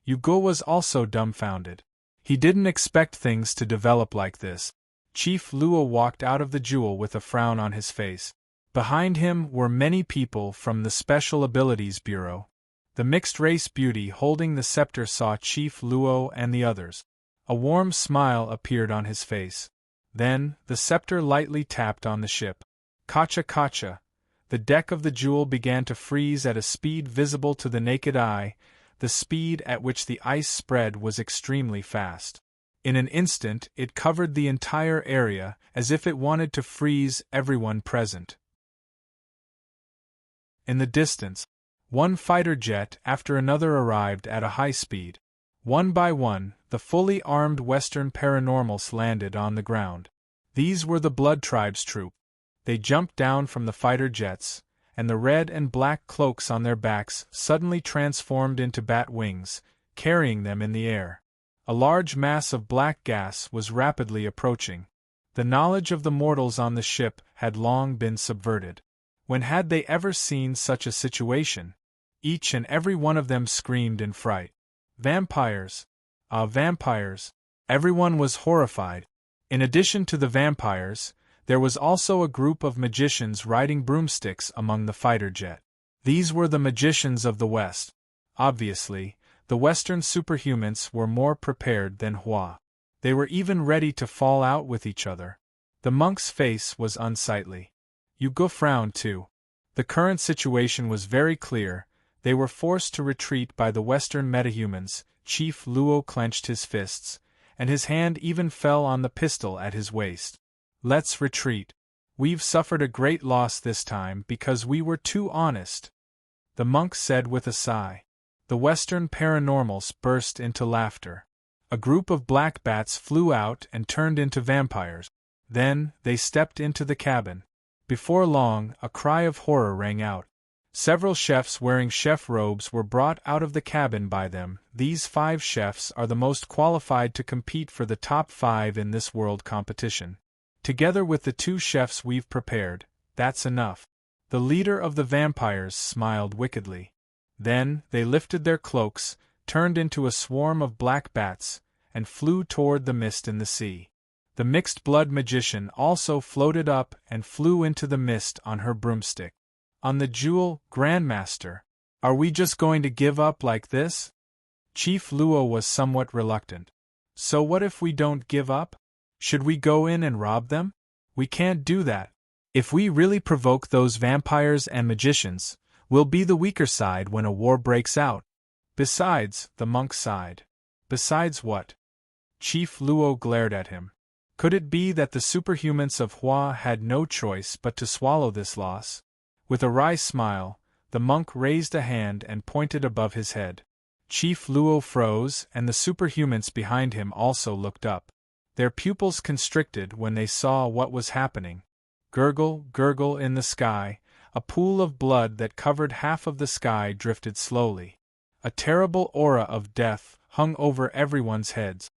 Yugo was also dumbfounded. He didn't expect things to develop like this. Chief Luo walked out of the jewel with a frown on his face. Behind him were many people from the Special Abilities Bureau. The mixed-race beauty holding the scepter saw Chief Luo and the others. A warm smile appeared on his face. Then, the scepter lightly tapped on the ship. Kacha-kacha. The deck of the jewel began to freeze at a speed visible to the naked eye. The speed at which the ice spread was extremely fast. In an instant, it covered the entire area, as if it wanted to freeze everyone present. In the distance, one fighter jet after another arrived at a high speed. One by one, the fully armed Western paranormals landed on the ground. These were the Blood Tribe's troop. They jumped down from the fighter jets, and the red and black cloaks on their backs suddenly transformed into bat wings, carrying them in the air. A large mass of black gas was rapidly approaching. The knowledge of the mortals on the ship had long been subverted. When had they ever seen such a situation? Each and every one of them screamed in fright. Vampires! Ah, vampires! Everyone was horrified. In addition to the vampires, there was also a group of magicians riding broomsticks among the fighter jet. These were the magicians of the West. Obviously, the Western superhumans were more prepared than Hua. They were even ready to fall out with each other. The monk's face was unsightly. Yugo frowned too. The current situation was very clear. They were forced to retreat by the Western metahumans. Chief Luo clenched his fists, and his hand even fell on the pistol at his waist. Let's retreat. We've suffered a great loss this time because we were too honest, the monk said with a sigh. The Western paranormals burst into laughter. A group of black bats flew out and turned into vampires. Then, they stepped into the cabin. Before long, a cry of horror rang out. Several chefs wearing chef robes were brought out of the cabin by them. These 5 chefs are the most qualified to compete for the top 5 in this world competition. Together with the 2 chefs we've prepared, that's enough. The leader of the vampires smiled wickedly. Then, they lifted their cloaks, turned into a swarm of black bats, and flew toward the mist in the sea. The mixed-blood magician also floated up and flew into the mist on her broomstick. On the jewel, Grandmaster, are we just going to give up like this? Chief Luo was somewhat reluctant. So what if we don't give up? Should we go in and rob them? We can't do that. If we really provoke those vampires and magicians, We'll be the weaker side when a war breaks out. Besides, the monk sighed. Besides what? Chief Luo glared at him. Could it be that the superhumans of Hua had no choice but to swallow this loss? With a wry smile, the monk raised a hand and pointed above his head. Chief Luo froze, and the superhumans behind him also looked up. Their pupils constricted when they saw what was happening. Gurgle, gurgle in the sky, a pool of blood that covered half of the sky drifted slowly. A terrible aura of death hung over everyone's heads.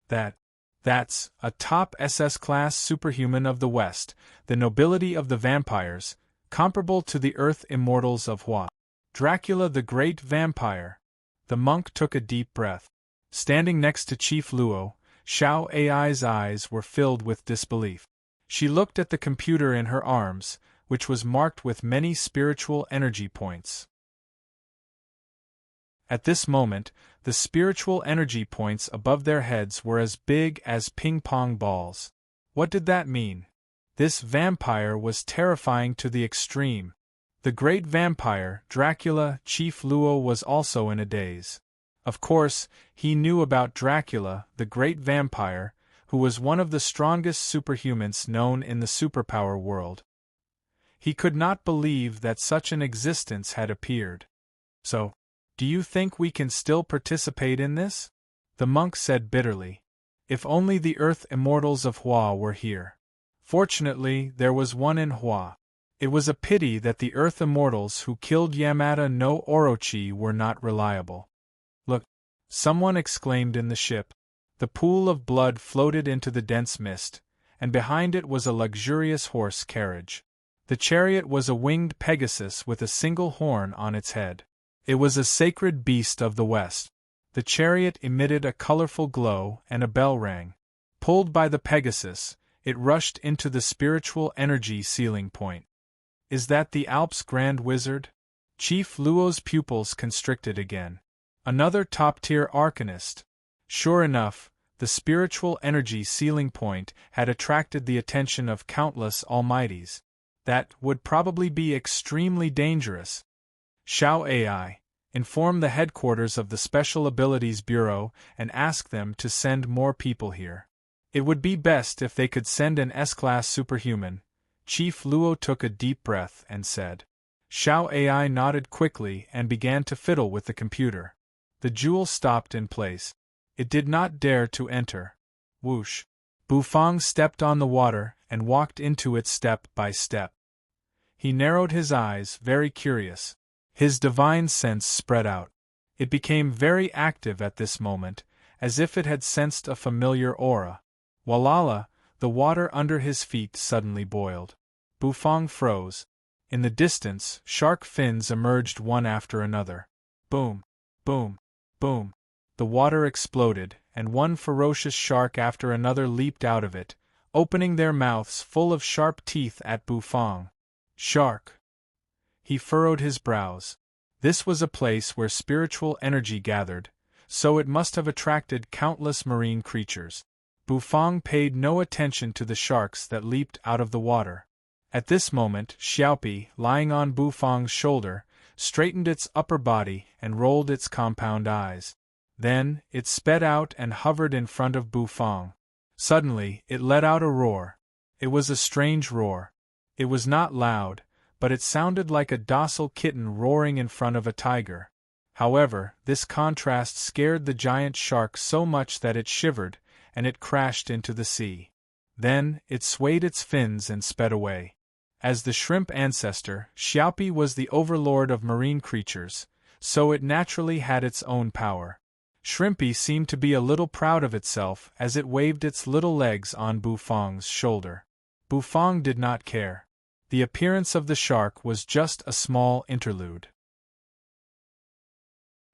That's a top SS-class superhuman of the West, the nobility of the vampires, comparable to the Earth immortals of Hua. Dracula the Great Vampire. The monk took a deep breath. Standing next to Chief Luo, Xiao Ai's eyes were filled with disbelief. She looked at the computer in her arms, which was marked with many spiritual energy points. At this moment, the spiritual energy points above their heads were as big as ping-pong balls. What did that mean? This vampire was terrifying to the extreme. The great vampire, Dracula, Chief Luo was also in a daze. Of course, he knew about Dracula, the great vampire, who was one of the strongest superhumans known in the superpower world. He could not believe that such an existence had appeared. So, do you think we can still participate in this? The monk said bitterly. If only the Earth immortals of Hua were here. Fortunately, there was one in Hua. It was a pity that the Earth immortals who killed Yamada no Orochi were not reliable. Look! Someone exclaimed in the ship. The pool of blood floated into the dense mist, and behind it was a luxurious horse carriage. The chariot was a winged Pegasus with a single horn on its head. It was a sacred beast of the West. The chariot emitted a colorful glow and a bell rang. Pulled by the Pegasus, it rushed into the spiritual energy ceiling point. Is that the Alps Grand Wizard? Chief Luo's pupils constricted again. Another top-tier arcanist. Sure enough, the spiritual energy ceiling point had attracted the attention of countless almighties. That would probably be extremely dangerous. Xiao Ai, inform the headquarters of the Special Abilities Bureau and ask them to send more people here. It would be best if they could send an S-class superhuman. Chief Luo took a deep breath and said. Xiao Ai nodded quickly and began to fiddle with the computer. The jewel stopped in place. It did not dare to enter. Whoosh! Bufang stepped on the water and walked into it step by step. He narrowed his eyes, very curious. His divine sense spread out. It became very active at this moment, as if it had sensed a familiar aura. Walala, the water under his feet suddenly boiled. Bufang froze. In the distance, shark fins emerged one after another. Boom! Boom! Boom! The water exploded, and one ferocious shark after another leaped out of it, opening their mouths full of sharp teeth at Bufang. Shark! He furrowed his brows. This was a place where spiritual energy gathered, so it must have attracted countless marine creatures. Bufang paid no attention to the sharks that leaped out of the water. At this moment, Xiaopi, lying on Bufang's shoulder, straightened its upper body and rolled its compound eyes. Then, it sped out and hovered in front of Bufang. Suddenly, it let out a roar. It was a strange roar. It was not loud, but it sounded like a docile kitten roaring in front of a tiger. However, this contrast scared the giant shark so much that it shivered, and it crashed into the sea. Then, it swayed its fins and sped away. As the shrimp ancestor, Xiaopi was the overlord of marine creatures, so it naturally had its own power. Shrimpy seemed to be a little proud of itself as it waved its little legs on Bufang's shoulder. Bufang did not care. The appearance of the shark was just a small interlude.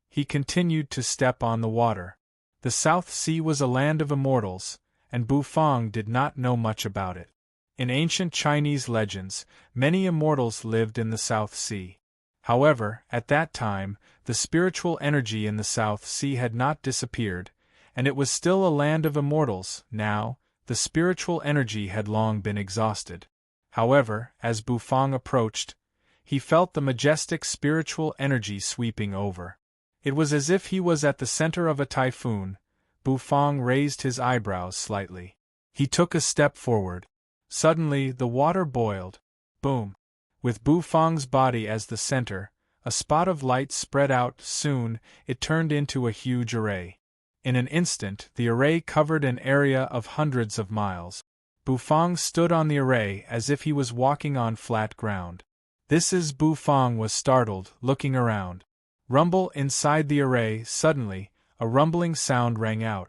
He continued to step on the water. The South Sea was a land of immortals, and Bufang did not know much about it. In ancient Chinese legends, many immortals lived in the South Sea. However, at that time, the spiritual energy in the South Sea had not disappeared, and it was still a land of immortals. Now, the spiritual energy had long been exhausted. However, as Bufang approached, He felt the majestic spiritual energy sweeping over. It was as if he was at the center of a typhoon. Bufang raised his eyebrows slightly. He took a step forward. Suddenly, the water boiled. Boom! With Bufang's body as the center, a spot of light spread out. Soon, it turned into a huge array. In an instant, the array covered an area of hundreds of miles. Bufang stood on the array as if he was walking on flat ground. Bufang was startled, looking around. Rumble inside the array. Suddenly, a rumbling sound rang out.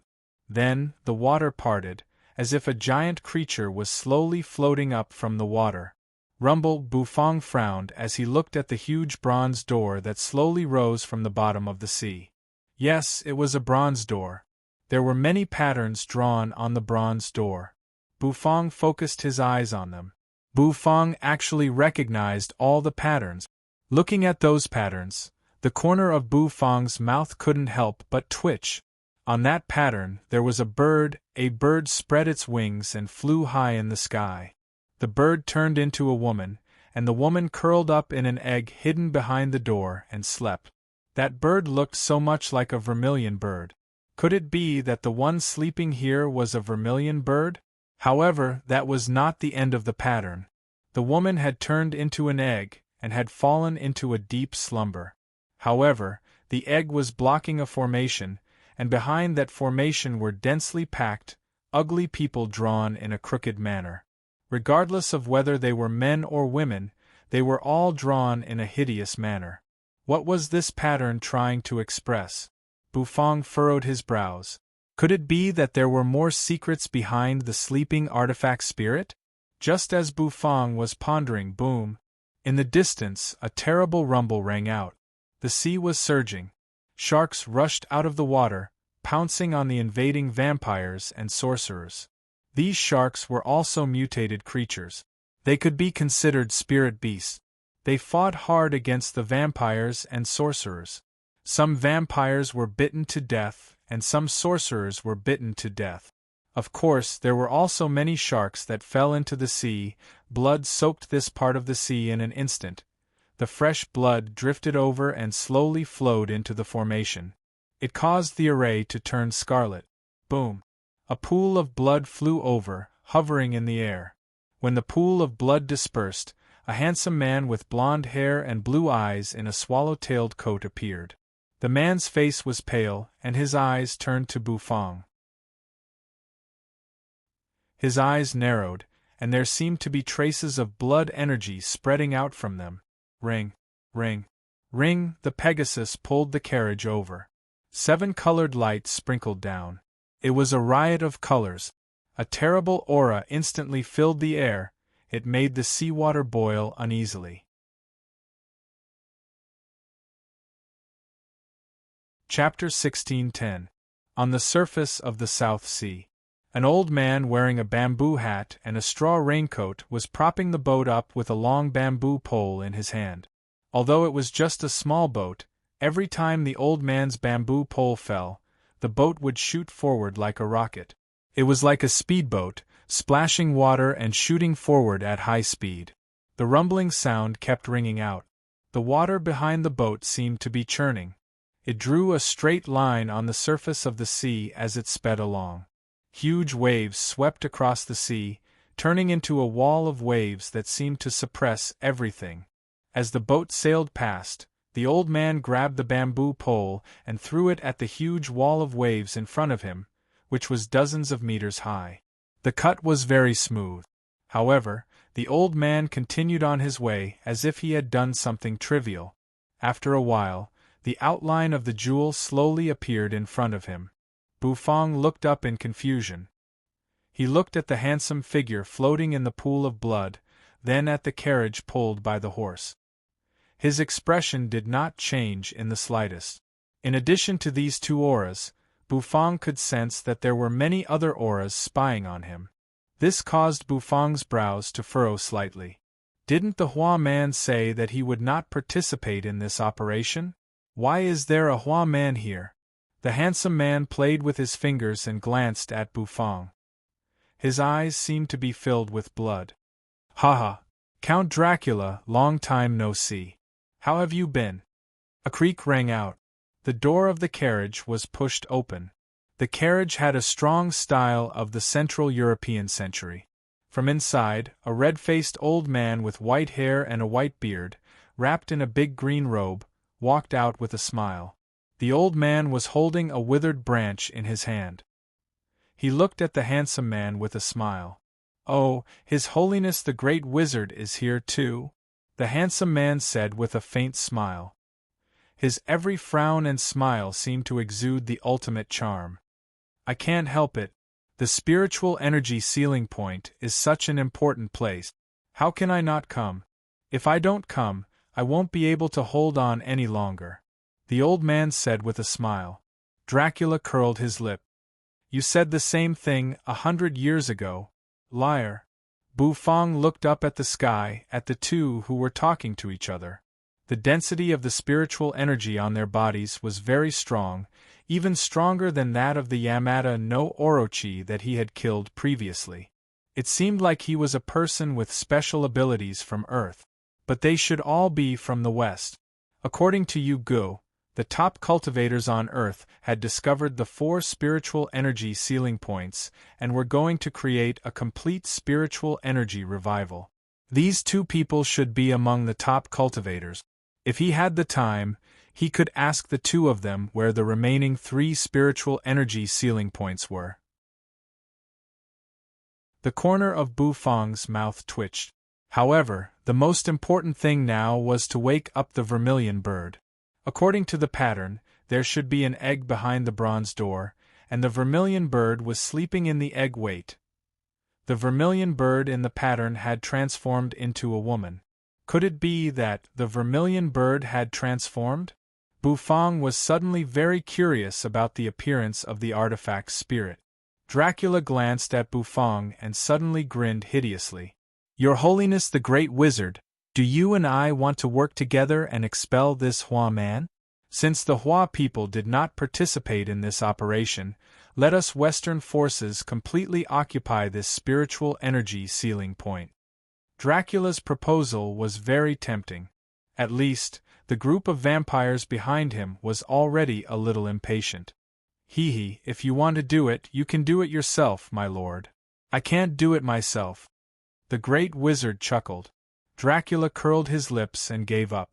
Then, the water parted, as if a giant creature was slowly floating up from the water. Rumble! Bufang frowned as he looked at the huge bronze door that slowly rose from the bottom of the sea. Yes, it was a bronze door. There were many patterns drawn on the bronze door. Bufang focused his eyes on them. Bufang actually recognized all the patterns. Looking at those patterns, the corner of Bufang's mouth couldn't help but twitch. On that pattern, there was a bird. A bird spread its wings and flew high in the sky. The bird turned into a woman, and the woman curled up in an egg hidden behind the door and slept. That bird looked so much like a vermilion bird. Could it be that the one sleeping here was a vermilion bird? However, that was not the end of the pattern. The woman had turned into an egg, and had fallen into a deep slumber. However, the egg was blocking a formation, and behind that formation were densely packed, ugly people drawn in a crooked manner. Regardless of whether they were men or women, they were all drawn in a hideous manner. What was this pattern trying to express? Bufang furrowed his brows. Could it be that there were more secrets behind the sleeping artifact spirit? Just as Bufang was pondering, boom! In the distance, a terrible rumble rang out. The sea was surging. Sharks rushed out of the water, pouncing on the invading vampires and sorcerers. These sharks were also mutated creatures. They could be considered spirit beasts. They fought hard against the vampires and sorcerers. Some vampires were bitten to death, and some sorcerers were bitten to death. Of course, there were also many sharks that fell into the sea. Blood soaked this part of the sea in an instant. The fresh blood drifted over and slowly flowed into the formation. It caused the array to turn scarlet. Boom! A pool of blood flew over, hovering in the air. When the pool of blood dispersed, a handsome man with blonde hair and blue eyes in a swallow-tailed coat appeared. The man's face was pale, and his eyes turned to Bufang. His eyes narrowed, and there seemed to be traces of blood energy spreading out from them. Ring, ring, ring! The Pegasus pulled the carriage over. 7 colored lights sprinkled down. It was a riot of colors. A terrible aura instantly filled the air. It made the seawater boil uneasily. Chapter 16:10. On the surface of the South Sea. An old man wearing a bamboo hat and a straw raincoat was propping the boat up with a long bamboo pole in his hand. Although it was just a small boat, every time the old man's bamboo pole fell, the boat would shoot forward like a rocket. It was like a speedboat, splashing water and shooting forward at high speed. The rumbling sound kept ringing out. The water behind the boat seemed to be churning. It drew a straight line on the surface of the sea as it sped along. Huge waves swept across the sea, turning into a wall of waves that seemed to suppress everything. As the boat sailed past, the old man grabbed the bamboo pole and threw it at the huge wall of waves in front of him, which was dozens of meters high. The cut was very smooth. However, the old man continued on his way as if he had done something trivial. After a while, the outline of the jewel slowly appeared in front of him. Bufang looked up in confusion. He looked at the handsome figure floating in the pool of blood, then at the carriage pulled by the horse. His expression did not change in the slightest. In addition to these 2 auras, Bufang could sense that there were many other auras spying on him. This caused Bufang's brows to furrow slightly. Didn't the Hua man say that he would not participate in this operation? Why is there a Hua man here? The handsome man played with his fingers and glanced at Bufang. His eyes seemed to be filled with blood. Ha ha! Count Dracula, long time no see. How have you been? A creak rang out. The door of the carriage was pushed open. The carriage had a strong style of the Central European century. From inside, a red-faced old man with white hair and a white beard, wrapped in a big green robe, walked out with a smile. The old man was holding a withered branch in his hand. He looked at the handsome man with a smile. "Oh, His Holiness the Great Wizard is here too?" the handsome man said with a faint smile. His every frown and smile seemed to exude the ultimate charm. "I can't help it. The spiritual energy sealing point is such an important place. How can I not come? If I don't come, I won't be able to hold on any longer," the old man said with a smile. Dracula curled his lip. "You said the same thing 100 years ago, liar." Bufang looked up at the sky, at the two who were talking to each other. The density of the spiritual energy on their bodies was very strong, even stronger than that of the Yamata no Orochi that he had killed previously. It seemed like he was a person with special abilities from Earth. But they should all be from the West. According to Yu Gu, the top cultivators on Earth had discovered the 4 spiritual energy sealing points and were going to create a complete spiritual energy revival. These 2 people should be among the top cultivators. If he had the time, he could ask the 2 of them where the remaining 3 spiritual energy sealing points were. The corner of Bufang's mouth twitched. However, the most important thing now was to wake up the vermilion bird. According to the pattern, there should be an egg behind the bronze door, and the vermilion bird was sleeping in the egg wait. The vermilion bird in the pattern had transformed into a woman. Could it be that the vermilion bird had transformed? Bufang was suddenly very curious about the appearance of the artifact's spirit. Dracula glanced at Bufang and suddenly grinned hideously. "Your Holiness the Great Wizard, do you and I want to work together and expel this Hua man? Since the Hua people did not participate in this operation, let us Western forces completely occupy this spiritual energy sealing point." Dracula's proposal was very tempting. At least, the group of vampires behind him was already a little impatient. "Hee, if you want to do it, you can do it yourself, my lord. I can't do it myself." The Great Wizard chuckled. Dracula curled his lips and gave up.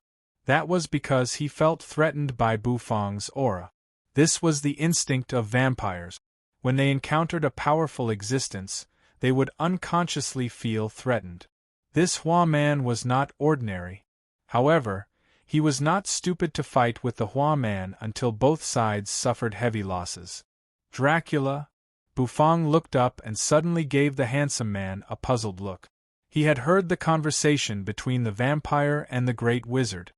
That was because he felt threatened by Bufang's aura. This was the instinct of vampires. When they encountered a powerful existence, they would unconsciously feel threatened. This Hua man was not ordinary. However, he was not stupid to fight with the Hua man until both sides suffered heavy losses. "Dracula?" Bufang looked up and suddenly gave the handsome man a puzzled look. He had heard the conversation between the vampire and the Great Wizard.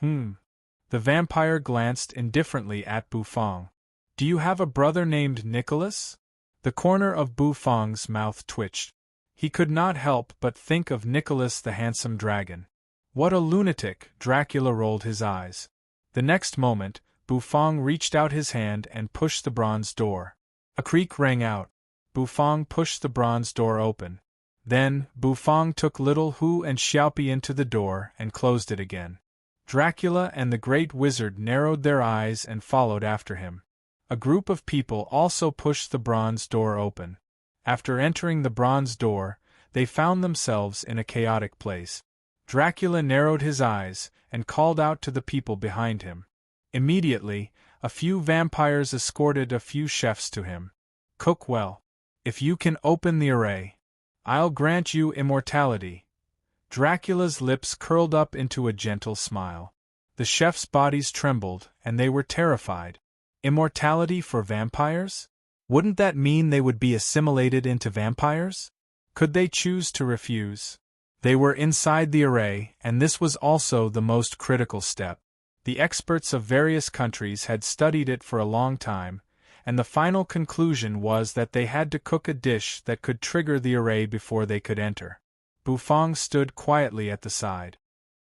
The vampire glanced indifferently at Bufang. "Do you have a brother named Nicholas?" The corner of Bufang's mouth twitched. He could not help but think of Nicholas the handsome dragon. What a lunatic! Dracula rolled his eyes. The next moment, Bufang reached out his hand and pushed the bronze door. A creak rang out. Bufang pushed the bronze door open. Then, Bufang took Little Hu and Xiaopi into the door and closed it again. Dracula and the Great Wizard narrowed their eyes and followed after him. A group of people also pushed the bronze door open. After entering the bronze door, they found themselves in a chaotic place. Dracula narrowed his eyes and called out to the people behind him. Immediately, a few vampires escorted a few chefs to him. "Cook well. If you can open the array, I'll grant you immortality." Dracula's lips curled up into a gentle smile. The chefs' bodies trembled, and they were terrified. Immortality for vampires? Wouldn't that mean they would be assimilated into vampires? Could they choose to refuse? They were inside the array, and this was also the most critical step. The experts of various countries had studied it for a long time, and the final conclusion was that they had to cook a dish that could trigger the array before they could enter. Bufang stood quietly at the side.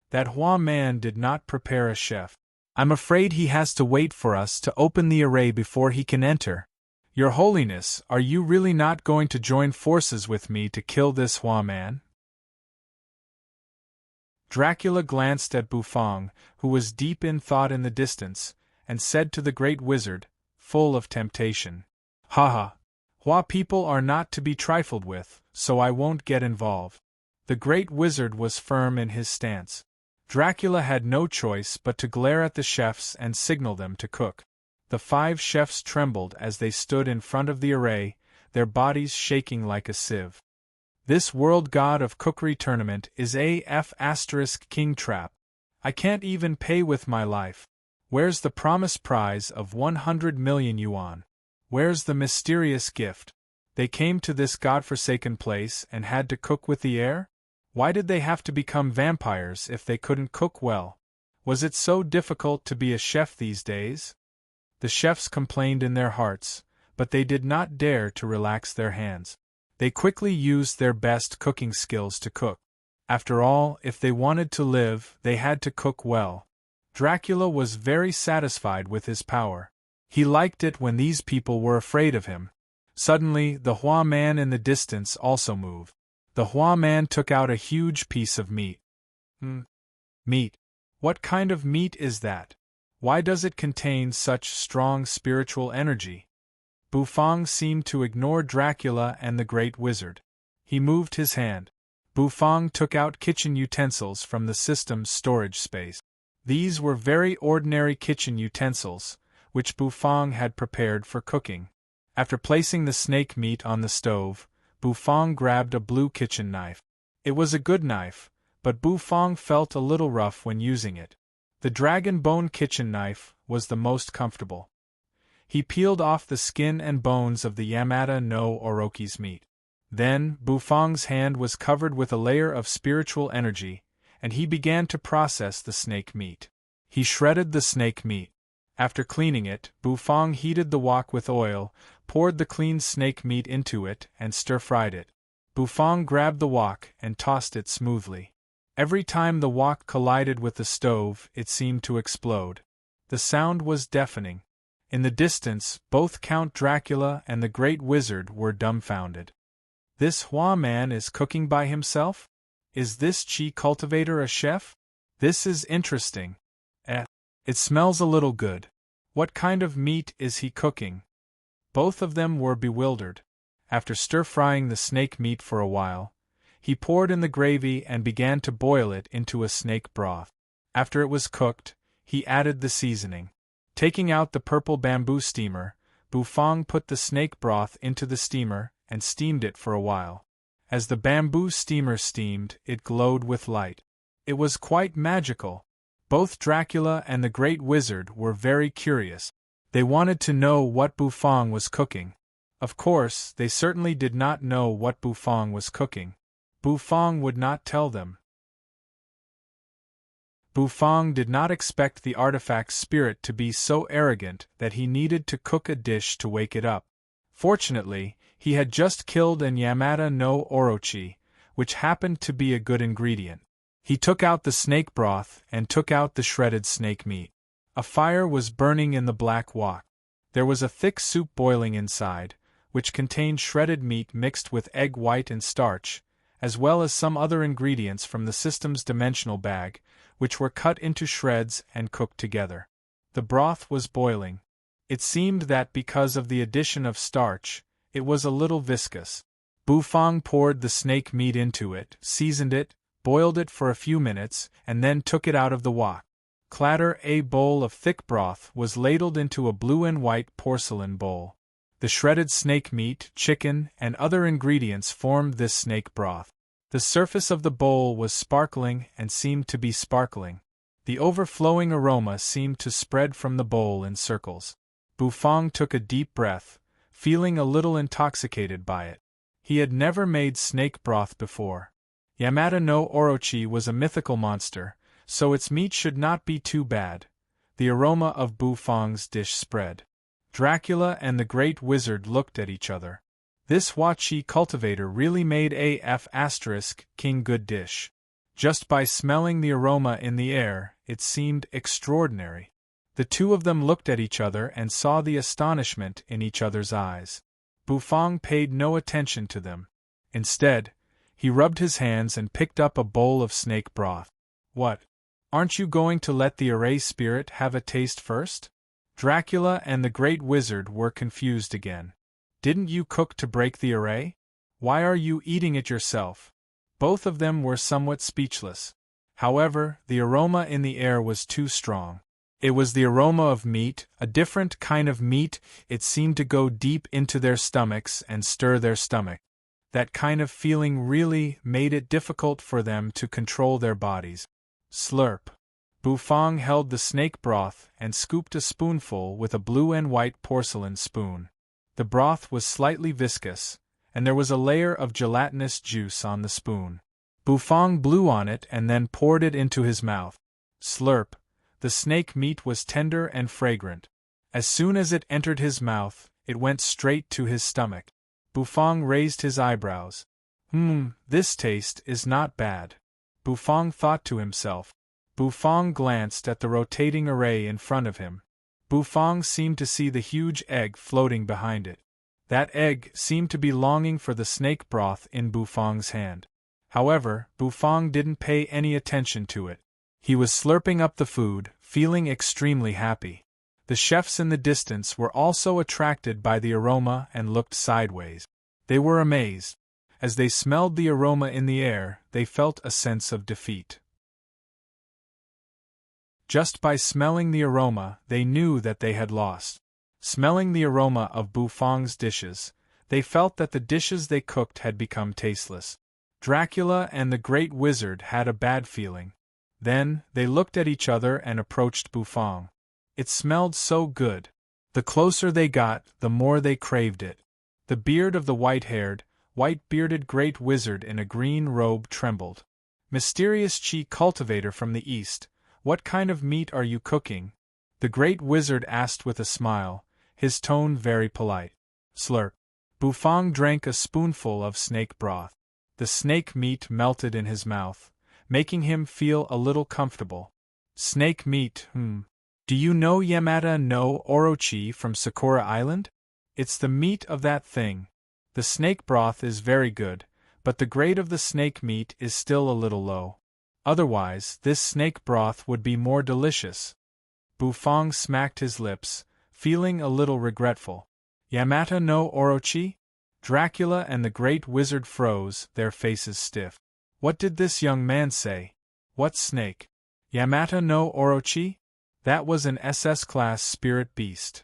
That Hua man did not prepare a chef. "I'm afraid he has to wait for us to open the array before he can enter. Your Holiness, are you really not going to join forces with me to kill this Hua man?" Dracula glanced at Bufang, who was deep in thought in the distance, and said to the great wizard, full of temptation, "Ha ha! Hua people are not to be trifled with, so I won't get involved." The great wizard was firm in his stance. Dracula had no choice but to glare at the chefs and signal them to cook. The 5 chefs trembled as they stood in front of the array, their bodies shaking like a sieve. This world god of cookery tournament is AF** King Trap. I can't even pay with my life. Where's the promised prize of 100 million yuan? Where's the mysterious gift? They came to this godforsaken place and had to cook with the air? Why did they have to become vampires if they couldn't cook well? Was it so difficult to be a chef these days? The chefs complained in their hearts, but they did not dare to relax their hands. They quickly used their best cooking skills to cook. After all, if they wanted to live, they had to cook well. Dracula was very satisfied with his power. He liked it when these people were afraid of him. Suddenly, the Hua man in the distance also moved. The Hua man took out a huge piece of meat. Meat? What kind of meat is that? Why does it contain such strong spiritual energy? Bufang seemed to ignore Dracula and the great wizard. He moved his hand. Bufang took out kitchen utensils from the system's storage space. These were very ordinary kitchen utensils, which Bufang had prepared for cooking. After placing the snake meat on the stove, Bufang grabbed a blue kitchen knife. It was a good knife, but Bufang felt a little rough when using it. The dragon bone kitchen knife was the most comfortable. He peeled off the skin and bones of the Yamata no Orochi's meat. Then, Bufang's hand was covered with a layer of spiritual energy, and he began to process the snake meat. He shredded the snake meat. After cleaning it, Bufang heated the wok with oil, poured the cleaned snake meat into it, and stir-fried it. Bufang grabbed the wok and tossed it smoothly. Every time the wok collided with the stove, it seemed to explode. The sound was deafening. In the distance, both Count Dracula and the Great Wizard were dumbfounded. This Hua man is cooking by himself? Is this Qi cultivator a chef? This is interesting. It smells a little good. What kind of meat is he cooking? Both of them were bewildered. After stir-frying the snake meat for a while, he poured in the gravy and began to boil it into a snake broth. After it was cooked, he added the seasoning. Taking out the purple bamboo steamer, Bufang put the snake broth into the steamer and steamed it for a while. As the bamboo steamer steamed, it glowed with light. It was quite magical. Both Dracula and the Great Wizard were very curious. They wanted to know what Bufang was cooking. Of course, they certainly did not know what Bufang was cooking. Bufang would not tell them. Bufang did not expect the artifact's spirit to be so arrogant that he needed to cook a dish to wake it up. Fortunately, he had just killed an Yamata no Orochi, which happened to be a good ingredient. He took out the snake broth and took out the shredded snake meat. A fire was burning in the black wok. There was a thick soup boiling inside, which contained shredded meat mixed with egg white and starch, as well as some other ingredients from the system's dimensional bag, which were cut into shreds and cooked together. The broth was boiling. It seemed that because of the addition of starch, it was a little viscous. Bufang poured the snake meat into it, seasoned it, boiled it for a few minutes, and then took it out of the wok. Clatter, a bowl of thick broth was ladled into a blue and white porcelain bowl. The shredded snake meat, chicken, and other ingredients formed this snake broth. The surface of the bowl was sparkling and seemed to be sparkling. The overflowing aroma seemed to spread from the bowl in circles. Bufang took a deep breath, feeling a little intoxicated by it. He had never made snake broth before. Yamata no Orochi was a mythical monster, so its meat should not be too bad. The aroma of Bufang's dish spread. Dracula and the Great Wizard looked at each other. This Hua Qi cultivator really made AF** King good dish. Just by smelling the aroma in the air, it seemed extraordinary. The two of them looked at each other and saw the astonishment in each other's eyes. Bufang paid no attention to them. Instead, he rubbed his hands and picked up a bowl of snake broth. What? Aren't you going to let the array spirit have a taste first? Dracula and the great wizard were confused again. Didn't you cook to break the array? Why are you eating it yourself? Both of them were somewhat speechless. However, the aroma in the air was too strong. It was the aroma of meat, a different kind of meat. It seemed to go deep into their stomachs and stir their stomach. That kind of feeling really made it difficult for them to control their bodies. Slurp. Bufang held the snake broth and scooped a spoonful with a blue and white porcelain spoon. The broth was slightly viscous, and there was a layer of gelatinous juice on the spoon. Bufang blew on it and then poured it into his mouth. Slurp. The snake meat was tender and fragrant. As soon as it entered his mouth, it went straight to his stomach. Bufang raised his eyebrows. This taste is not bad. Bufang thought to himself. Bufang glanced at the rotating array in front of him. Bufang seemed to see the huge egg floating behind it. That egg seemed to be longing for the snake broth in Bufang's hand. However, Bufang didn't pay any attention to it. He was slurping up the food, feeling extremely happy. The chefs in the distance were also attracted by the aroma and looked sideways. They were amazed. As they smelled the aroma in the air, they felt a sense of defeat. Just by smelling the aroma, they knew that they had lost. Smelling the aroma of Bufang's dishes, they felt that the dishes they cooked had become tasteless. Dracula and the great wizard had a bad feeling. Then, they looked at each other and approached Bufang. It smelled so good. The closer they got, the more they craved it. The beard of the white-haired, white-bearded great wizard in a green robe trembled. Mysterious chi cultivator from the east, what kind of meat are you cooking? The great wizard asked with a smile, his tone very polite. Slurp. Bufang drank a spoonful of snake broth. The snake meat melted in his mouth, making him feel a little comfortable. Snake meat, Do you know Yamata no Orochi from Sakura Island? It's the meat of that thing. The snake broth is very good, but the grade of the snake meat is still a little low. Otherwise, this snake broth would be more delicious. Bufang smacked his lips, feeling a little regretful. Yamata no Orochi? Dracula and the great wizard froze, their faces stiff. What did this young man say? What snake? Yamata no Orochi? That was an SS-class spirit beast.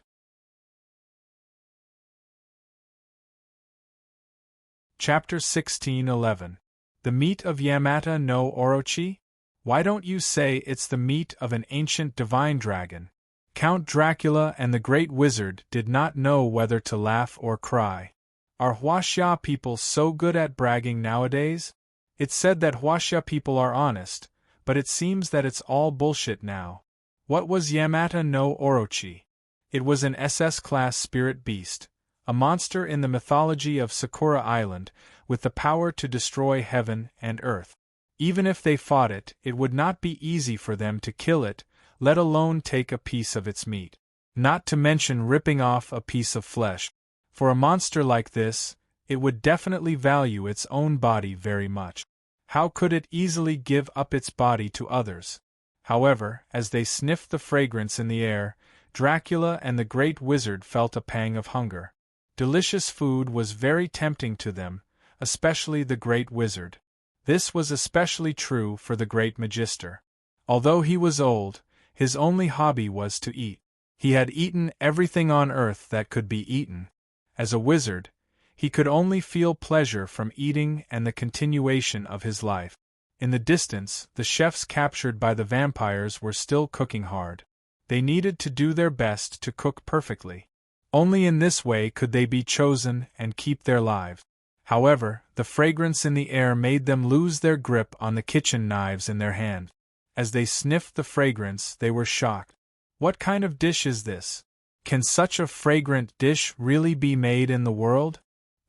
Chapter 16:11. The meat of Yamata no Orochi? Why don't you say it's the meat of an ancient divine dragon? Count Dracula and the great wizard did not know whether to laugh or cry. Are Huaxia people so good at bragging nowadays? It's said that Huaxia people are honest, but it seems that it's all bullshit now. What was Yamata no Orochi? It was an SS-class spirit beast, a monster in the mythology of Sakura Island, with the power to destroy heaven and earth. Even if they fought it, it would not be easy for them to kill it, let alone take a piece of its meat. Not to mention ripping off a piece of flesh. For a monster like this, it would definitely value its own body very much. How could it easily give up its body to others? However, as they sniffed the fragrance in the air, Dracula and the great wizard felt a pang of hunger. Delicious food was very tempting to them, especially the great wizard. This was especially true for the great magister. Although he was old, his only hobby was to eat. He had eaten everything on earth that could be eaten. As a wizard, he could only feel pleasure from eating and the continuation of his life. In the distance, the chefs captured by the vampires were still cooking hard. They needed to do their best to cook perfectly. Only in this way could they be chosen and keep their lives. However, the fragrance in the air made them lose their grip on the kitchen knives in their hand. As they sniffed the fragrance, they were shocked. What kind of dish is this? Can such a fragrant dish really be made in the world?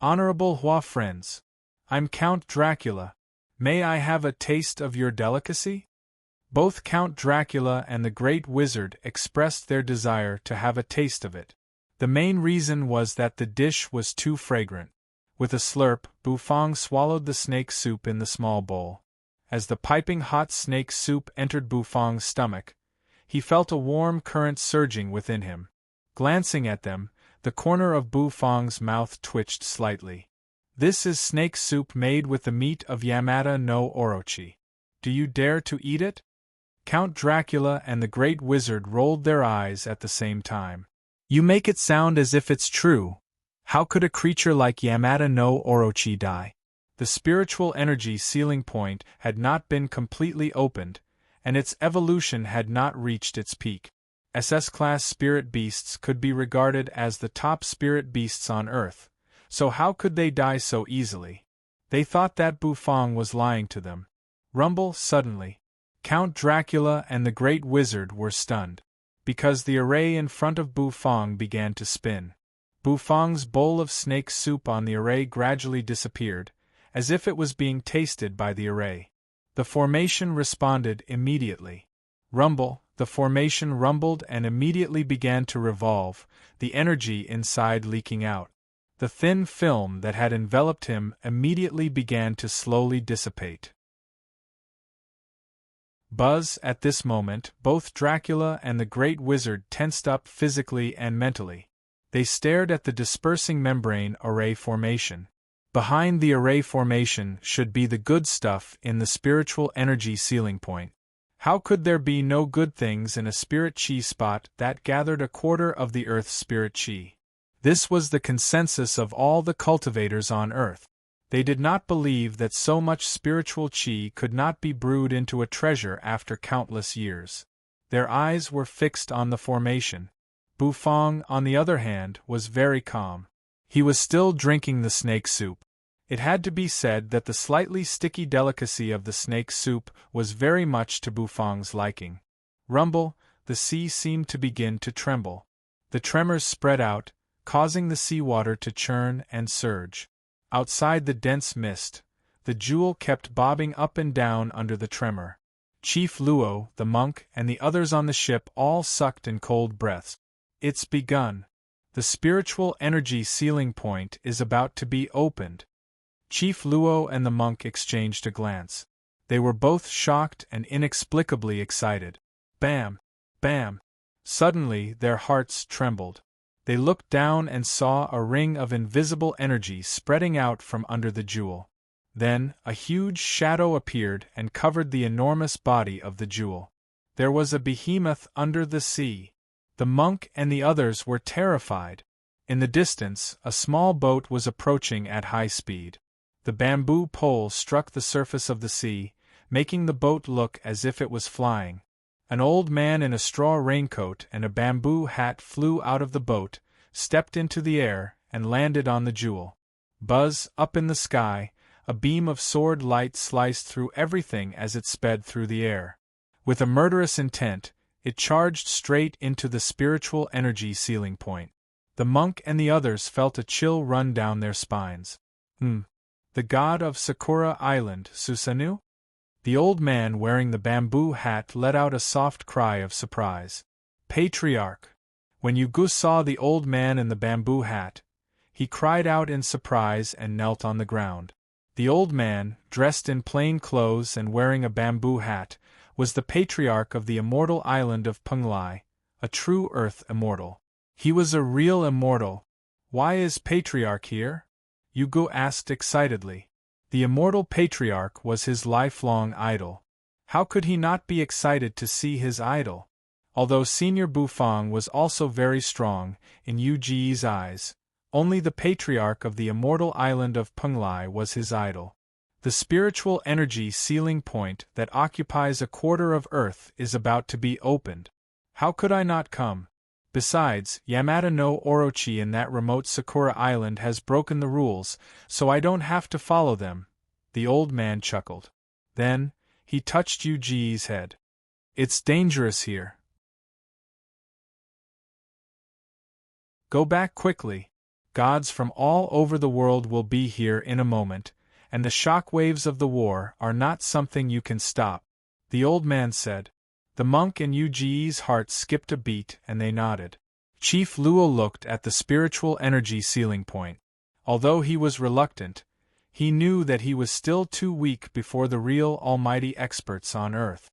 Honorable Hua friends, I'm Count Dracula. May I have a taste of your delicacy? Both Count Dracula and the great wizard expressed their desire to have a taste of it. The main reason was that the dish was too fragrant. With a slurp, Bufang swallowed the snake soup in the small bowl. As the piping hot snake soup entered Bufang's stomach, he felt a warm current surging within him. Glancing at them, the corner of Bufang's mouth twitched slightly. "This is snake soup made with the meat of Yamata no Orochi. Do you dare to eat it?" Count Dracula and the Great Wizard rolled their eyes at the same time. "You make it sound as if it's true. How could a creature like Yamata no Orochi die?" The spiritual energy ceiling point had not been completely opened, and its evolution had not reached its peak. SS-class spirit beasts could be regarded as the top spirit beasts on Earth, so how could they die so easily? They thought that Bufang was lying to them. Rumble suddenly. Count Dracula and the Great Wizard were stunned, because the array in front of Bufang began to spin. Bufang's bowl of snake soup on the array gradually disappeared, as if it was being tasted by the array. The formation responded immediately. Rumble, the formation rumbled and immediately began to revolve, the energy inside leaking out. The thin film that had enveloped him immediately began to slowly dissipate. Buzz, at this moment, both Dracula and the Great Wizard tensed up physically and mentally. They stared at the dispersing membrane array formation. Behind the array formation should be the good stuff in the spiritual energy ceiling point. How could there be no good things in a spirit chi spot that gathered a quarter of the Earth's spirit chi? This was the consensus of all the cultivators on Earth. They did not believe that so much spiritual chi could not be brewed into a treasure after countless years. Their eyes were fixed on the formation. Bufang, on the other hand, was very calm. He was still drinking the snake soup. It had to be said that the slightly sticky delicacy of the snake soup was very much to Bufang's liking. Rumble, the sea seemed to begin to tremble. The tremors spread out, causing the seawater to churn and surge. Outside the dense mist, the jewel kept bobbing up and down under the tremor. Chief Luo, the monk, and the others on the ship all sucked in cold breaths. It's begun. The spiritual energy ceiling point is about to be opened. Chief Luo and the monk exchanged a glance. They were both shocked and inexplicably excited. Bam! Bam! Suddenly their hearts trembled. They looked down and saw a ring of invisible energy spreading out from under the jewel. Then, a huge shadow appeared and covered the enormous body of the jewel. There was a behemoth under the sea. The monk and the others were terrified. In the distance, a small boat was approaching at high speed. The bamboo pole struck the surface of the sea, making the boat look as if it was flying. An old man in a straw raincoat and a bamboo hat flew out of the boat, stepped into the air, and landed on the jewel. Buzz, up in the sky, a beam of sword light sliced through everything as it sped through the air. With a murderous intent, it charged straight into the spiritual energy ceiling point. The monk and the others felt a chill run down their spines. The god of Sakura Island, Susanoo? The old man wearing the bamboo hat let out a soft cry of surprise. Patriarch! When Yugu saw the old man in the bamboo hat, he cried out in surprise and knelt on the ground. The old man, dressed in plain clothes and wearing a bamboo hat, was the patriarch of the immortal island of Penglai, a true earth immortal. He was a real immortal. Why is patriarch here? Yugu asked excitedly. The immortal patriarch was his lifelong idol. How could he not be excited to see his idol? Although Senior Bufang was also very strong, in Yuji's eyes, only the patriarch of the immortal island of Penglai was his idol. The spiritual energy ceiling point that occupies a quarter of Earth is about to be opened. How could I not come? Besides, Yamata no Orochi in that remote Sakura Island has broken the rules, so I don't have to follow them. The old man chuckled. Then, he touched Yuji's head. It's dangerous here. Go back quickly. Gods from all over the world will be here in a moment, and the shock waves of the war are not something you can stop, the old man said. The monk and Yuji's heart skipped a beat and they nodded. Chief Luo looked at the spiritual energy ceiling point. Although he was reluctant, He knew that he was still too weak before the real almighty experts on Earth.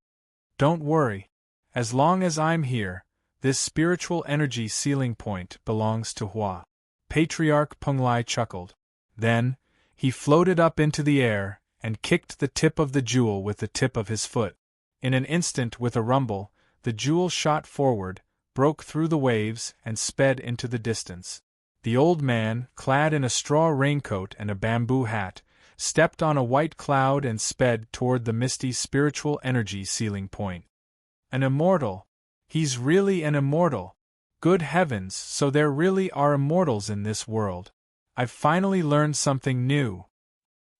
Don't worry. As long as I'm here, this spiritual energy ceiling point belongs to Hua. Patriarch Penglai chuckled. Then, he floated up into the air and kicked the tip of the jewel with the tip of his foot. In an instant, with a rumble, the jewel shot forward, broke through the waves, and sped into the distance. The old man, clad in a straw raincoat and a bamboo hat, stepped on a white cloud and sped toward the misty spiritual energy ceiling point. An immortal! He's really an immortal! Good heavens, so there really are immortals in this world. I've finally learned something new.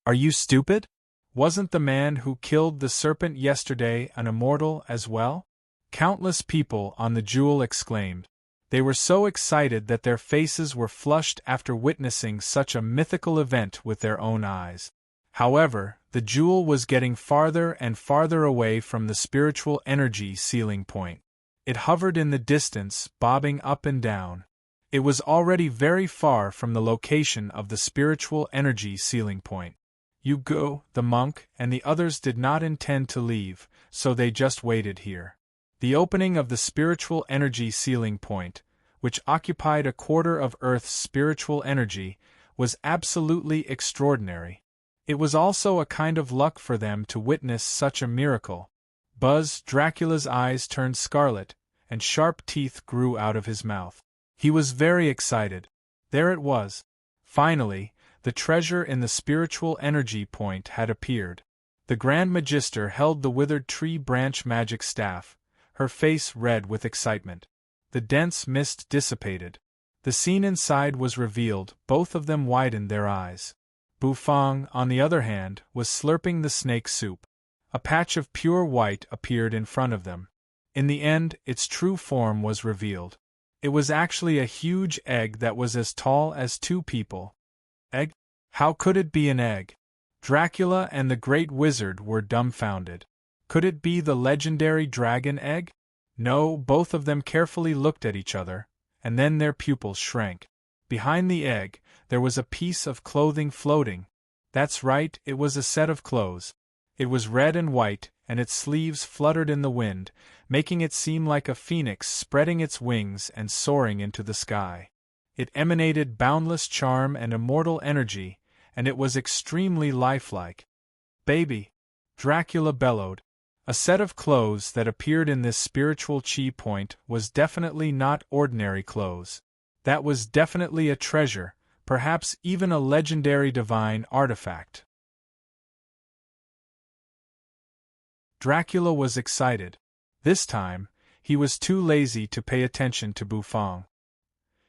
Are you stupid? Wasn't the man who killed the serpent yesterday an immortal as well? Countless people on the jewel exclaimed. They were so excited that their faces were flushed after witnessing such a mythical event with their own eyes. However, the jewel was getting farther and farther away from the spiritual energy ceiling point. It hovered in the distance, bobbing up and down. It was already very far from the location of the spiritual energy ceiling point. Yugo, the monk, and the others did not intend to leave, so they just waited here. The opening of the spiritual energy ceiling point, which occupied a quarter of Earth's spiritual energy, was absolutely extraordinary. It was also a kind of luck for them to witness such a miracle. Buzz Dracula's eyes turned scarlet, and sharp teeth grew out of his mouth. He was very excited. There it was. Finally, the treasure in the spiritual energy point had appeared. The Grand Magister held the withered tree branch magic staff, her face red with excitement. The dense mist dissipated. The scene inside was revealed, both of them widened their eyes. Bufang, on the other hand, was slurping the snake soup. A patch of pure white appeared in front of them. In the end, its true form was revealed. It was actually a huge egg that was as tall as two people. Egg? How could it be an egg? Dracula and the Great Wizard were dumbfounded. Could it be the legendary dragon egg? No, both of them carefully looked at each other, and then their pupils shrank. Behind the egg, there was a piece of clothing floating. That's right, it was a set of clothes. It was red and white, and its sleeves fluttered in the wind, making it seem like a phoenix spreading its wings and soaring into the sky. It emanated boundless charm and immortal energy, and it was extremely lifelike. Baby! Dracula bellowed. A set of clothes that appeared in this spiritual chi point was definitely not ordinary clothes. That was definitely a treasure, perhaps even a legendary divine artifact. Dracula was excited. This time, he was too lazy to pay attention to Bufang.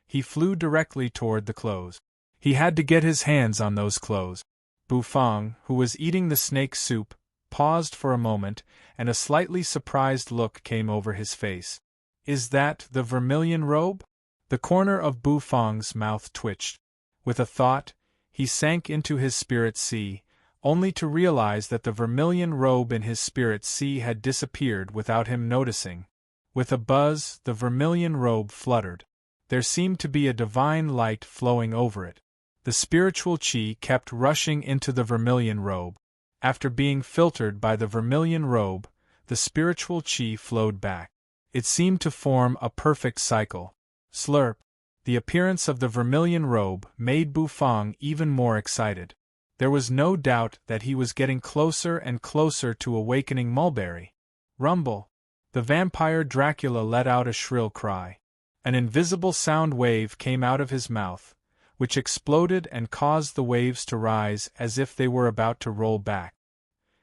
He flew directly toward the clothes. He had to get his hands on those clothes. Bufang, who was eating the snake soup, paused for a moment, and a slightly surprised look came over his face. Is that the vermilion robe? The corner of Bufang's mouth twitched. With a thought, he sank into his spirit sea, only to realize that the vermilion robe in his spirit sea had disappeared without him noticing. With a buzz, the vermilion robe fluttered. There seemed to be a divine light flowing over it. The spiritual chi kept rushing into the vermilion robe. After being filtered by the vermilion robe, the spiritual chi flowed back. It seemed to form a perfect cycle. Slurp! The appearance of the vermilion robe made Bufang even more excited. There was no doubt that he was getting closer and closer to awakening Mulberry. Rumble! The vampire Dracula let out a shrill cry. An invisible sound wave came out of his mouth, which exploded and caused the waves to rise as if they were about to roll back.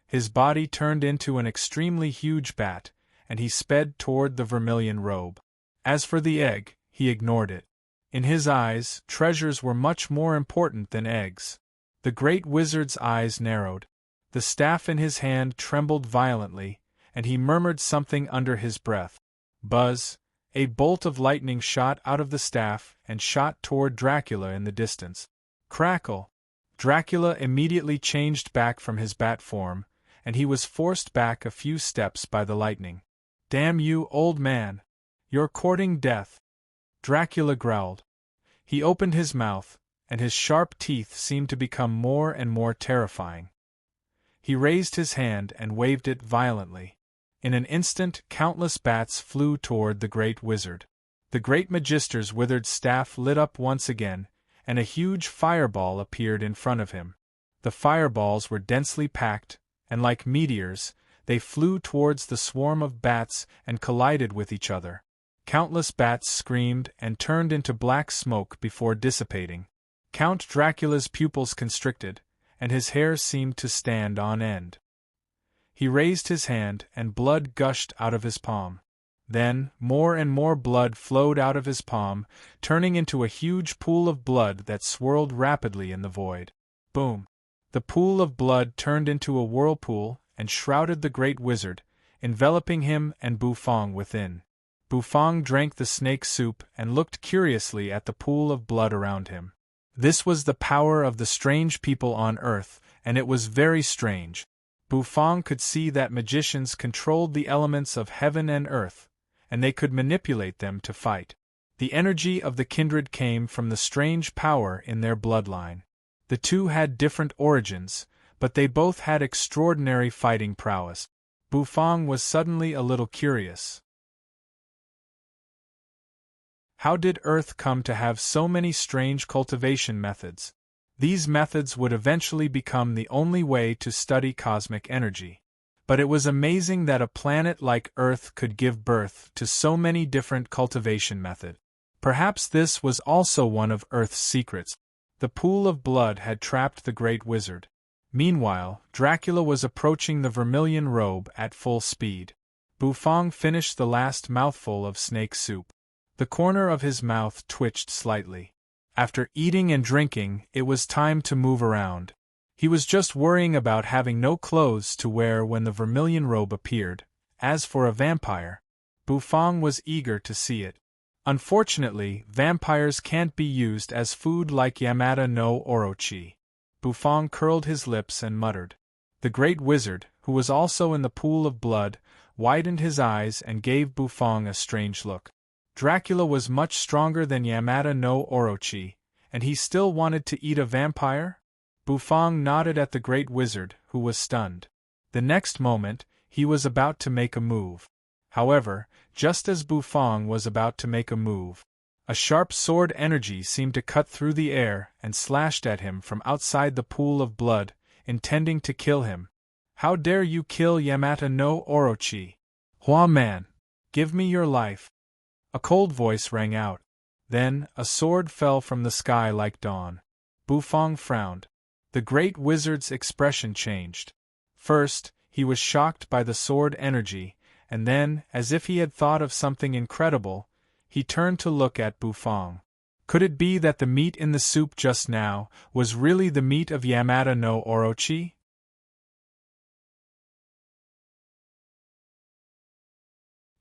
His body turned into an extremely huge bat, and he sped toward the vermilion robe. As for the egg, he ignored it. In his eyes, treasures were much more important than eggs. The Great Wizard's eyes narrowed. The staff in his hand trembled violently, and he murmured something under his breath. Buzz! A bolt of lightning shot out of the staff and shot toward Dracula in the distance. Crackle! Dracula immediately changed back from his bat form, and he was forced back a few steps by the lightning. Damn you, old man! You're courting death! Dracula growled. He opened his mouth, and his sharp teeth seemed to become more and more terrifying. He raised his hand and waved it violently. In an instant, countless bats flew toward the great wizard. The great magister's withered staff lit up once again, and a huge fireball appeared in front of him. The fireballs were densely packed, and like meteors, they flew towards the swarm of bats and collided with each other. Countless bats screamed and turned into black smoke before dissipating. Count Dracula's pupils constricted, and his hair seemed to stand on end. He raised his hand, and blood gushed out of his palm. Then, more and more blood flowed out of his palm, turning into a huge pool of blood that swirled rapidly in the void. Boom! The pool of blood turned into a whirlpool and shrouded the great wizard, enveloping him and Bufang within. Bufang drank the snake soup and looked curiously at the pool of blood around him. This was the power of the strange people on earth, and it was very strange. Bufang could see that magicians controlled the elements of heaven and earth, and they could manipulate them to fight. The energy of the kindred came from the strange power in their bloodline. The two had different origins, but they both had extraordinary fighting prowess. Bufang was suddenly a little curious. How did Earth come to have so many strange cultivation methods? These methods would eventually become the only way to study cosmic energy. But it was amazing that a planet like Earth could give birth to so many different cultivation methods. Perhaps this was also one of Earth's secrets. The pool of blood had trapped the great wizard. Meanwhile, Dracula was approaching the vermilion robe at full speed. Bufang finished the last mouthful of snake soup. The corner of his mouth twitched slightly. After eating and drinking, it was time to move around. He was just worrying about having no clothes to wear when the vermilion robe appeared. As for a vampire, Bufang was eager to see it. Unfortunately, vampires can't be used as food like Yamata no Orochi. Bufang curled his lips and muttered. The great wizard, who was also in the pool of blood, widened his eyes and gave Bufang a strange look. Dracula was much stronger than Yamata no Orochi, and he still wanted to eat a vampire? Bufang nodded at the great wizard, who was stunned. The next moment, he was about to make a move. However, just as Bufang was about to make a move, a sharp sword energy seemed to cut through the air and slashed at him from outside the pool of blood, intending to kill him. How dare you kill Yamata no Orochi? Hua man! Give me your life! A cold voice rang out. Then, a sword fell from the sky like dawn. Bufang frowned. The great wizard's expression changed. First, he was shocked by the sword energy, and then, as if he had thought of something incredible, he turned to look at Bufang. Could it be that the meat in the soup just now was really the meat of Yamata no Orochi?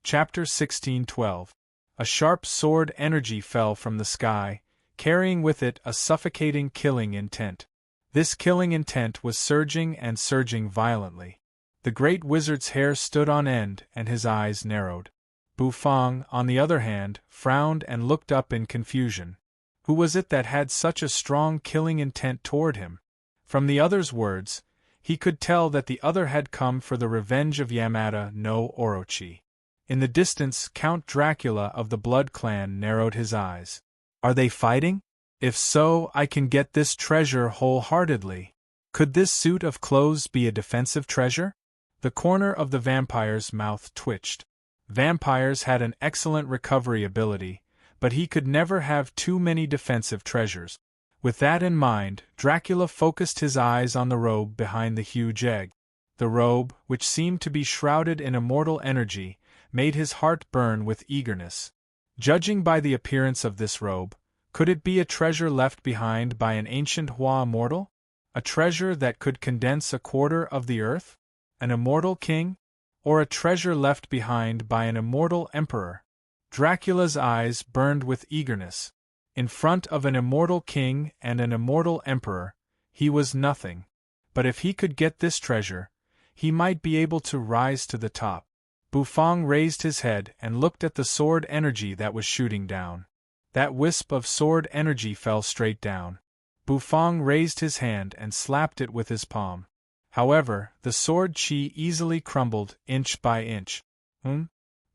Chapter 1612. A sharp sword energy fell from the sky, carrying with it a suffocating killing intent. This killing intent was surging and surging violently. The great wizard's hair stood on end and his eyes narrowed. Bufang, on the other hand, frowned and looked up in confusion. Who was it that had such a strong killing intent toward him? From the other's words, he could tell that the other had come for the revenge of Yamata no Orochi. In the distance, Count Dracula of the Blood Clan narrowed his eyes. Are they fighting? If so, I can get this treasure wholeheartedly. Could this suit of clothes be a defensive treasure? The corner of the vampire's mouth twitched. Vampires had an excellent recovery ability, but he could never have too many defensive treasures. With that in mind, Dracula focused his eyes on the robe behind the huge egg. The robe, which seemed to be shrouded in immortal energy, made his heart burn with eagerness. Judging by the appearance of this robe, could it be a treasure left behind by an ancient Hua immortal? A treasure that could condense a quarter of the earth? An immortal king? Or a treasure left behind by an immortal emperor? Dracula's eyes burned with eagerness. In front of an immortal king and an immortal emperor, he was nothing. But if he could get this treasure, he might be able to rise to the top. Bufang raised his head and looked at the sword energy that was shooting down. That wisp of sword energy fell straight down. Bufang raised his hand and slapped it with his palm. However, the sword chi easily crumbled inch by inch.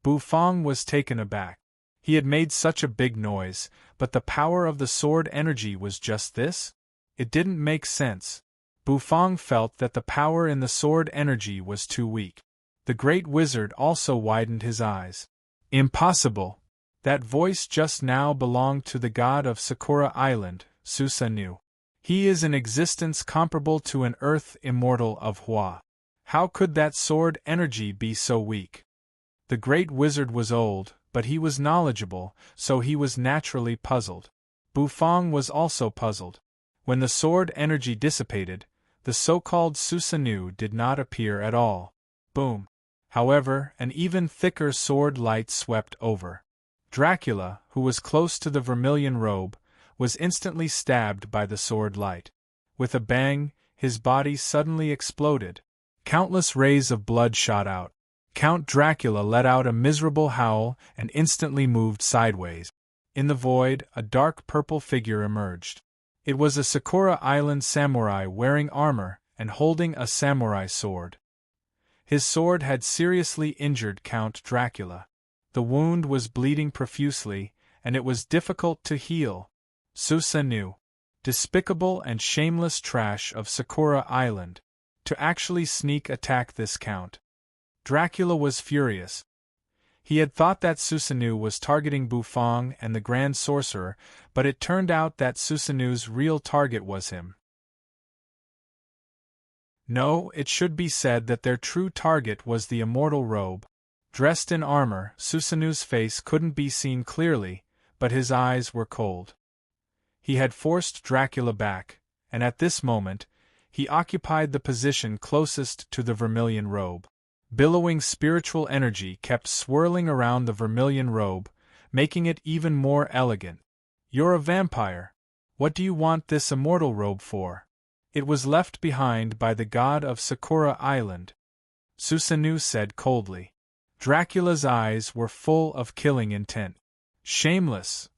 Bufang was taken aback. He had made such a big noise, but the power of the sword energy was just this? It didn't make sense. Bufang felt that the power in the sword energy was too weak. The great wizard also widened his eyes. Impossible! That voice just now belonged to the god of Sakura Island, Susanoo. He is an existence comparable to an earth immortal of Hua. How could that sword energy be so weak? The great wizard was old, but he was knowledgeable, so he was naturally puzzled. Bufang was also puzzled. When the sword energy dissipated, the so-called Susanoo did not appear at all. Boom! However, an even thicker sword light swept over. Dracula, who was close to the vermilion robe, was instantly stabbed by the sword light. With a bang, his body suddenly exploded. Countless rays of blood shot out. Count Dracula let out a miserable howl and instantly moved sideways. In the void, a dark purple figure emerged. It was a Sakura Island samurai wearing armor and holding a samurai sword. His sword had seriously injured Count Dracula. The wound was bleeding profusely, and it was difficult to heal. Susanoo. Despicable and shameless trash of Sakura Island. To actually sneak attack this count. Dracula was furious. He had thought that Susanoo was targeting Bufang and the Grand Sorcerer, but it turned out that Susanoo's real target was him. No, it should be said that their true target was the immortal robe. Dressed in armor, Susanoo's face couldn't be seen clearly, but his eyes were cold. He had forced Dracula back, and at this moment, he occupied the position closest to the vermilion robe. Billowing spiritual energy kept swirling around the vermilion robe, making it even more elegant. You're a vampire. What do you want this immortal robe for? It was left behind by the god of Sakura Island. Susanoo said coldly. Dracula's eyes were full of killing intent. Shameless!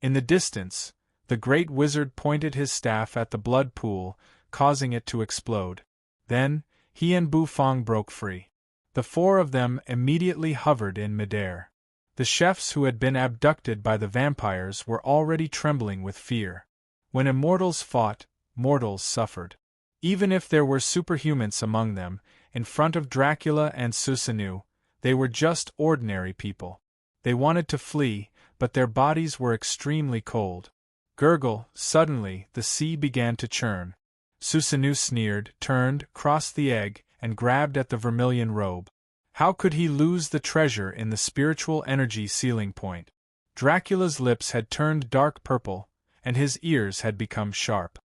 In the distance, the great wizard pointed his staff at the blood pool, causing it to explode. Then, he and Bufang broke free. The four of them immediately hovered in midair. The chefs who had been abducted by the vampires were already trembling with fear. When immortals fought, mortals suffered. Even if there were superhumans among them, in front of Dracula and Susanoo, they were just ordinary people. They wanted to flee, but their bodies were extremely cold. Gurgle, suddenly, the sea began to churn. Susanoo sneered, turned, crossed the egg, and grabbed at the vermilion robe. How could he lose the treasure in the spiritual energy ceiling point? Dracula's lips had turned dark purple, and his ears had become sharp.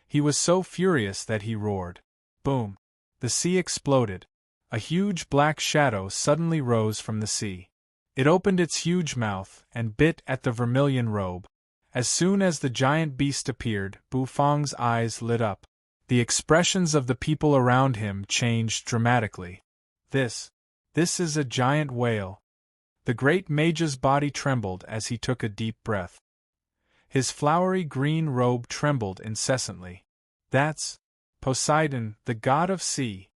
He was so furious that he roared. Boom! The sea exploded. A huge black shadow suddenly rose from the sea. It opened its huge mouth and bit at the vermilion robe. As soon as the giant beast appeared, Bufang's eyes lit up. The expressions of the people around him changed dramatically. This is a giant whale. The great mage's body trembled as he took a deep breath. His flowery green robe trembled incessantly. That's Poseidon, the god of sea.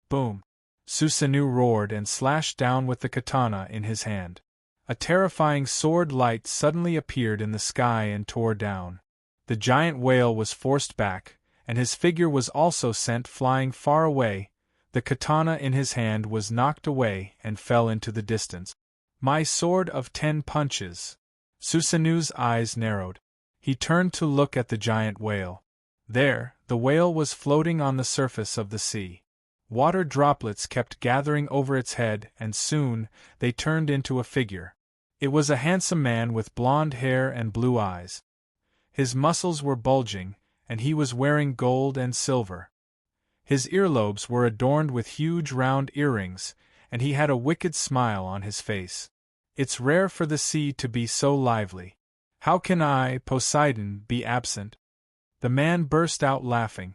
Boom! Susanoo roared and slashed down with the katana in his hand. A terrifying sword light suddenly appeared in the sky and tore down. The giant whale was forced back, and his figure was also sent flying far away. The katana in his hand was knocked away and fell into the distance. My sword of 10 punches. Susanoo's eyes narrowed. He turned to look at the giant whale. There, the whale was floating on the surface of the sea. Water droplets kept gathering over its head, and soon, they turned into a figure. It was a handsome man with blonde hair and blue eyes. His muscles were bulging, and he was wearing gold and silver. His earlobes were adorned with huge round earrings, and he had a wicked smile on his face. It's rare for the sea to be so lively. How can I, Poseidon, be absent? The man burst out laughing.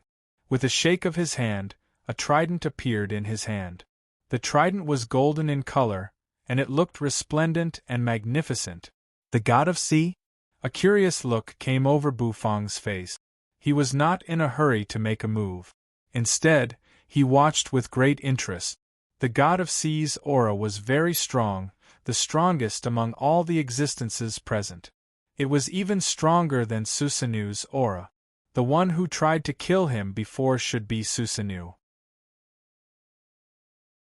With a shake of his hand, a trident appeared in his hand. The trident was golden in color, and it looked resplendent and magnificent. The god of sea? A curious look came over Bufang's face. He was not in a hurry to make a move. Instead, he watched with great interest. The god of sea's aura was very strong, the strongest among all the existences present. It was even stronger than Susanu's aura. The one who tried to kill him before should be Susanu.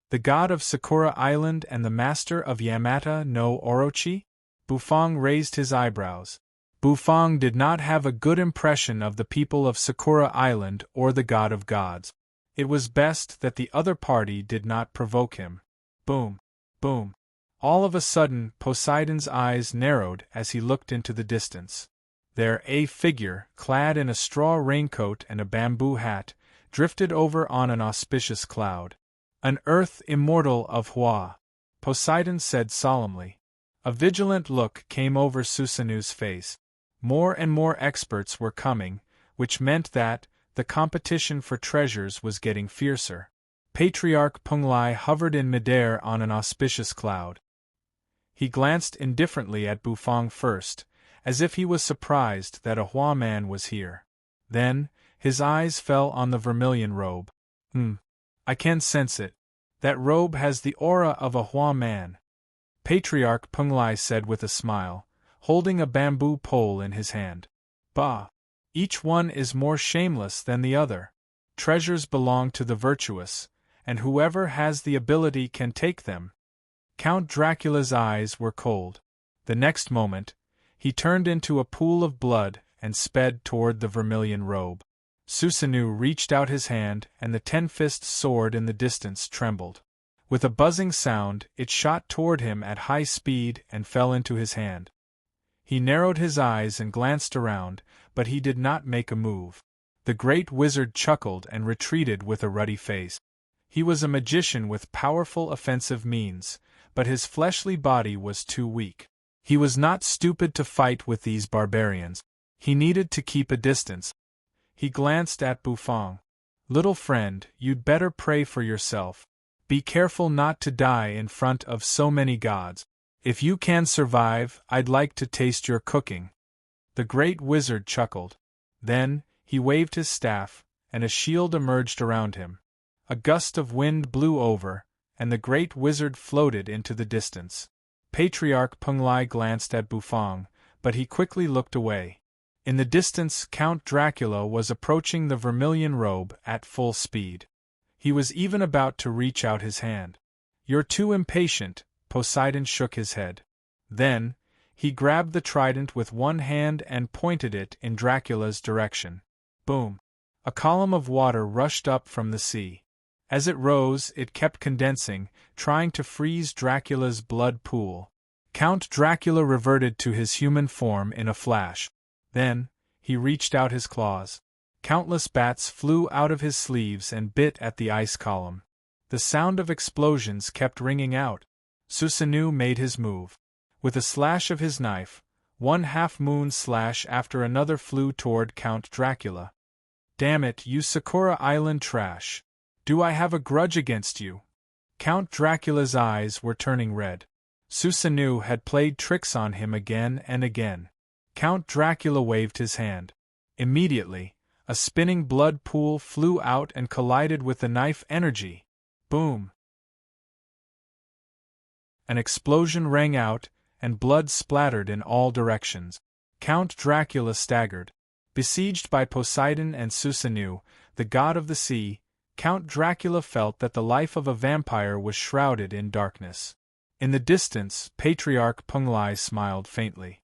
The god of Sakura Island and the master of Yamata no Orochi? Bufang raised his eyebrows. Bufang did not have a good impression of the people of Sakura Island or the god of gods. It was best that the other party did not provoke him. Boom! Boom! All of a sudden, Poseidon's eyes narrowed as he looked into the distance. There, a figure, clad in a straw raincoat and a bamboo hat, drifted over on an auspicious cloud. An earth immortal of Hua, Poseidon said solemnly. A vigilant look came over Susanu's face. More and more experts were coming, which meant that the competition for treasures was getting fiercer. Patriarch Punglai hovered in midair on an auspicious cloud. He glanced indifferently at Bufang first, as if he was surprised that a Hua man was here. Then, his eyes fell on the vermilion robe. I can sense it. That robe has the aura of a Hua man. Patriarch Punglai said with a smile, holding a bamboo pole in his hand. Bah! Each one is more shameless than the other. Treasures belong to the virtuous, and whoever has the ability can take them. Count Dracula's eyes were cold. The next moment, he turned into a pool of blood and sped toward the vermilion robe. Susanu reached out his hand and the 10-fist sword in the distance trembled. With a buzzing sound, it shot toward him at high speed and fell into his hand. He narrowed his eyes and glanced around, but he did not make a move. The great wizard chuckled and retreated with a ruddy face. He was a magician with powerful offensive means, but his fleshly body was too weak. He was not stupid to fight with these barbarians. He needed to keep a distance. He glanced at Bufang. Little friend, you'd better pray for yourself. Be careful not to die in front of so many gods. If you can survive, I'd like to taste your cooking. The great wizard chuckled. Then, he waved his staff, and a shield emerged around him. A gust of wind blew over, and the great wizard floated into the distance. Patriarch Punglai glanced at Bufang, but he quickly looked away. In the distance, Count Dracula was approaching the vermilion robe at full speed. He was even about to reach out his hand. You're too impatient, Poseidon shook his head. Then, he grabbed the trident with one hand and pointed it in Dracula's direction. Boom! A column of water rushed up from the sea. As it rose, it kept condensing, trying to freeze Dracula's blood pool. Count Dracula reverted to his human form in a flash. Then, he reached out his claws. Countless bats flew out of his sleeves and bit at the ice column. The sound of explosions kept ringing out. Susanu made his move. With a slash of his knife, one half-moon slash after another flew toward Count Dracula. Damn it, you Sakura Island trash! Do I have a grudge against you? Count Dracula's eyes were turning red. Susanu had played tricks on him again and again. Count Dracula waved his hand. Immediately, a spinning blood pool flew out and collided with the knife energy. Boom! An explosion rang out, and blood splattered in all directions. Count Dracula staggered. Besieged by Poseidon and Susanu, the god of the sea, Count Dracula felt that the life of a vampire was shrouded in darkness. In the distance, Patriarch Punglai smiled faintly.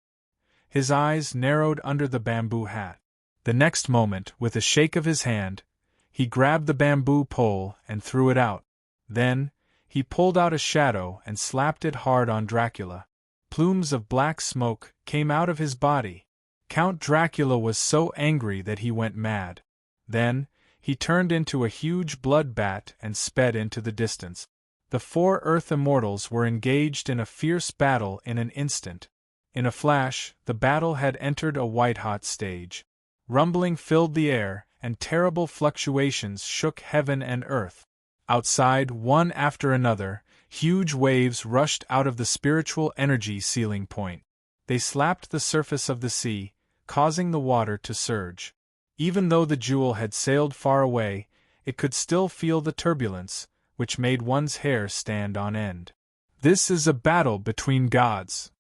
His eyes narrowed under the bamboo hat. The next moment, with a shake of his hand, he grabbed the bamboo pole and threw it out. Then, he pulled out a shadow and slapped it hard on Dracula. Plumes of black smoke came out of his body. Count Dracula was so angry that he went mad. Then, he turned into a huge blood bat and sped into the distance. The four Earth Immortals were engaged in a fierce battle in an instant. In a flash, the battle had entered a white-hot stage. Rumbling filled the air, and terrible fluctuations shook heaven and earth. Outside, one after another, huge waves rushed out of the spiritual energy ceiling point. They slapped the surface of the sea, causing the water to surge. Even though the jewel had sailed far away, it could still feel the turbulence, which made one's hair stand on end. This is a battle between gods.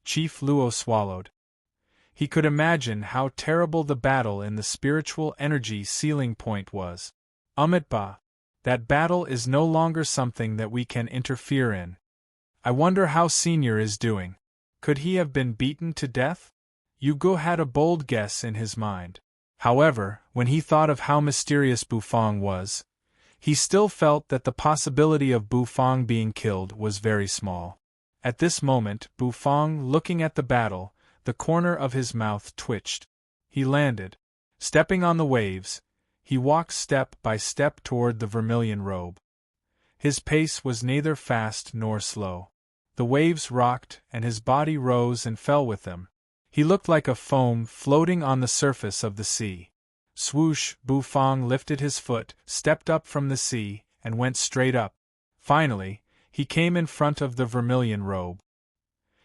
Chief Luo swallowed. He could imagine how terrible the battle in the spiritual energy ceiling point was. Umitba, that battle is no longer something that we can interfere in. I wonder how Senior is doing. Could he have been beaten to death? Yugo had a bold guess in his mind. However, when he thought of how mysterious Bufang was, he still felt that the possibility of Bufang being killed was very small. At this moment, Bufang, looking at the battle, the corner of his mouth twitched. He landed. Stepping on the waves, he walked step by step toward the vermilion robe. His pace was neither fast nor slow. The waves rocked, and his body rose and fell with them. He looked like a foam floating on the surface of the sea. Swoosh! Bufang lifted his foot, stepped up from the sea, and went straight up. Finally, he came in front of the vermilion robe.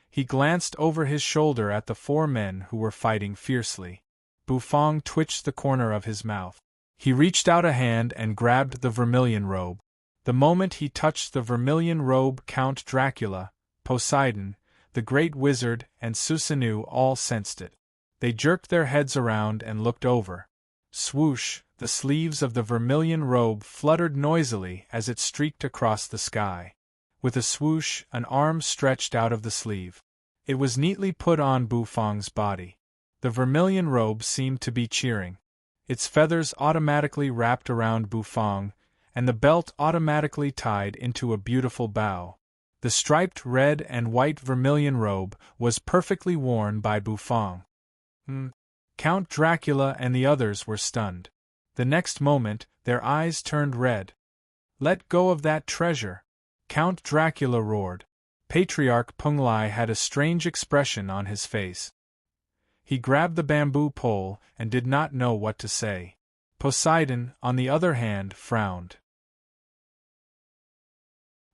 He glanced over his shoulder at the 4 men who were fighting fiercely. Bufang twitched the corner of his mouth. He reached out a hand and grabbed the vermilion robe. The moment he touched the vermilion robe, Count Dracula, Poseidon, the great wizard, and Susanoo all sensed it. They jerked their heads around and looked over. Swoosh! The sleeves of the vermilion robe fluttered noisily as it streaked across the sky. With a swoosh, an arm stretched out of the sleeve. It was neatly put on Bufang's body. The vermilion robe seemed to be cheering. Its feathers automatically wrapped around Bufang, and the belt automatically tied into a beautiful bow. The striped red and white vermilion robe was perfectly worn by Bufang. Count Dracula and the others were stunned. The next moment, their eyes turned red. "Let go of that treasure!" Count Dracula roared. Patriarch Punglai had a strange expression on his face. He grabbed the bamboo pole and did not know what to say. Poseidon, on the other hand, frowned.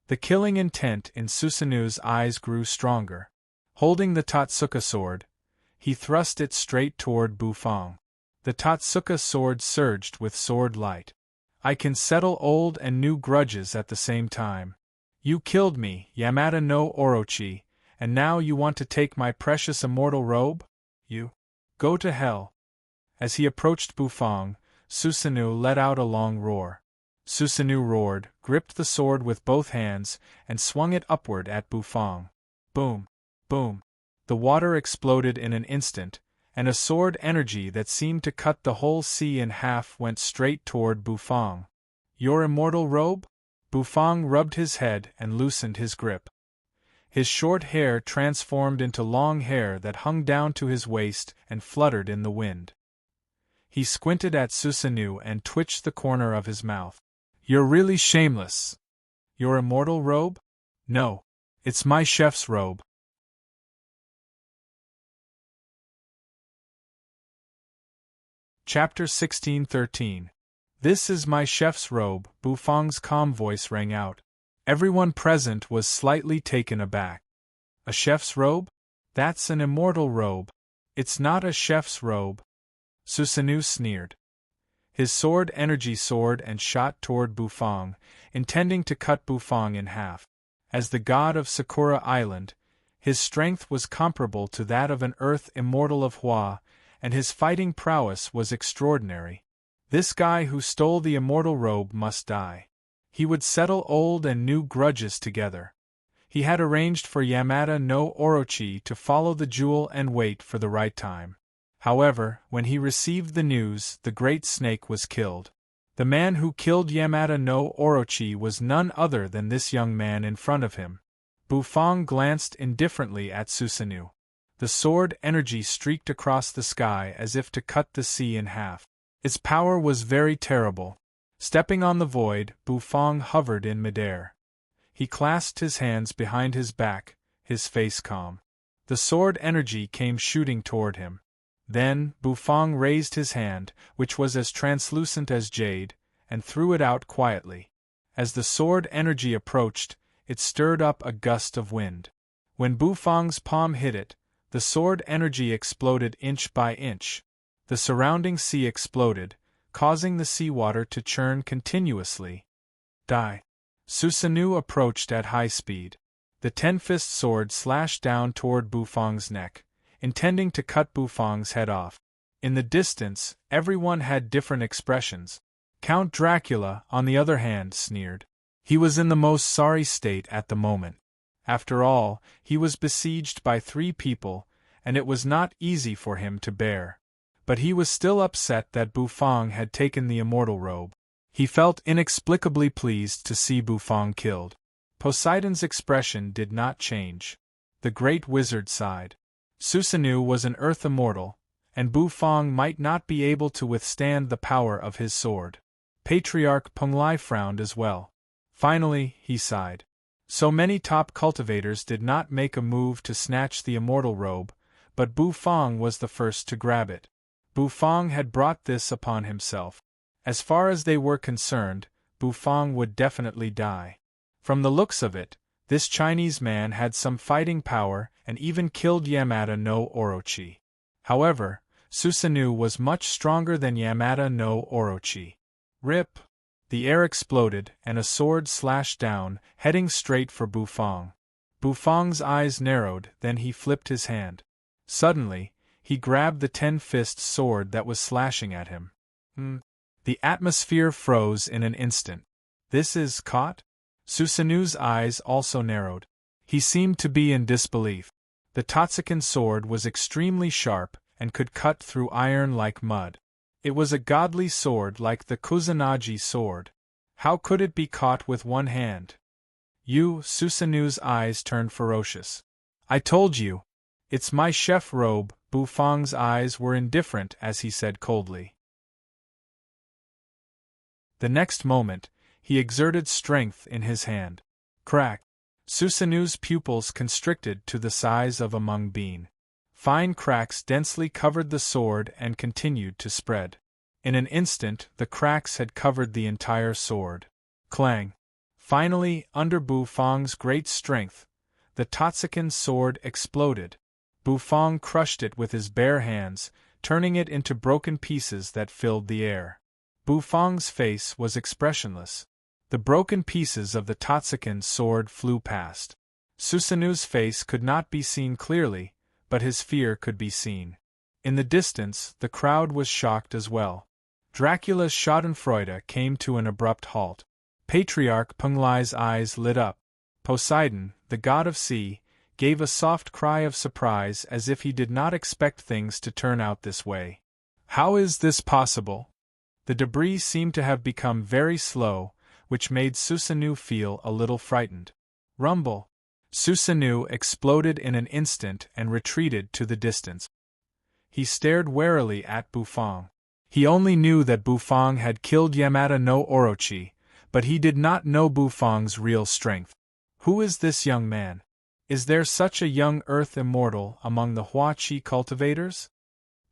The killing intent in Susanoo's eyes grew stronger. Holding the Tatsuka sword, he thrust it straight toward Bufang. The Tatsuka sword surged with sword light. "I can settle old and new grudges at the same time. You killed me, Yamata no Orochi, and now you want to take my precious immortal robe? You go to hell." As he approached Bufang, Susanoo let out a long roar. Susanoo roared, gripped the sword with both hands, and swung it upward at Bufang. Boom! Boom! The water exploded in an instant, and a sword energy that seemed to cut the whole sea in half went straight toward Bufang. "Your immortal robe?" Bufang rubbed his head and loosened his grip. His short hair transformed into long hair that hung down to his waist and fluttered in the wind. He squinted at Susanoo and twitched the corner of his mouth. "You're really shameless. Your immortal robe? No. It's my chef's robe." Chapter 16:13. "This is my chef's robe," Bufang's calm voice rang out. Everyone present was slightly taken aback. "A chef's robe? That's an immortal robe. It's not a chef's robe." Susanoo sneered. His sword energy soared and shot toward Bufang, intending to cut Bufang in half. As the god of Sakura Island, his strength was comparable to that of an earth immortal of Hua, and his fighting prowess was extraordinary. This guy who stole the immortal robe must die. He would settle old and new grudges together. He had arranged for Yamata no Orochi to follow the jewel and wait for the right time. However, when he received the news, the great snake was killed. The man who killed Yamata no Orochi was none other than this young man in front of him. Bufang glanced indifferently at Susanoo. The sword energy streaked across the sky as if to cut the sea in half. Its power was very terrible. Stepping on the void, Bufang hovered in midair. He clasped his hands behind his back, his face calm. The sword energy came shooting toward him. Then, Bufang raised his hand, which was as translucent as jade, and threw it out quietly. As the sword energy approached, it stirred up a gust of wind. When Bufang's palm hit it, the sword energy exploded inch by inch. The surrounding sea exploded, causing the seawater to churn continuously. Die. Susanoo approached at high speed. The ten-fist sword slashed down toward Bufang's neck, intending to cut Bufang's head off. In the distance, everyone had different expressions. Count Dracula, on the other hand, sneered. He was in the most sorry state at the moment. After all, he was besieged by 3 people, and it was not easy for him to bear. But he was still upset that Bufang had taken the immortal robe. He felt inexplicably pleased to see Bufang killed. Poseidon's expression did not change. The great wizard sighed. Susanoo was an earth immortal, and Bufang might not be able to withstand the power of his sword. Patriarch Penglai frowned as well. Finally, he sighed. So many top cultivators did not make a move to snatch the immortal robe, but Bufang was the first to grab it. Bufang had brought this upon himself. As far as they were concerned, Bufang would definitely die. From the looks of it, this Chinese man had some fighting power and even killed Yamada no Orochi. However, Susanoo was much stronger than Yamada no Orochi. Rip! The air exploded and a sword slashed down, heading straight for Bufang. Bufang's eyes narrowed, then he flipped his hand. Suddenly, he grabbed the ten-fist sword that was slashing at him. The atmosphere froze in an instant. This is caught? Susanoo's eyes also narrowed. He seemed to be in disbelief. The Totsuken sword was extremely sharp and could cut through iron like mud. It was a godly sword like the Kusanagi sword. How could it be caught with one hand? Susanoo's eyes turned ferocious. I told you. It's my chef robe. Bufang's eyes were indifferent as he said coldly. The next moment, he exerted strength in his hand. Crack! Susanoo's pupils constricted to the size of a mung bean. Fine cracks densely covered the sword and continued to spread. In an instant, the cracks had covered the entire sword. Clang! Finally, under Bufang's great strength, the Totsuken sword exploded. Bufang crushed it with his bare hands, turning it into broken pieces that filled the air. Bufang's face was expressionless. The broken pieces of the Totsuken sword flew past. Susanoo's face could not be seen clearly, but his fear could be seen. In the distance, the crowd was shocked as well. Dracula's schadenfreude came to an abrupt halt. Patriarch Penglai's eyes lit up. Poseidon, the god of sea, gave a soft cry of surprise as if he did not expect things to turn out this way. How is this possible? The debris seemed to have become very slow, which made Susanoo feel a little frightened. Rumble! Susanoo exploded in an instant and retreated to the distance. He stared warily at Bufang. He only knew that Bufang had killed Yamada no Orochi, but he did not know Bufang's real strength. Who is this young man? Is there such a young earth immortal among the Huachi cultivators?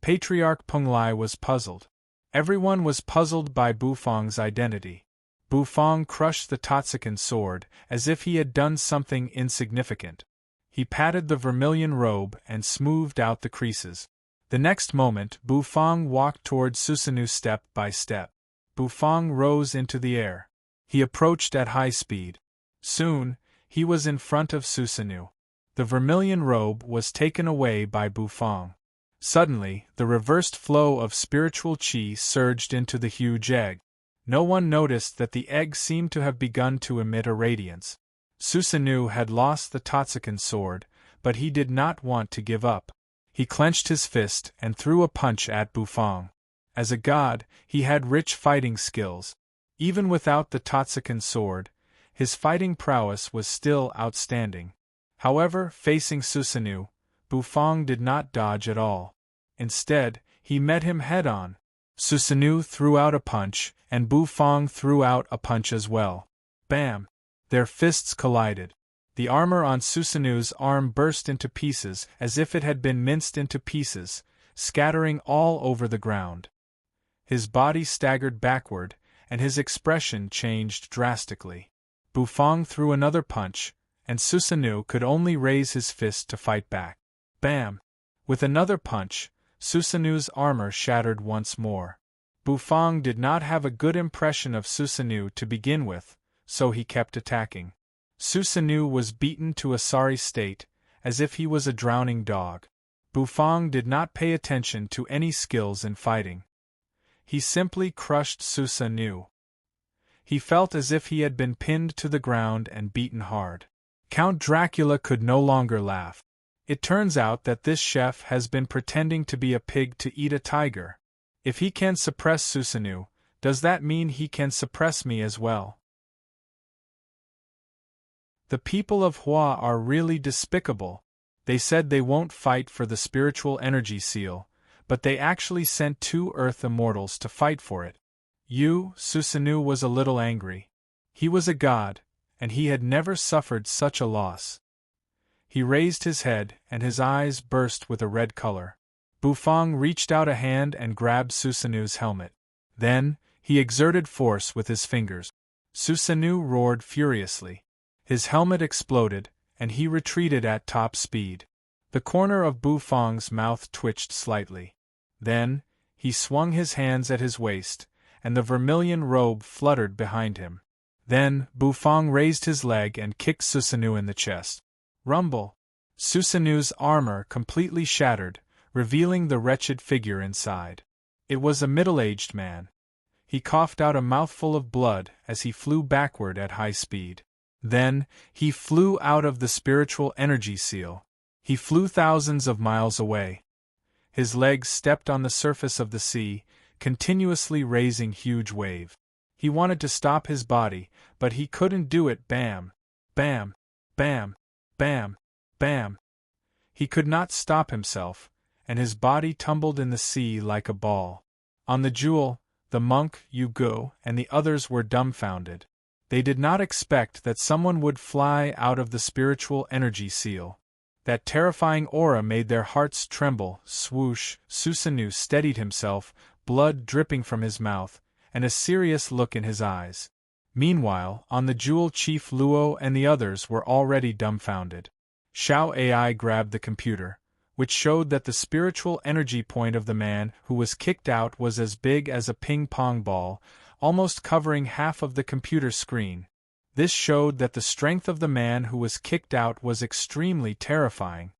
Patriarch Penglai was puzzled. Everyone was puzzled by Bufang's identity. Bufang crushed the Totsuken sword as if he had done something insignificant. He patted the vermilion robe and smoothed out the creases. The next moment, Bufang walked toward Susanoo step by step. Bufang rose into the air. He approached at high speed. Soon, he was in front of Susanoo. The vermilion robe was taken away by Bufang. Suddenly, the reversed flow of spiritual chi surged into the huge egg. No one noticed that the egg seemed to have begun to emit a radiance. Susanoo had lost the Totsuken sword, but he did not want to give up. He clenched his fist and threw a punch at Bufang. As a god, he had rich fighting skills. Even without the Totsuken sword, his fighting prowess was still outstanding. However, facing Susanoo, Bufang did not dodge at all. Instead, he met him head-on. Susanoo threw out a punch, and Bufang threw out a punch as well. Bam! Their fists collided. The armor on Susanoo's arm burst into pieces as if it had been minced into pieces, scattering all over the ground. His body staggered backward, and his expression changed drastically. Bufang threw another punch, and Susanoo could only raise his fist to fight back. Bam! With another punch, Susanu's armor shattered once more. Bufang did not have a good impression of Susanu to begin with, so he kept attacking. Susanu was beaten to a sorry state, as if he was a drowning dog. Bufang did not pay attention to any skills in fighting. He simply crushed Susanu. He felt as if he had been pinned to the ground and beaten hard. Count Dracula could no longer laugh. It turns out that this chef has been pretending to be a pig to eat a tiger. If he can suppress Susanu, does that mean he can suppress me as well? The people of Hua are really despicable. They said they won't fight for the spiritual energy seal, but they actually sent 2 Earth Immortals to fight for it. Susanu was a little angry. He was a god, and he had never suffered such a loss. He raised his head, and his eyes burst with a red color. Bufang reached out a hand and grabbed Susanu's helmet. Then, he exerted force with his fingers. Susanu roared furiously. His helmet exploded, and he retreated at top speed. The corner of Bufang's mouth twitched slightly. Then, he swung his hands at his waist, and the vermilion robe fluttered behind him. Then, Bufang raised his leg and kicked Susanu in the chest. Rumble! Susanu's armor completely shattered, revealing the wretched figure inside. It was a middle-aged man. He coughed out a mouthful of blood as he flew backward at high speed. Then, he flew out of the spiritual energy seal. He flew thousands of miles away. His legs stepped on the surface of the sea, continuously raising huge wave. He wanted to stop his body, but he couldn't do it. Bam! Bam! Bam! Bam! Bam! He could not stop himself, and his body tumbled in the sea like a ball. On the jewel, the monk, Yugo, and the others were dumbfounded. They did not expect that someone would fly out of the spiritual energy seal. That terrifying aura made their hearts tremble. Swoosh! Susanu steadied himself, blood dripping from his mouth, and a serious look in his eyes. Meanwhile, on the jewel, Chief Luo and the others were already dumbfounded. Xiao AI grabbed the computer, which showed that the spiritual energy point of the man who was kicked out was as big as a ping-pong ball, almost covering half of the computer screen. This showed that the strength of the man who was kicked out was extremely terrifying.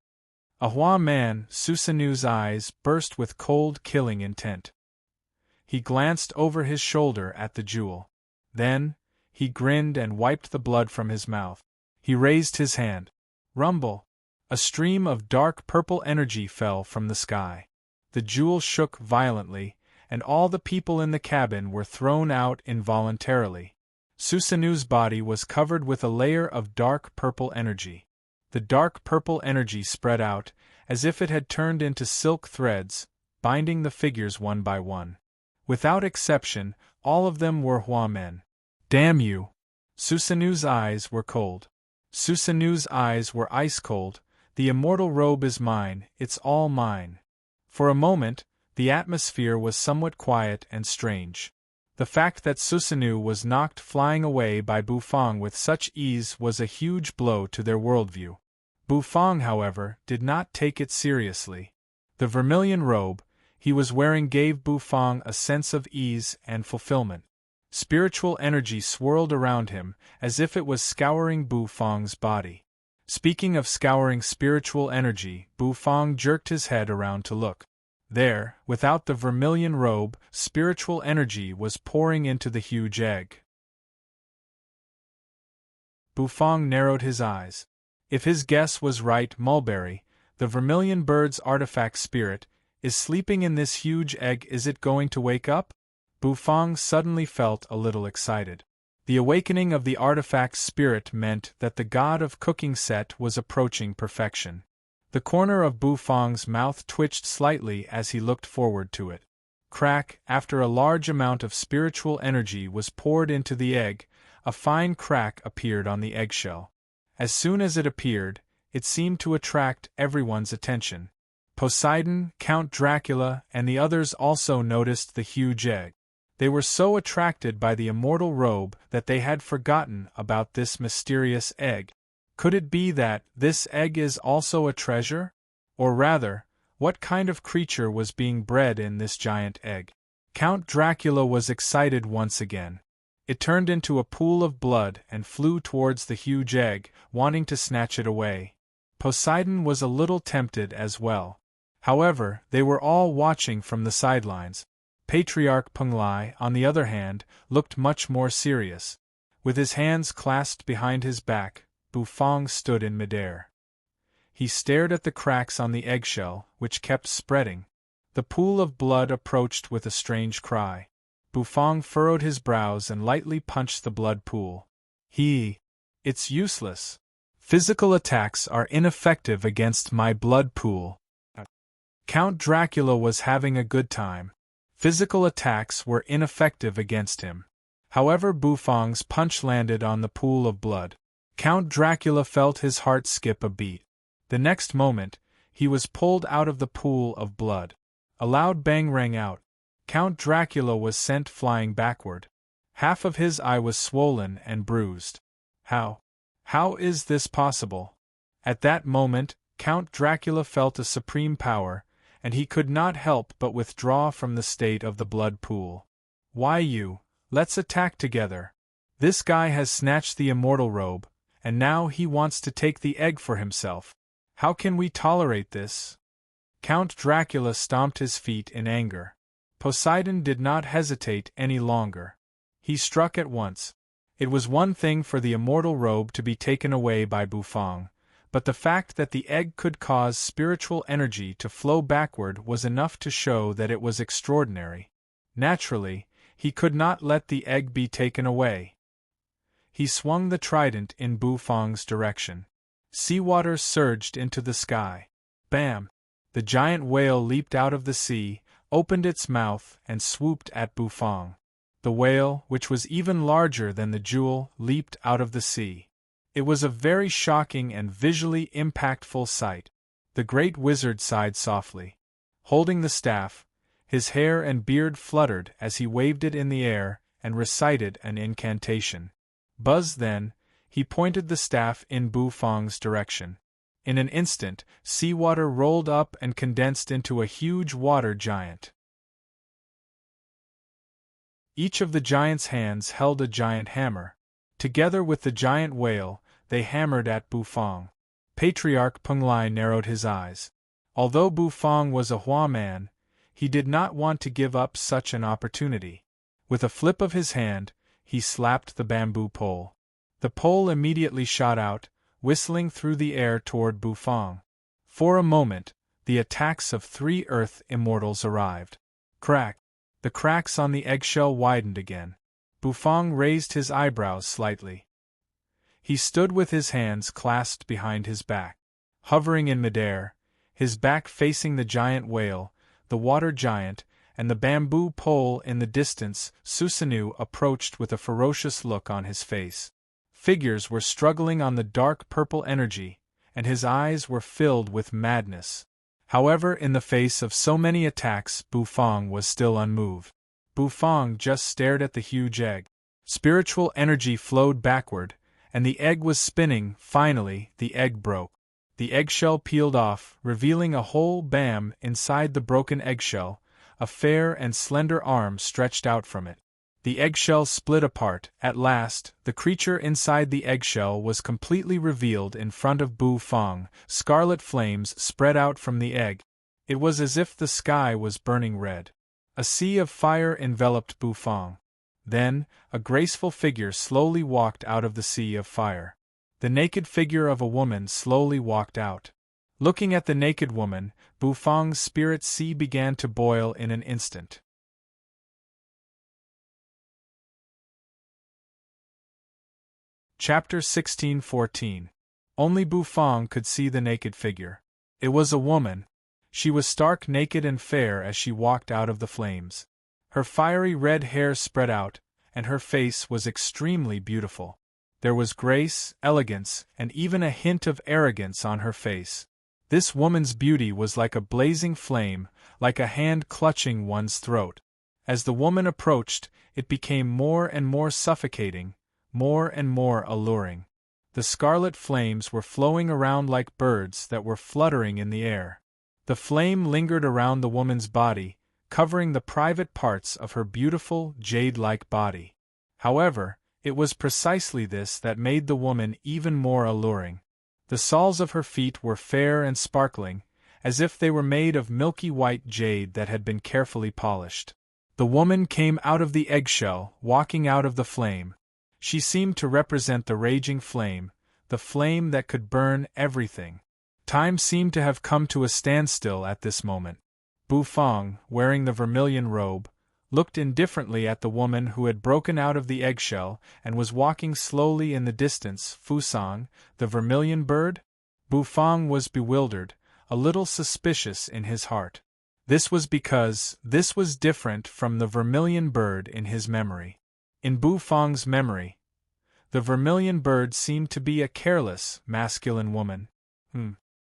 A Hua man, Susanu's eyes burst with cold, killing intent. He glanced over his shoulder at the jewel. Then, he grinned and wiped the blood from his mouth. He raised his hand. Rumble! A stream of dark purple energy fell from the sky. The jewel shook violently, and all the people in the cabin were thrown out involuntarily. Susanu's body was covered with a layer of dark purple energy. The dark purple energy spread out, as if it had turned into silk threads, binding the figures one by one. Without exception, all of them were Hua men. Damn you! Susanu's eyes were cold. Susanu's eyes were ice-cold. The immortal robe is mine, it's all mine. For a moment, the atmosphere was somewhat quiet and strange. The fact that Susanu was knocked flying away by Bufang with such ease was a huge blow to their worldview. Bufang, however, did not take it seriously. The vermilion robe he was wearing gave Bufang a sense of ease and fulfillment. Spiritual energy swirled around him, as if it was scouring Bufang's body. Speaking of scouring spiritual energy, Bufang jerked his head around to look. There, without the vermilion robe, spiritual energy was pouring into the huge egg. Bufang narrowed his eyes. If his guess was right, Mulberry, the vermilion bird's artifact spirit, is sleeping in this huge egg. Is it going to wake up? Bufang suddenly felt a little excited. The awakening of the artifact spirit meant that the god of cooking set was approaching perfection. The corner of Bufang's mouth twitched slightly as he looked forward to it. Crack! After a large amount of spiritual energy was poured into the egg, a fine crack appeared on the eggshell. As soon as it appeared, it seemed to attract everyone's attention. Poseidon, Count Dracula, and the others also noticed the huge egg. They were so attracted by the immortal robe that they had forgotten about this mysterious egg. Could it be that this egg is also a treasure? Or rather, What kind of creature was being bred in this giant egg? Count Dracula was excited once again. It turned into a pool of blood and flew towards the huge egg, wanting to snatch it away. Poseidon was a little tempted as well. However, they were all watching from the sidelines. Patriarch Penglai, on the other hand, looked much more serious. With his hands clasped behind his back, Bufang stood in midair. He stared at the cracks on the eggshell, which kept spreading. The pool of blood approached with a strange cry. Bufang furrowed his brows and lightly punched the blood pool. It's useless. Physical attacks are ineffective against my blood pool. Count Dracula was having a good time. Physical attacks were ineffective against him. However, Bufang's punch landed on the pool of blood. Count Dracula felt his heart skip a beat. The next moment, he was pulled out of the pool of blood. A loud bang rang out. Count Dracula was sent flying backward. Half of his eye was swollen and bruised. How is this possible? At that moment, Count Dracula felt a supreme power, and he could not help but withdraw from the state of the blood pool. Let's attack together. This guy has snatched the immortal robe, and now he wants to take the egg for himself. How can we tolerate this? Count Dracula stomped his feet in anger. Poseidon did not hesitate any longer. He struck at once. It was one thing for the immortal robe to be taken away by Bufang, but the fact that the egg could cause spiritual energy to flow backward was enough to show that it was extraordinary. Naturally, he could not let the egg be taken away. He swung the trident in Bufang's direction. Seawater surged into the sky. Bam! The giant whale leaped out of the sea, opened its mouth, and swooped at Bufang. The whale, which was even larger than the jewel, leaped out of the sea. It was a very shocking and visually impactful sight. The great wizard sighed softly. Holding the staff, his hair and beard fluttered as he waved it in the air and recited an incantation. Buzz then, he pointed the staff in Bufang's direction. In an instant, seawater rolled up and condensed into a huge water giant. Each of the giant's hands held a giant hammer. Together with the giant whale, they hammered at Bufang. Patriarch Penglai narrowed his eyes. Although Bufang was a Hua man, he did not want to give up such an opportunity. With a flip of his hand, he slapped the bamboo pole. The pole immediately shot out, whistling through the air toward Bufang. For a moment, the attacks of 3 Earth Immortals arrived. Crack! The cracks on the eggshell widened again. Bufang raised his eyebrows slightly. He stood with his hands clasped behind his back. Hovering in midair, his back facing the giant whale, the water giant, and the bamboo pole in the distance, Susanoo approached with a ferocious look on his face. Figures were struggling on the dark purple energy, and his eyes were filled with madness. However, in the face of so many attacks, Bufang was still unmoved. Bufang just stared at the huge egg. Spiritual energy flowed backward, and the egg was spinning. Finally, the egg broke. The eggshell peeled off, revealing a whole bam inside the broken eggshell. A fair and slender arm stretched out from it. The eggshell split apart. At last, the creature inside the eggshell was completely revealed in front of Bufang. Scarlet flames spread out from the egg. It was as if the sky was burning red. A sea of fire enveloped Bufang. Then, a graceful figure slowly walked out of the sea of fire. The naked figure of a woman slowly walked out. Looking at the naked woman, Bufang's spirit sea began to boil in an instant. Chapter 16:14. Only Bufang could see the naked figure. It was a woman. She was stark naked and fair as she walked out of the flames. Her fiery red hair spread out, and her face was extremely beautiful. There was grace, elegance, and even a hint of arrogance on her face. This woman's beauty was like a blazing flame, like a hand clutching one's throat. As the woman approached, it became more and more suffocating, more and more alluring. The scarlet flames were flowing around like birds that were fluttering in the air. The flame lingered around the woman's body, covering the private parts of her beautiful, jade-like body. However, it was precisely this that made the woman even more alluring. The soles of her feet were fair and sparkling, as if they were made of milky white jade that had been carefully polished. The woman came out of the eggshell, walking out of the flame. She seemed to represent the raging flame, the flame that could burn everything. Time seemed to have come to a standstill at this moment. Bufang, wearing the vermilion robe, looked indifferently at the woman who had broken out of the eggshell and was walking slowly in the distance. Fusang, the vermilion bird? Bufang was bewildered, a little suspicious in his heart. This was because this was different from the vermilion bird in his memory. In Bufang's memory, the vermilion bird seemed to be a careless, masculine woman.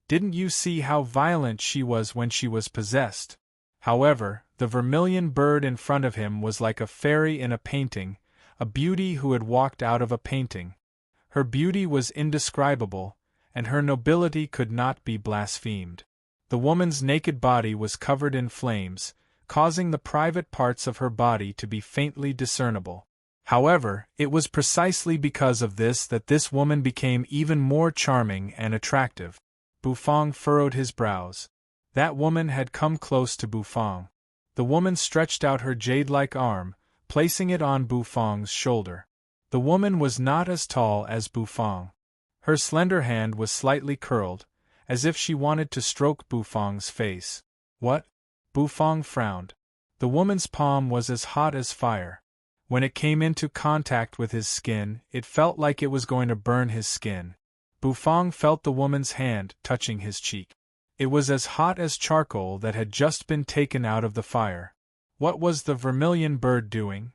Didn't you see how violent she was when she was possessed? However, the vermilion bird in front of him was like a fairy in a painting, a beauty who had walked out of a painting. Her beauty was indescribable, and her nobility could not be blasphemed. The woman's naked body was covered in flames, causing the private parts of her body to be faintly discernible. However, it was precisely because of this that this woman became even more charming and attractive. Bufang furrowed his brows. That woman had come close to Bufang. The woman stretched out her jade-like arm, placing it on Bufang's shoulder. The woman was not as tall as Bufang. Her slender hand was slightly curled, as if she wanted to stroke Bufang's face. What? Bufang frowned. The woman's palm was as hot as fire. When it came into contact with his skin, it felt like it was going to burn his skin. Bufang felt the woman's hand touching his cheek. It was as hot as charcoal that had just been taken out of the fire. What was the vermilion bird doing?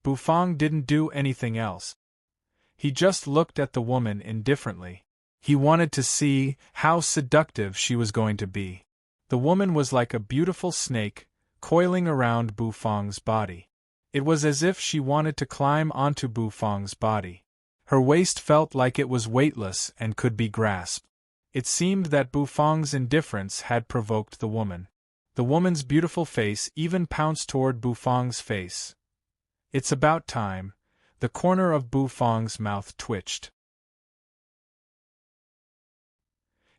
Bufang didn't do anything else. He just looked at the woman indifferently. He wanted to see how seductive she was going to be. The woman was like a beautiful snake, coiling around Bufang's body. It was as if she wanted to climb onto Bufang's body. Her waist felt like it was weightless and could be grasped. It seemed that Bufang's indifference had provoked the woman. The woman's beautiful face even pounced toward Bufang's face. It's about time. The corner of Bufang's mouth twitched.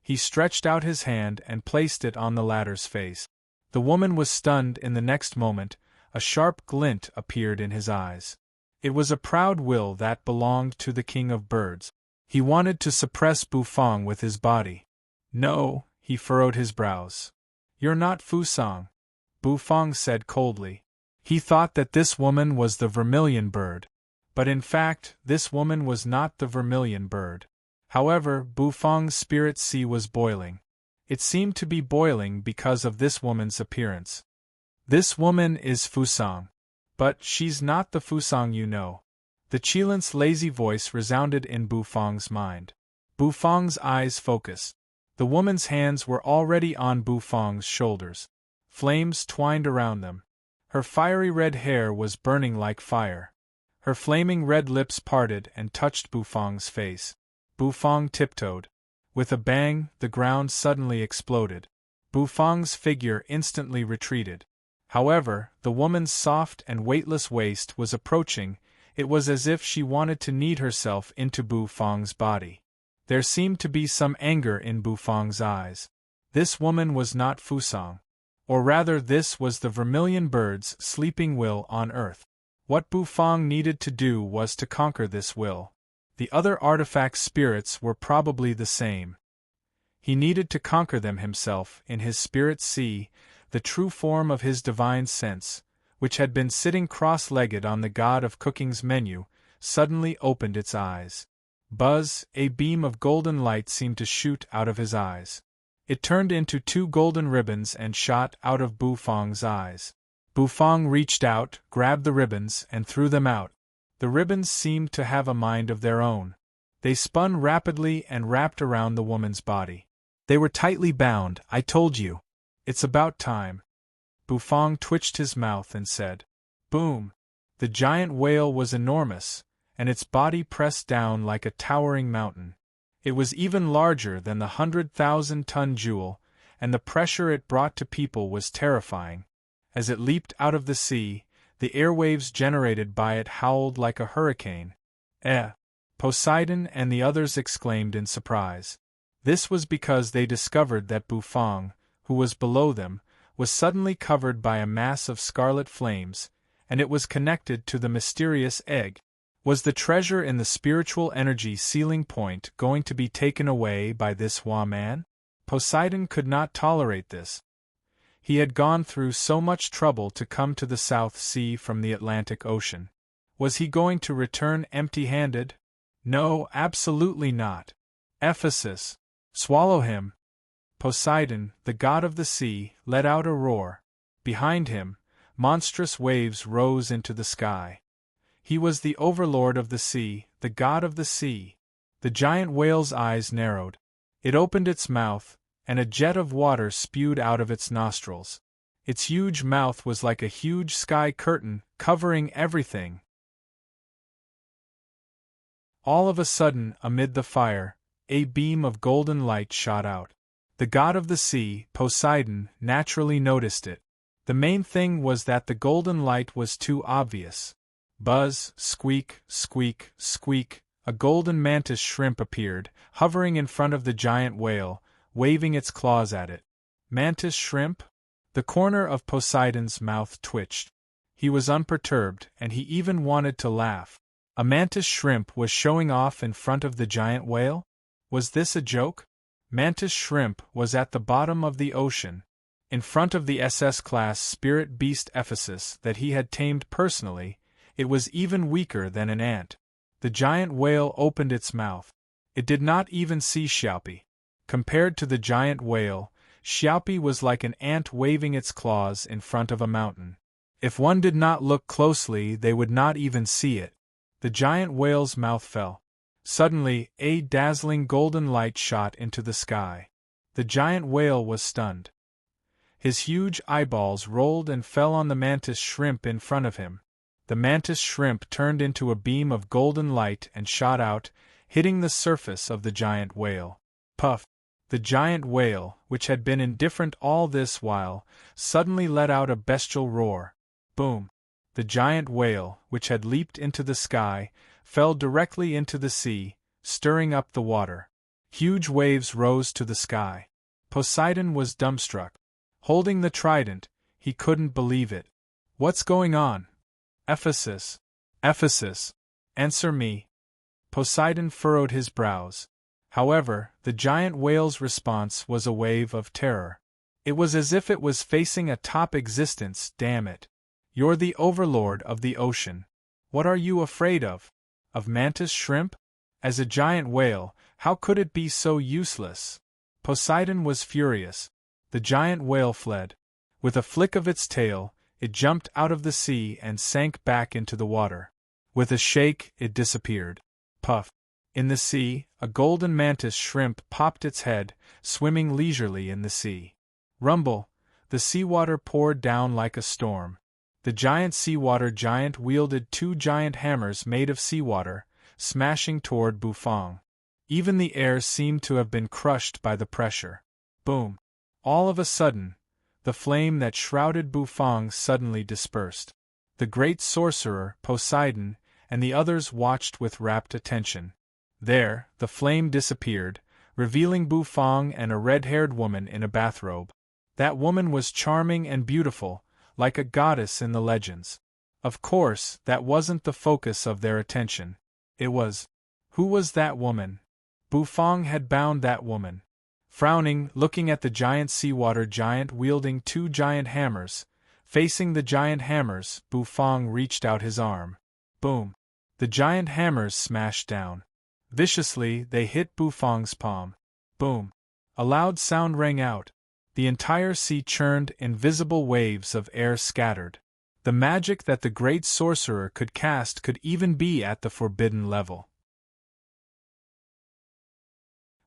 He stretched out his hand and placed it on the latter's face. The woman was stunned. In the next moment, a sharp glint appeared in his eyes. It was a proud will that belonged to the king of birds. He wanted to suppress Bufang with his body. No, he furrowed his brows. You're not Fusang, Bufang said coldly. He thought that this woman was the vermilion bird. But in fact, this woman was not the vermilion bird. However, Bufang's spirit sea was boiling. It seemed to be boiling because of this woman's appearance. This woman is Fusang. But she's not the Fusang you know. The Qilint's lazy voice resounded in Bufang's mind. Bufang's eyes focused. The woman's hands were already on Bufang's shoulders. Flames twined around them. Her fiery red hair was burning like fire. Her flaming red lips parted and touched Bufang's face. Bufang tiptoed. With a bang, the ground suddenly exploded. Bufang's figure instantly retreated. However, the woman's soft and weightless waist was approaching. It was as if she wanted to knead herself into Bufang's body. There seemed to be some anger in Bufang's eyes. This woman was not Fusang. Or rather, this was the vermilion bird's sleeping will on earth. What Bufang needed to do was to conquer this will. The other artifact spirits were probably the same. He needed to conquer them himself in his spirit sea, the true form of his divine sense, which had been sitting cross-legged on the god of cooking's menu, suddenly opened its eyes. Buzz, a beam of golden light seemed to shoot out of his eyes. It turned into 2 golden ribbons and shot out of Bufang's eyes. Bufang reached out, grabbed the ribbons, and threw them out. The ribbons seemed to have a mind of their own. They spun rapidly and wrapped around the woman's body. They were tightly bound. I told you. It's about time. Bufang twitched his mouth and said, "Boom!" The giant whale was enormous, and its body pressed down like a towering mountain. It was even larger than the 100,000-ton jewel, and the pressure it brought to people was terrifying. As it leaped out of the sea, the airwaves generated by it howled like a hurricane. Poseidon and the others exclaimed in surprise. This was because they discovered that Bufang, who was below them, was suddenly covered by a mass of scarlet flames, and it was connected to the mysterious egg. Was the treasure in the spiritual energy sealing point going to be taken away by this Hua-man? Poseidon could not tolerate this. He had gone through so much trouble to come to the South Sea from the Atlantic Ocean. Was he going to return empty-handed? No, absolutely not. Ephesus, swallow him! Poseidon, the god of the sea, let out a roar. Behind him, monstrous waves rose into the sky. He was the overlord of the sea, the god of the sea. The giant whale's eyes narrowed. It opened its mouth, and a jet of water spewed out of its nostrils. Its huge mouth was like a huge sky curtain, covering everything. All of a sudden, amid the fire, a beam of golden light shot out. The god of the sea, Poseidon, naturally noticed it. The main thing was that the golden light was too obvious. Buzz, squeak, squeak, squeak, a golden mantis shrimp appeared, hovering in front of the giant whale, waving its claws at it. Mantis shrimp? The corner of Poseidon's mouth twitched. He was unperturbed, and he even wanted to laugh. A mantis shrimp was showing off in front of the giant whale? Was this a joke? Mantis shrimp was at the bottom of the ocean, in front of the SS-class spirit beast Ephesus that he had tamed personally. It was even weaker than an ant. The giant whale opened its mouth. It did not even see Xiaopi. Compared to the giant whale, Xiaopi was like an ant waving its claws in front of a mountain. If one did not look closely, they would not even see it. The giant whale's mouth fell. Suddenly, a dazzling golden light shot into the sky. The giant whale was stunned. His huge eyeballs rolled and fell on the mantis shrimp in front of him. The mantis shrimp turned into a beam of golden light and shot out, hitting the surface of the giant whale. Puff! The giant whale, which had been indifferent all this while, suddenly let out a bestial roar. Boom! The giant whale, which had leaped into the sky, fell directly into the sea, stirring up the water. Huge waves rose to the sky. Poseidon was dumbstruck. Holding the trident, he couldn't believe it. What's going on? Ephesus, Ephesus, answer me. Poseidon furrowed his brows. However, the giant whale's response was a wave of terror. It was as if it was facing a top existence. Damn it. You're the overlord of the ocean. What are you afraid of? Of mantis shrimp? As a giant whale, how could it be so useless? Poseidon was furious. The giant whale fled. With a flick of its tail, it jumped out of the sea and sank back into the water. With a shake, it disappeared. Puff! In the sea, a golden mantis shrimp popped its head, swimming leisurely in the sea. Rumble! The seawater poured down like a storm. The giant seawater giant wielded two giant hammers made of seawater, smashing toward Bufang. Even the air seemed to have been crushed by the pressure. Boom! All of a sudden, the flame that shrouded Bufang suddenly dispersed. The great sorcerer, Poseidon, and the others watched with rapt attention. There, the flame disappeared, revealing Bufang and a red-haired woman in a bathrobe. That woman was charming and beautiful, like a goddess in the legends. Of course, that wasn't the focus of their attention. It was. Who was that woman? Bufang had bound that woman. Frowning, looking at the giant seawater giant wielding two giant hammers, facing the giant hammers, Bufang reached out his arm. Boom! The giant hammers smashed down. Viciously, they hit Bufang's palm. Boom! A loud sound rang out. The entire sea churned, invisible waves of air scattered. The magic that the great sorcerer could cast could even be at the forbidden level.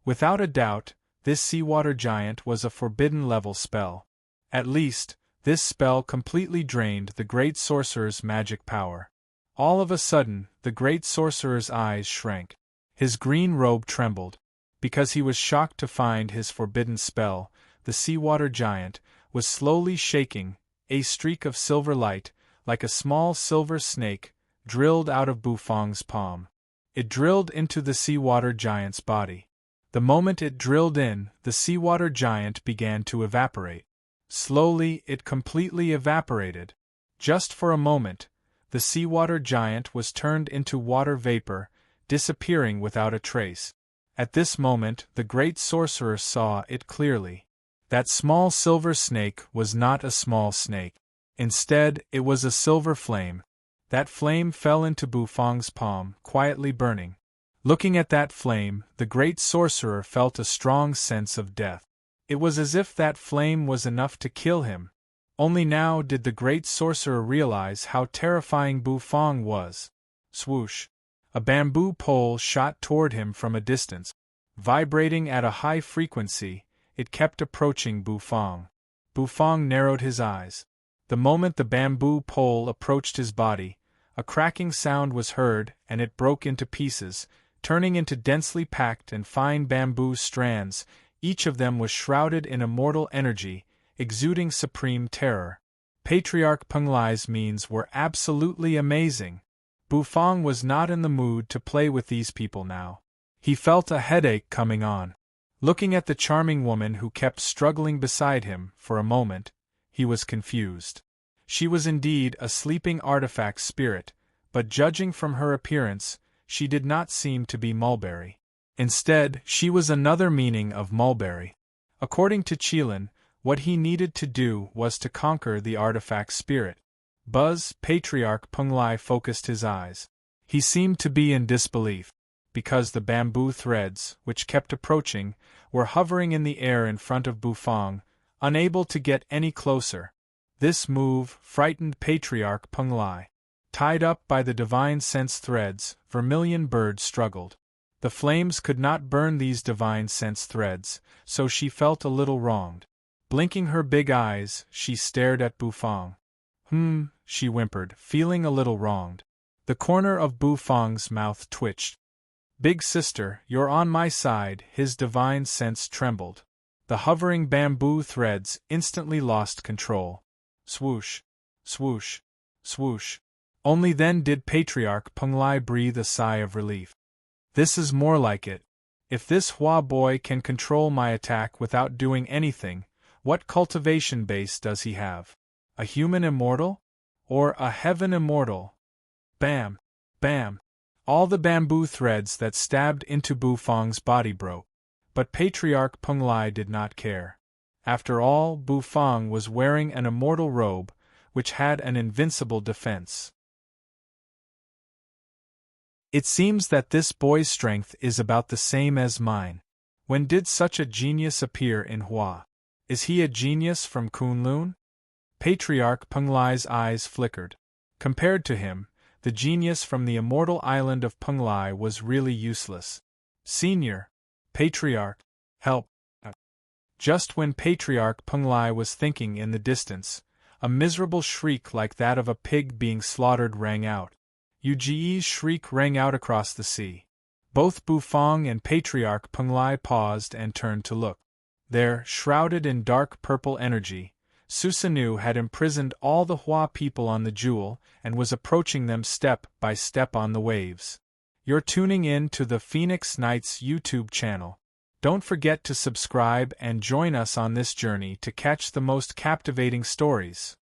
Without a doubt, this seawater giant was a forbidden-level spell. At least, this spell completely drained the great sorcerer's magic power. All of a sudden, the great sorcerer's eyes shrank. His green robe trembled. Because he was shocked to find his forbidden spell, the seawater giant, was slowly shaking. A streak of silver light, like a small silver snake, drilled out of Bufang's palm. It drilled into the seawater giant's body. The moment it drilled in, the seawater giant began to evaporate. Slowly, it completely evaporated. Just for a moment, the seawater giant was turned into water vapor, disappearing without a trace. At this moment, the great sorcerer saw it clearly. That small silver snake was not a small snake. Instead, it was a silver flame. That flame fell into Bufang's palm, quietly burning. Looking at that flame, the great sorcerer felt a strong sense of death. It was as if that flame was enough to kill him. Only now did the great sorcerer realize how terrifying Bufang was. Swoosh! A bamboo pole shot toward him from a distance. Vibrating at a high frequency, it kept approaching Bufang. Bufang narrowed his eyes. The moment the bamboo pole approached his body, a cracking sound was heard and it broke into pieces, turning into densely packed and fine bamboo strands. Each of them was shrouded in immortal energy, exuding supreme terror. Patriarch Penglai's means were absolutely amazing. Bufang was not in the mood to play with these people now. He felt a headache coming on. Looking at the charming woman who kept struggling beside him, for a moment, he was confused. She was indeed a sleeping artifact spirit, but judging from her appearance, she did not seem to be Mulberry. Instead, she was another meaning of Mulberry. According to Qilin, what he needed to do was to conquer the artifact spirit. Patriarch Penglai focused his eyes. He seemed to be in disbelief, because the bamboo threads, which kept approaching, were hovering in the air in front of Bufang, unable to get any closer. This move frightened Patriarch Penglai. Tied up by the divine sense threads, Vermilion Bird struggled. The flames could not burn these divine sense threads, so she felt a little wronged. Blinking her big eyes, she stared at Bufang. She whimpered, feeling a little wronged. The corner of Bufang's mouth twitched. Big sister, you're on my side, his divine sense trembled. The hovering bamboo threads instantly lost control. Swoosh, swoosh, swoosh. Only then did Patriarch Penglai breathe a sigh of relief. This is more like it. If this Hua boy can control my attack without doing anything, what cultivation base does he have? A human immortal? Or a heaven immortal? Bam! Bam! All the bamboo threads that stabbed into Bufang's body broke. But Patriarch Penglai did not care. After all, Bufang was wearing an immortal robe, which had an invincible defense. It seems that this boy's strength is about the same as mine. When did such a genius appear in Hua? Is he a genius from Kunlun? Patriarch Penglai's eyes flickered. Compared to him, the genius from the immortal island of Penglai was really useless. Senior, Patriarch, help! Just when Patriarch Penglai was thinking in the distance, a miserable shriek like that of a pig being slaughtered rang out. Uge's shriek rang out across the sea. Both Bufang and Patriarch Penglai paused and turned to look. There, shrouded in dark purple energy, Susanoo had imprisoned all the Hua people on the jewel and was approaching them step by step on the waves. You're tuning in to the Phoenix Knights YouTube channel. Don't forget to subscribe and join us on this journey to catch the most captivating stories.